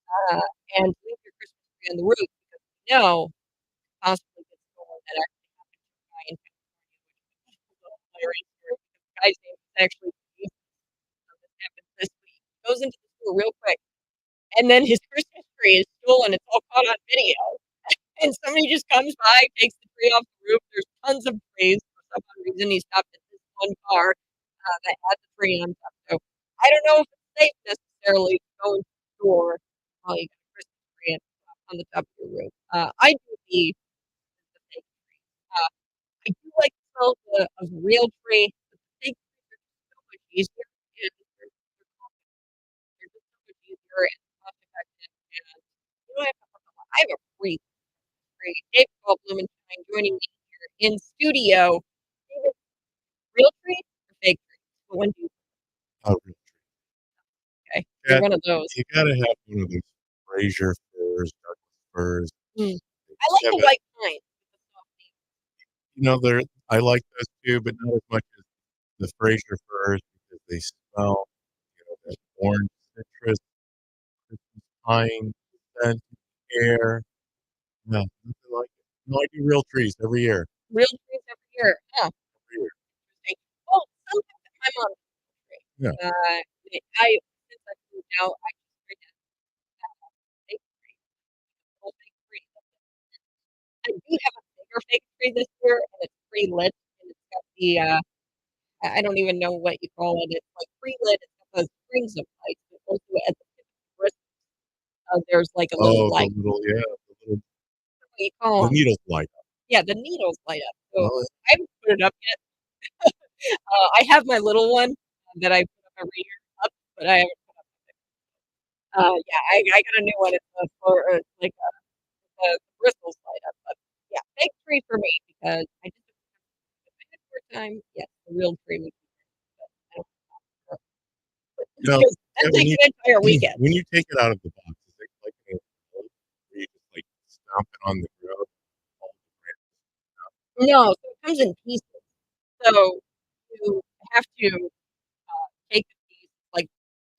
uh, and leave your Christmas tree on the roof because we know it possibly gets stolen. That actually happened to a guy in California, which is a little hilarious story because the guy's name is actually Steve. This happened this week. He goes into the store real quick, and then his Christmas tree is stolen. It's all caught on video. And somebody just comes by, takes the tree off the roof. There's tons of trees. For some odd reason, he stopped at this one car that had the tree on top. So I don't know if it's safe necessarily to go into the store while you got a Christmas tree on the top of your roof. I do the fake tree. I do like the smell of the real tree, but the fake trees are just so much easier. And they're just so much easier and cost effective. And you don't have to hook 'em up. I have a free tree. Dave Paul Blumenstein joining me here in studio. David, real tree or fake tree? What one do you Oh, okay? yeah, You're one of those. you gotta have one of those Fraser firs, Douglas firs. Mm. I like the Kevin. white pine. I like those too, but not as much as the Fraser firs because they smell, that orange citrus, Christmas pine scent, air. No, nothing like it. No, I do real trees every year. Real trees every year. Huh. Every year. Interesting. Well, sometimes my mom tree. Yeah. Since I moved out, I just bring that fake tree, little fake tree. I do have a bigger fake tree this year, and it's pre-lit, and it's got I don't even know what you call it. It's like pre-lit. It's got those strings of lights, but also at the tip of the bristles, there's like a little Oh, light. the little, What do you call the them? needles light up. Yeah, the needles light up. So Oh, I haven't put it up yet. I have my little one that I put up every year up, but I haven't put up the big one. Yeah, I got a new one. It's like the bristles light up. But yeah, fake tree for me because I just if I had more time, yes, the real tree would be great. But I don't have time because that when takes an entire weekend. when you take it out of the box, is it like an old where you just like stomp it on the ground? No, so it comes in pieces. So you have to take the piece, like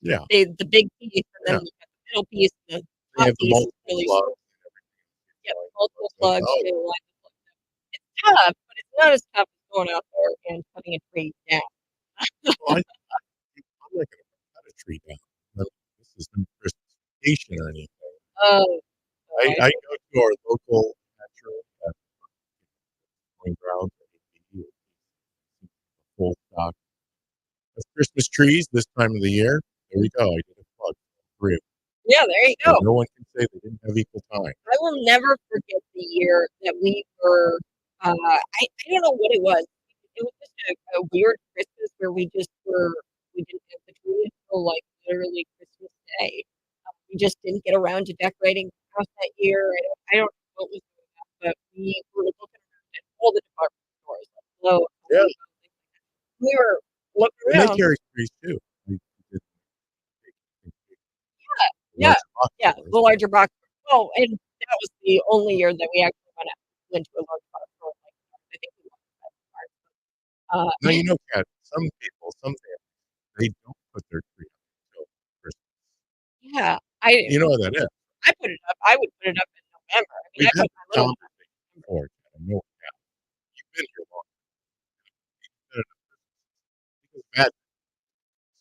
Yeah. the big piece, and then Yeah. you have the middle piece, and the They top have the piece is multiple really slugs short. and everything. Yeah, Like, multiple oh, slugs oh, to line the slugs up. It's tough, but it's not as tough as going out there and cutting a tree down. well, I'm not going to cut a tree down. No, this is no Christmas vacation or anything. Oh, so I go to our local natural growing grounds, full stock of Christmas trees this time of the year. There we go. I did a plug. Three. yeah, there you So go. no one can say they didn't have equal time. I will never forget the year that we were. I don't know what it was. It was just a weird Christmas where we didn't have the tree until like literally Christmas Day. We just didn't get around to decorating the house that year. I don't know what was going on, but we were looking around at all the department stores. Like, Lowe's, Yeah. we were looking And they around. carry trees too. Yeah, Yeah. the larger box. Well, and that was the only year that we actually went to a large box store. Like, I think we went to that part. Now, Kat, some people, some families, they don't put their tree up until Christmas. Yeah, You know what that is? I put it up. I would put it up in November. I mean, We've I had put my little one up. conversation before, Kat. I know, Kat. You've been here long. You've been at a Christmas. Bad.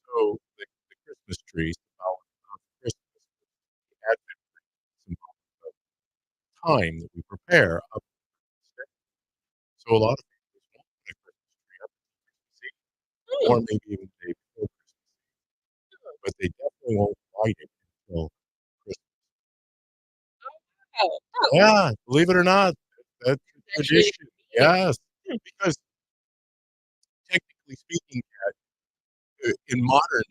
So the Christmas trees, about Christmas, the Advent tree, some time that we prepare up to Christmas Day. So a lot of families won't put a Christmas tree up until Christmas Eve, or maybe even the day before Christmas Eve. But they definitely won't light it until Christmas. Oh, Yeah, believe it or not, that's a actually, tradition. Yes, because technically speaking, in modern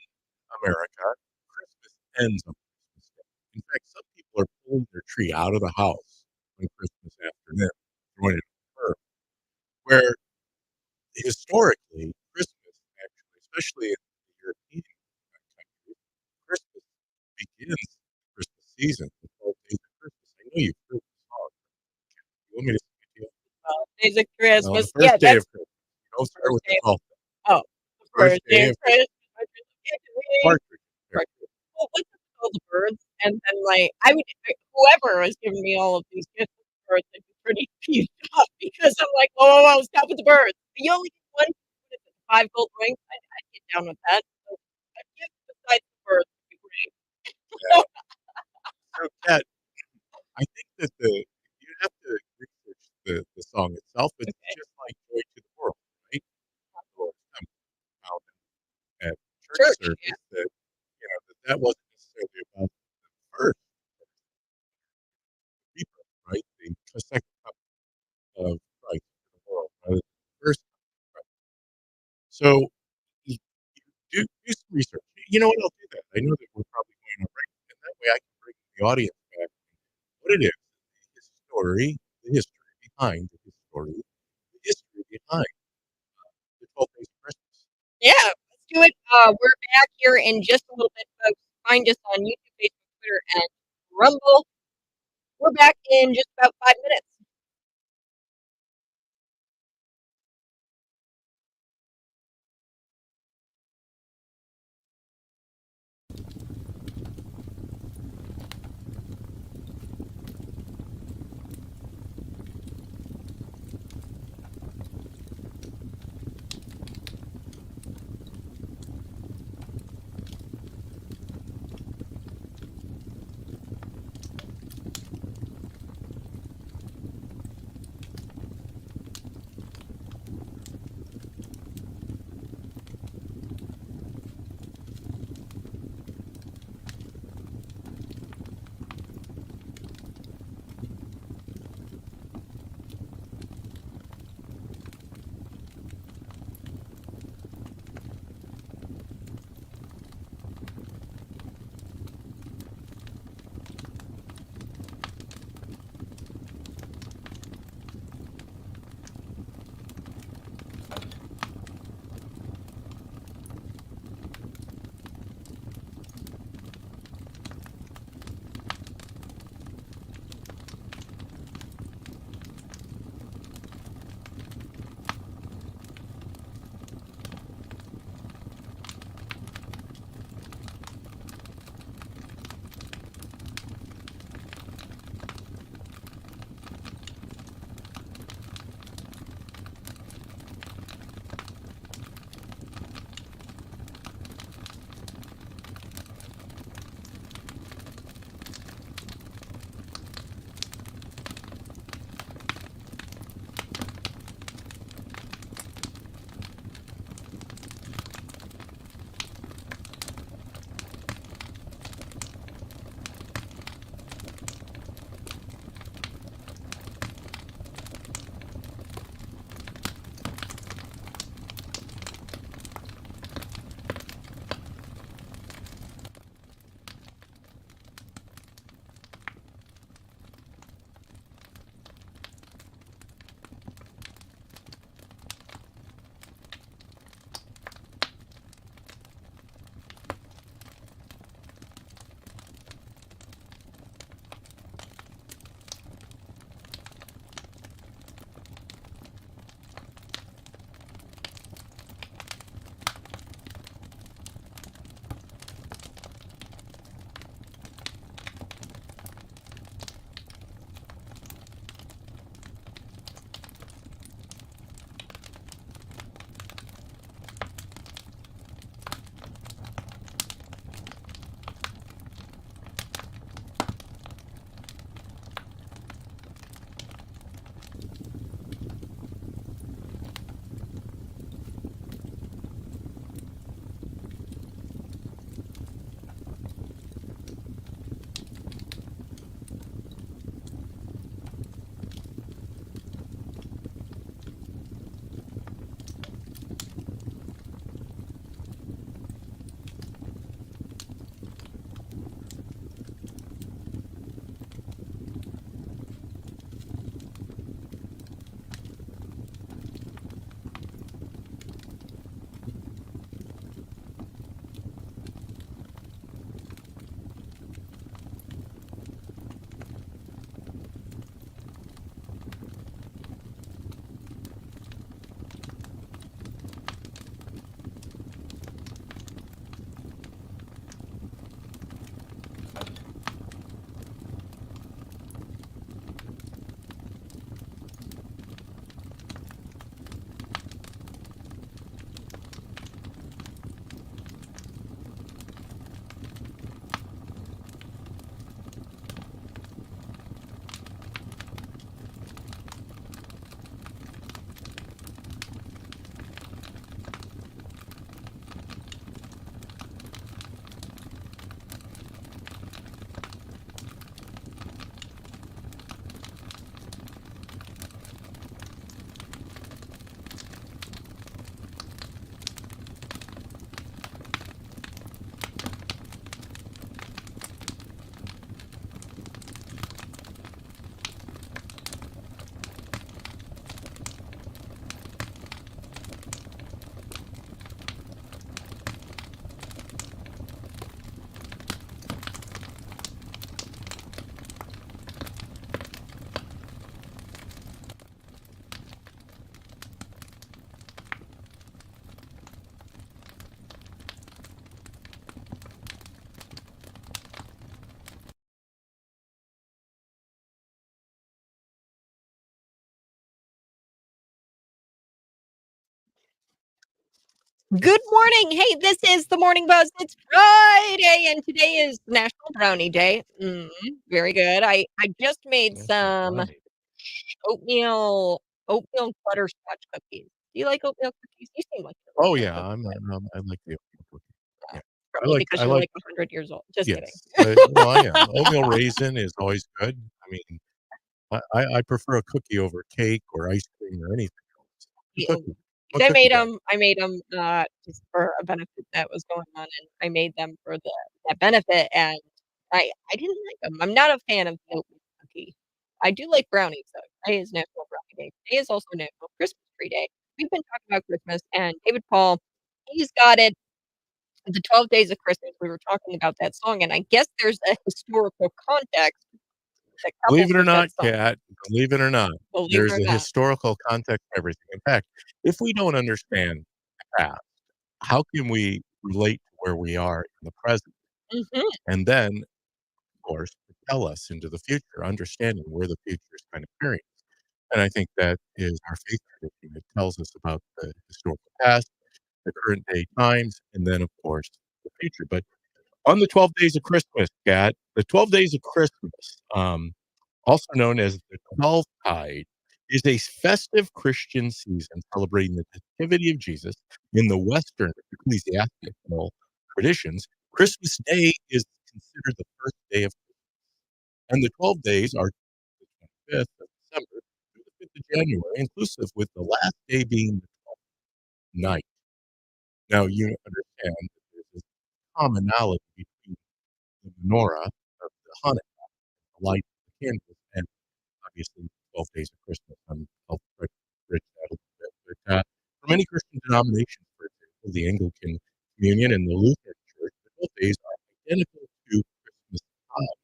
America, Christmas ends on Christmas Day. In fact, some people are pulling their tree out of the house on Christmas afternoon, throwing it in the curb. Where historically, Christmas actually, especially in the European countries, Christmas begins the Christmas season, the 12 days of Christmas. I know you've heard the song. You want me to sing it to you? Days of On Christmas. the first Yeah, day that's of Christmas. You don't start with the 12th day. oh, the First day of Christmas. Partridge. Well, what's up with all the birds? And then, like, whoever was giving me all of these gifts of birds, I'd be pretty peeved off because I'm like, whoa, stop with the birds. You only get one, what is it, 5 gold rings? I'd get down with that. So, a gift besides the birds would be great. Yeah. So, Kat, I think that you have to research the song itself. It's just like Joy to the World, right? Or found at church service Yeah. that wasn't necessarily about the first rebirth, right? The second coming of Christ to the world, rather than the first coming of Christ. So you do some research. You know what? I'll do that. I know that we're probably going on break, and that way I can bring the audience back what it is, the history behind the history behind the 12 days of Christmas. Yeah, let's do it. We're back here in just a little bit, folks. Find us on YouTube, Facebook, Twitter, and Rumble. We're back in just about 5 minutes. Good morning. Hey, this is the Morning Buzz. It's Friday, and today is National Brownie Day. Very good. I just made some oatmeal butterscotch cookies. Do you like oatmeal cookies? You seem like you Oh like yeah, oatmeal cookies. I like the oatmeal cookie. Yeah, Probably because I you're like like 100 years old. Just kidding. yes. Well, I am. Oatmeal raisin is always good. I mean, I prefer a cookie over cake or ice cream or anything else. A Yeah, cookie. I'm a 'cause cookie guy. I made them just for a benefit that was going on, and I made them for that benefit, and I didn't like them. I'm not a fan of the oatmeal cookie. I do like brownies, though. Today is National Brownie Day. Today is also National Christmas Tree Day. We've been talking about Christmas, and David Paul, he's got it. The 12 Days of Christmas, we were talking about that song, and I guess there's a historical context that Believe couples it or with that not, song, Kat, believe it or not, believe it there's or a not. historical context to everything. In fact, if we don't understand the past, how can we relate to where we are in the present? Mhm. And then, of course, propel us into the future, understanding where the future is kind of carrying us. And I think that is our faith tradition. It tells us about the historical past, the current day times, and then, of course, the future. But on the 12 days of Christmas, Kat, the 12 days of Christmas, also known as the 12th tide, is a festive Christian season celebrating the nativity of Jesus. In the Western ecclesiastical traditions, Christmas Day is considered the first day of Christmas, and the 12 days are the 25th of December through the 5th of January, inclusive, with the last day being the 12th night. Now, you understand that there's this commonality between the menorah of the Hanukkah, the light of the candles, and obviously 12 days of Christmas. I'll bridge that a little bit. But for many Christian denominations, for example, the Anglican Communion and the Lutheran Church, the 12 days are identical to Christmas tide.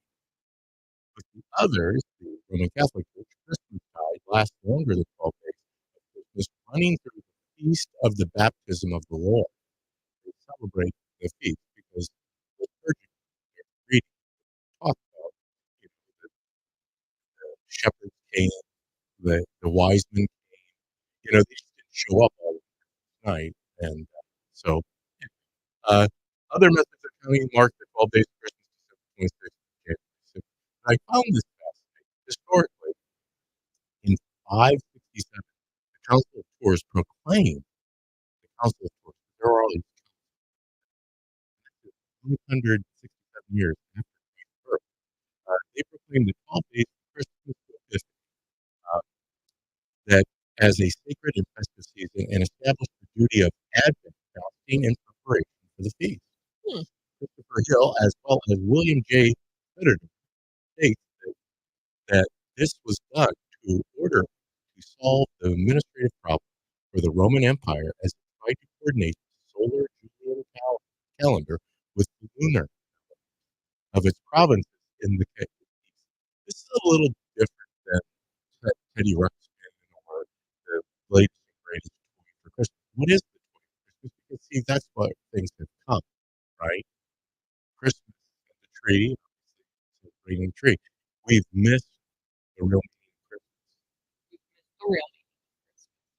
With the others, the Roman Catholic Church, Christmas tide lasts longer than 12 days of Christmas, running through the feast of the baptism of the Lord. They celebrate the feast because the liturgy reading talks about, the shepherds came, the wise men came. These didn't show up all night, and so uh, other methods of counting mark the 12 days of Christmas, December 26th, January 6th. I found this fascinating. Historically, in 567, the Council of Tours proclaimed the Council of Tours. There are all these 167 years after Christ's birth. They proclaimed the 12 days of Christmas uh, that as a sacred and festive season, and established the duty of Advent fasting in preparation for the feast. Hmm. Christopher Hill, as well as William J. Fitterton, states that this was done to order to solve the administrative problem for the Roman Empire as it tried to coordinate the solar Julian calendar with the lunar of its provinces in the East. This is a little different than Teddy Ruxpin or the latest and greatest toy for Christmas. What is the toy for Christmas? Because see, that's what things have come, right? Christmas and the tree, celebrating the tree. We've missed the real meaning of Christmas. For real.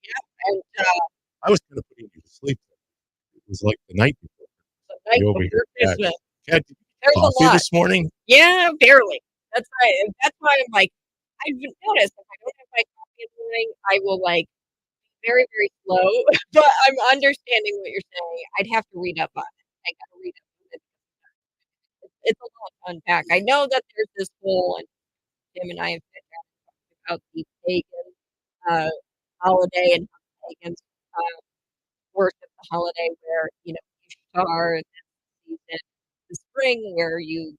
Yeah, and, I was kind of putting you to sleep. It was like the night before the Christmas. night You over here, before Christmas, Cat, did you get there's a coffee lot. this morning? Yeah, barely. That's why I'm like, I've noticed if I don't have my coffee in the morning, I will, like, be very, very slow, but I'm understanding what you're saying. I'd have to read up on it. I gotta read up on it. It's a lot to unpack. I know that there's this whole, and Tim and I have been talking about the pagan, uh, holiday and how the pagans, uh, worship the holiday where, Ishtar, and then season, the spring where you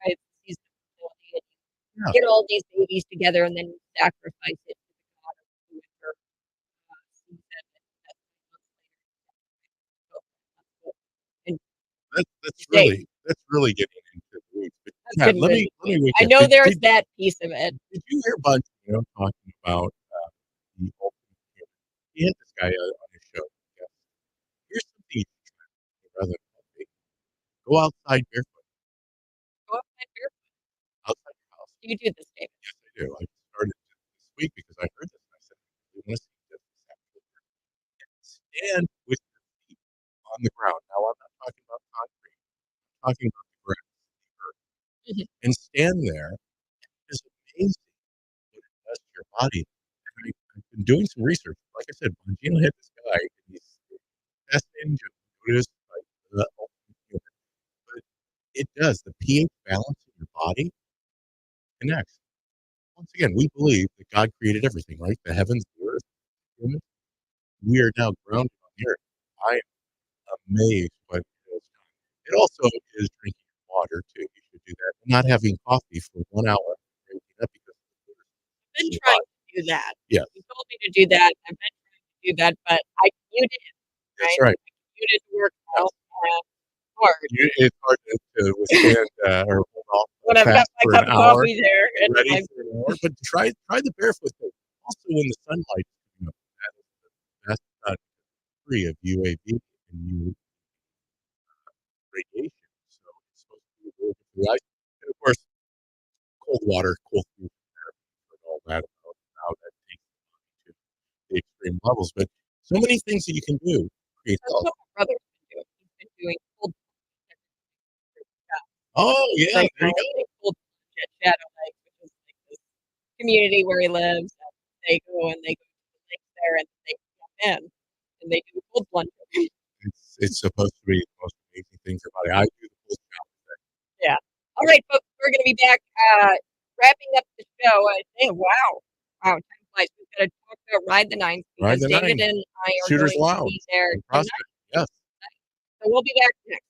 it's the season of fertility, and you Yeah, get all these babies together, and then you sacrifice it to the god of the winter, season, and that's 3 months later, and that's really getting into the weeds. But that's Cat, getting really let me deep. wake I you up. know there's that piece of it. Did you hear about talking about the ultimate human? He had this guy on his show. Yeah. Here's something you can try rather than coffee. Go outside barefoot, Go outside barefoot. outside your house. You do this, David. Yes, I do. I started this week because I heard this and I said, I really want to see this. It's actually working. Stand with on the ground. Now, I'm not talking about concrete. I'm talking about the grass, the earth, Mhm. and stand there. It's amazing what it does to your body. And I've been doing some research. Like I said, Bongino had this guy, and he's fascinating to notice, like, the ultimate human. But it does. The pH balance in your body connects. Once again, we believe that God created everything, right? The heavens, the earth, humans. We are now grounded on the earth. I am amazed what it has done. It also is drinking water too. You should do that. Not having coffee for 1 hour, waking up because of the water I've been in your trying body. to do that. Yes, You told me to do that. I've been trying to do that, but I commuted, that's right? right. I commuted to work Yes. out hard. It's hard to withstand or hold off When a I've got fast my for cup an of hour, coffee there and ready my for an hour. But try the barefoot thing. Also, when the sunlight, that is the best sun free of UAB and UV radiation. So it's supposed to be really good for the eyes. And of course, cold water, cold food therapy, and all that about how that takes the body to the extreme levels. But so many things that you can do to create that's health. what my brother's been doing. He's been doing cold Oh yeah, like there you go. cold at Shadow Lake, which is like this community where he lives. And they go and they go to the lake there and they jump in and they do cold plunge. It's supposed to be the most amazing thing for your body. I do the cold shower. Yeah. All right, folks, we're going to be back wrapping up the show. Wow. Wow, time flies. We've got to talk about Ride the Nines Ride because the David Nine. and I are Shooters going to allowed be there in tonight. Prospect. Yes. So we'll be back next.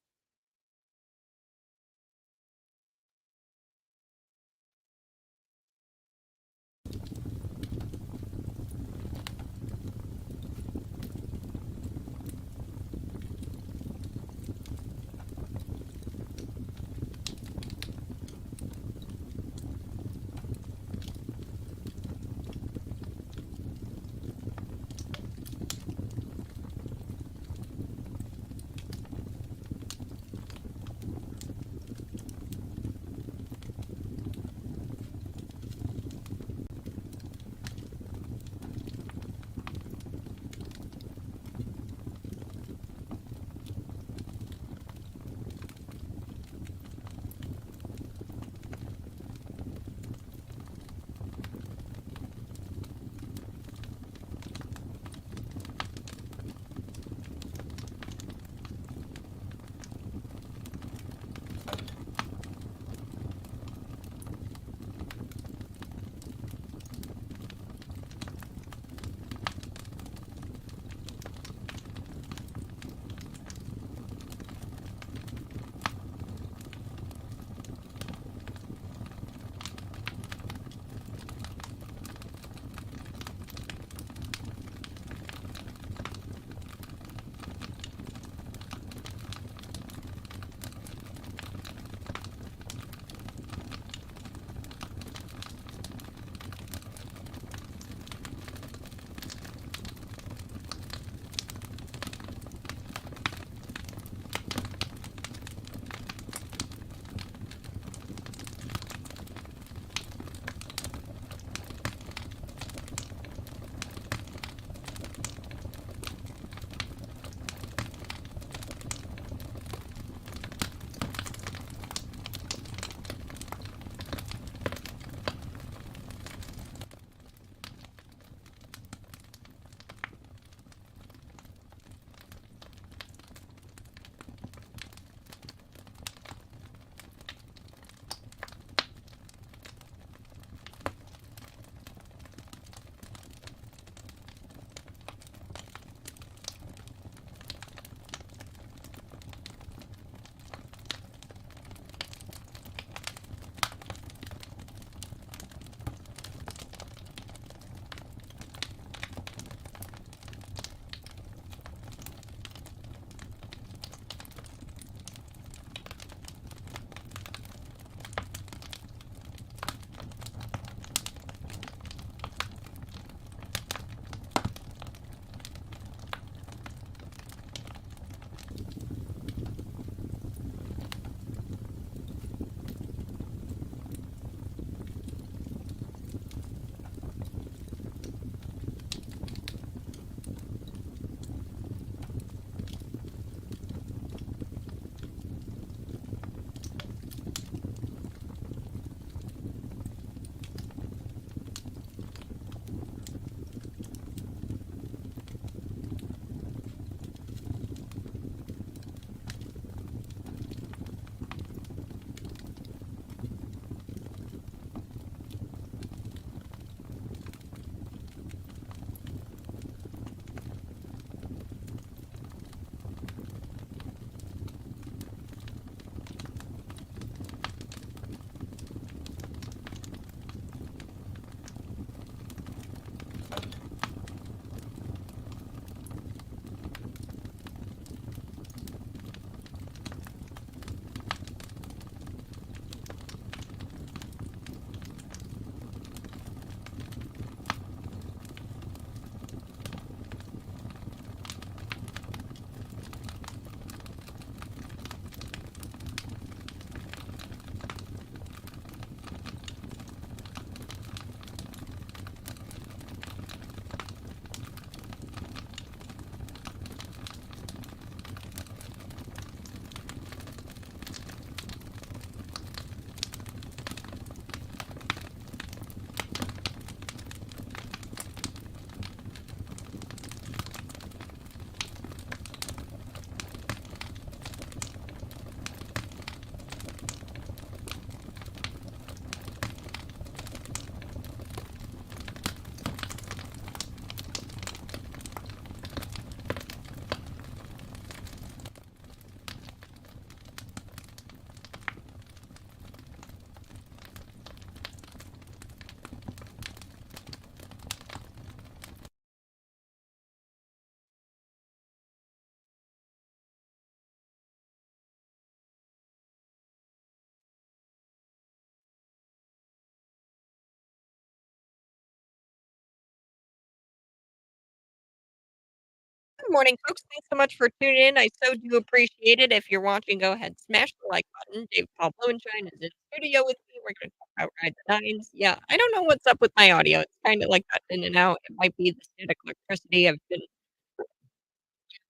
Good morning, folks. Thanks so much for tuning in. I so do appreciate it. If you're watching, go ahead, smash the like button. Dave Paul Blumenshine is in studio with me. We're going to talk about Ride the Nines. Yeah, I don't know what's up with my audio. It's kind of like that in and out. It might be the static electricity. I've been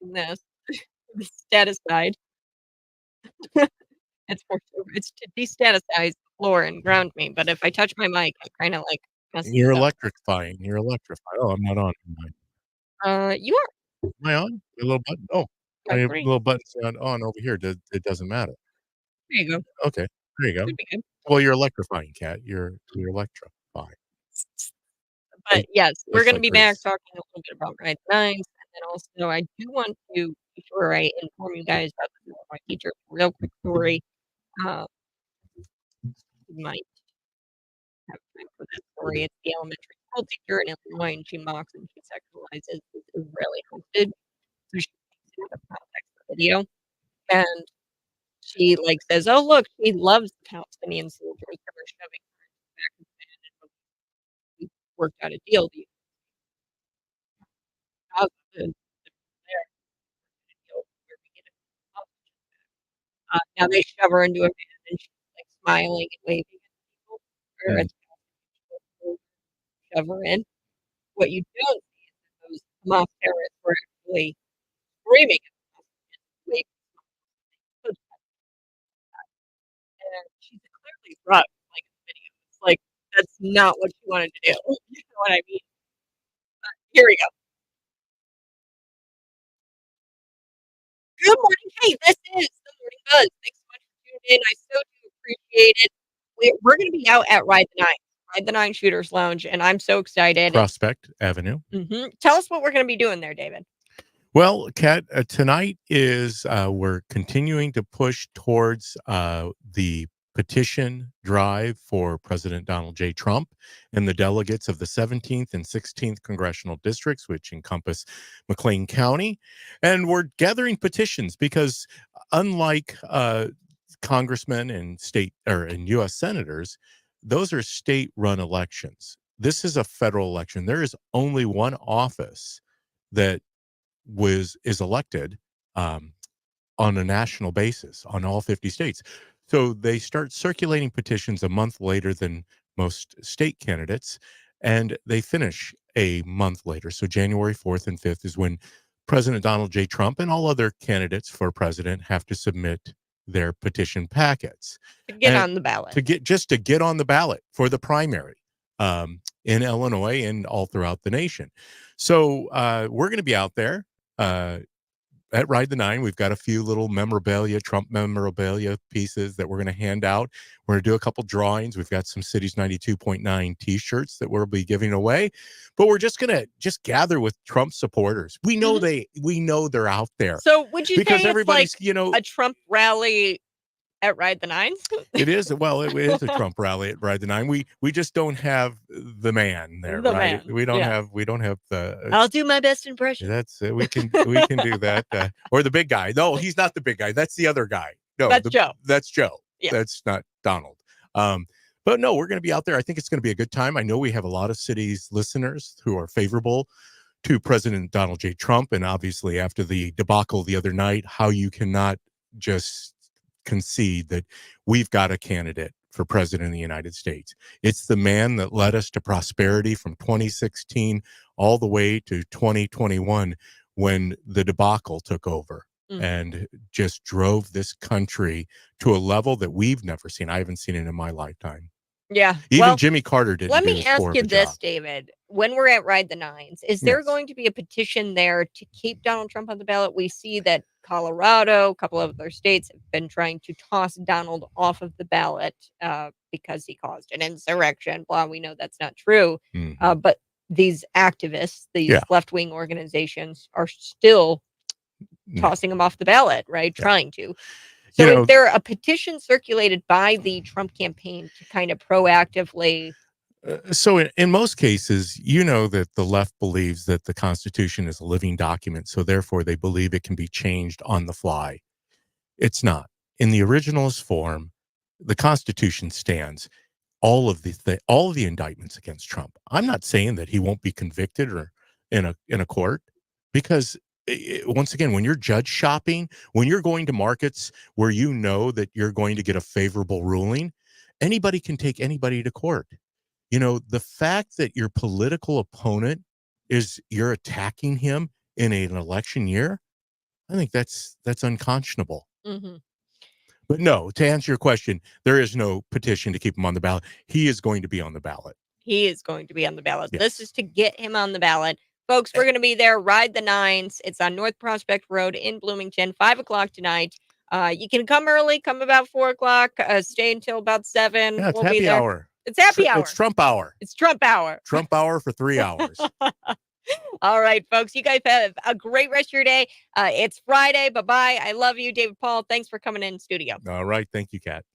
using this, the status side. It's to destaticize the floor and ground me. But if I touch my mic, it kind of like messes You're it up. electrifying. You're electrifying. Oh, I'm not on. You are. Am I on? A little button. Oh, Yeah, my great. little button's on over here. It doesn't matter. There you go. Okay, there you go. Should be good. Well, you're electrifying, Cat. You're electrifying. But yes, we're That's gonna like be back grease. talking a little bit about Ride the Nines, and then also I do want to be sure I inform you guys about the my teacher. Real quick story. Uh, you might have time for that story. It's the elementary school teacher in Illinois, and she mocks and she sexualizes this Israeli hosted. So she takes it out of context the video, and she like says, "Oh look, she loves the Palestinian soldiers that are shoving her into the back of the van, and we worked out a deal. The there deal where we get it." Now they shove her into a van and she's like smiling and waving at people, or Mm. at people shove her in. What you don't see is that those Hamas terrorists were actually screaming at us and waving at us. And she's clearly drugged, like in the video. It's like that's not what she wanted to do. You know what I mean? Here we go. Good morning. Hey, this is the Morning Buzz. Thanks so much for tuning in. I so do appreciate it. We're going to be out at Ride the Nine Shooters Lounge, and I'm so excited. Prospect Avenue. Tell us what we're going to be doing there, David. Well, Kat, tonight is we're continuing to push towards the petition drive for President Donald J. Trump and the delegates of the 17th and 16th congressional districts, which encompass McLean County. And we're gathering petitions because unlike congressmen and state or and U.S. senators, those are state-run elections. This is a federal election. There is only one office that is elected on a national basis on all 50 states. So they start circulating petitions a month later than most state candidates, and they finish a month later. So January 4th and 5th is when President Donald J. Trump and all other candidates for president have to submit their petition packets to get on the ballot. to get on the ballot for the primary in Illinois and all throughout the nation. So we're going to be out there at Ride the Nine. We've got a few little Trump memorabilia pieces that we're going to hand out. We're going to do a couple drawings. We've got some Cities 92.9 t-shirts that we'll be giving away, but we're just going to gather with Trump supporters. We know they're out there. So would you because say everybody's, it's like a Trump rally at Ride the Nines? It is. Well, it is a Trump rally at Ride the Nine. We just don't have the man there, right? Man. We don't have the. I'll do my best impression. That's we can do that. Or the big guy. No, he's not the big guy. That's the other guy. No, that's Joe. That's Joe. Yeah. That's not Donald. But no, we're going to be out there. I think it's going to be a good time. I know we have a lot of cities listeners who are favorable to President Donald J. Trump, and obviously after the debacle the other night, how you cannot just concede that we've got a candidate for president of the United States. It's the man that led us to prosperity from 2016 all the way to 2021 when the debacle took over and just drove this country to a level that we've never seen. I haven't seen it in my lifetime. Yeah. Even Jimmy Carter didn't. Let me ask you this, David. When we're at Ride the Nines, is there going to be a petition there to keep Donald Trump on the ballot? We see that Colorado, a couple of other states have been trying to toss Donald off of the ballot because he caused an insurrection. Blah, we know that's not true. But these activists, these left-wing organizations are still tossing him off the ballot, right? Trying to. So is there a petition circulated by the Trump campaign to kind of proactively? So in most cases, that the left believes that the Constitution is a living document. So therefore, they believe it can be changed on the fly. It's not. In the originalist form, the Constitution stands. All of the indictments against Trump. I'm not saying that he won't be convicted or in a court, because once again, when you're judge shopping, when you're going to markets where you know that you're going to get a favorable ruling, anybody can take anybody to court. The fact that your political opponent you're attacking him in an election year, I think that's unconscionable. Mm-hmm. But no, to answer your question, there is no petition to keep him on the ballot. He is going to be on the ballot. He is going to be on the ballot. Yes. This is to get him on the ballot. Folks, we're going to be there. Ride the Nines. It's on North Prospect Road in Bloomington, 5 o'clock tonight. You can come early, come about 4 o'clock, stay until about 7. Yeah, it's we'll be happy there. hour. It's happy hour. It's Trump hour. It's Trump hour. Trump hour for 3 hours. All right, folks. You guys have a great rest of your day. It's Friday. Bye-bye. I love you, David Paul. Thanks for coming in studio. All right. Thank you, Kat.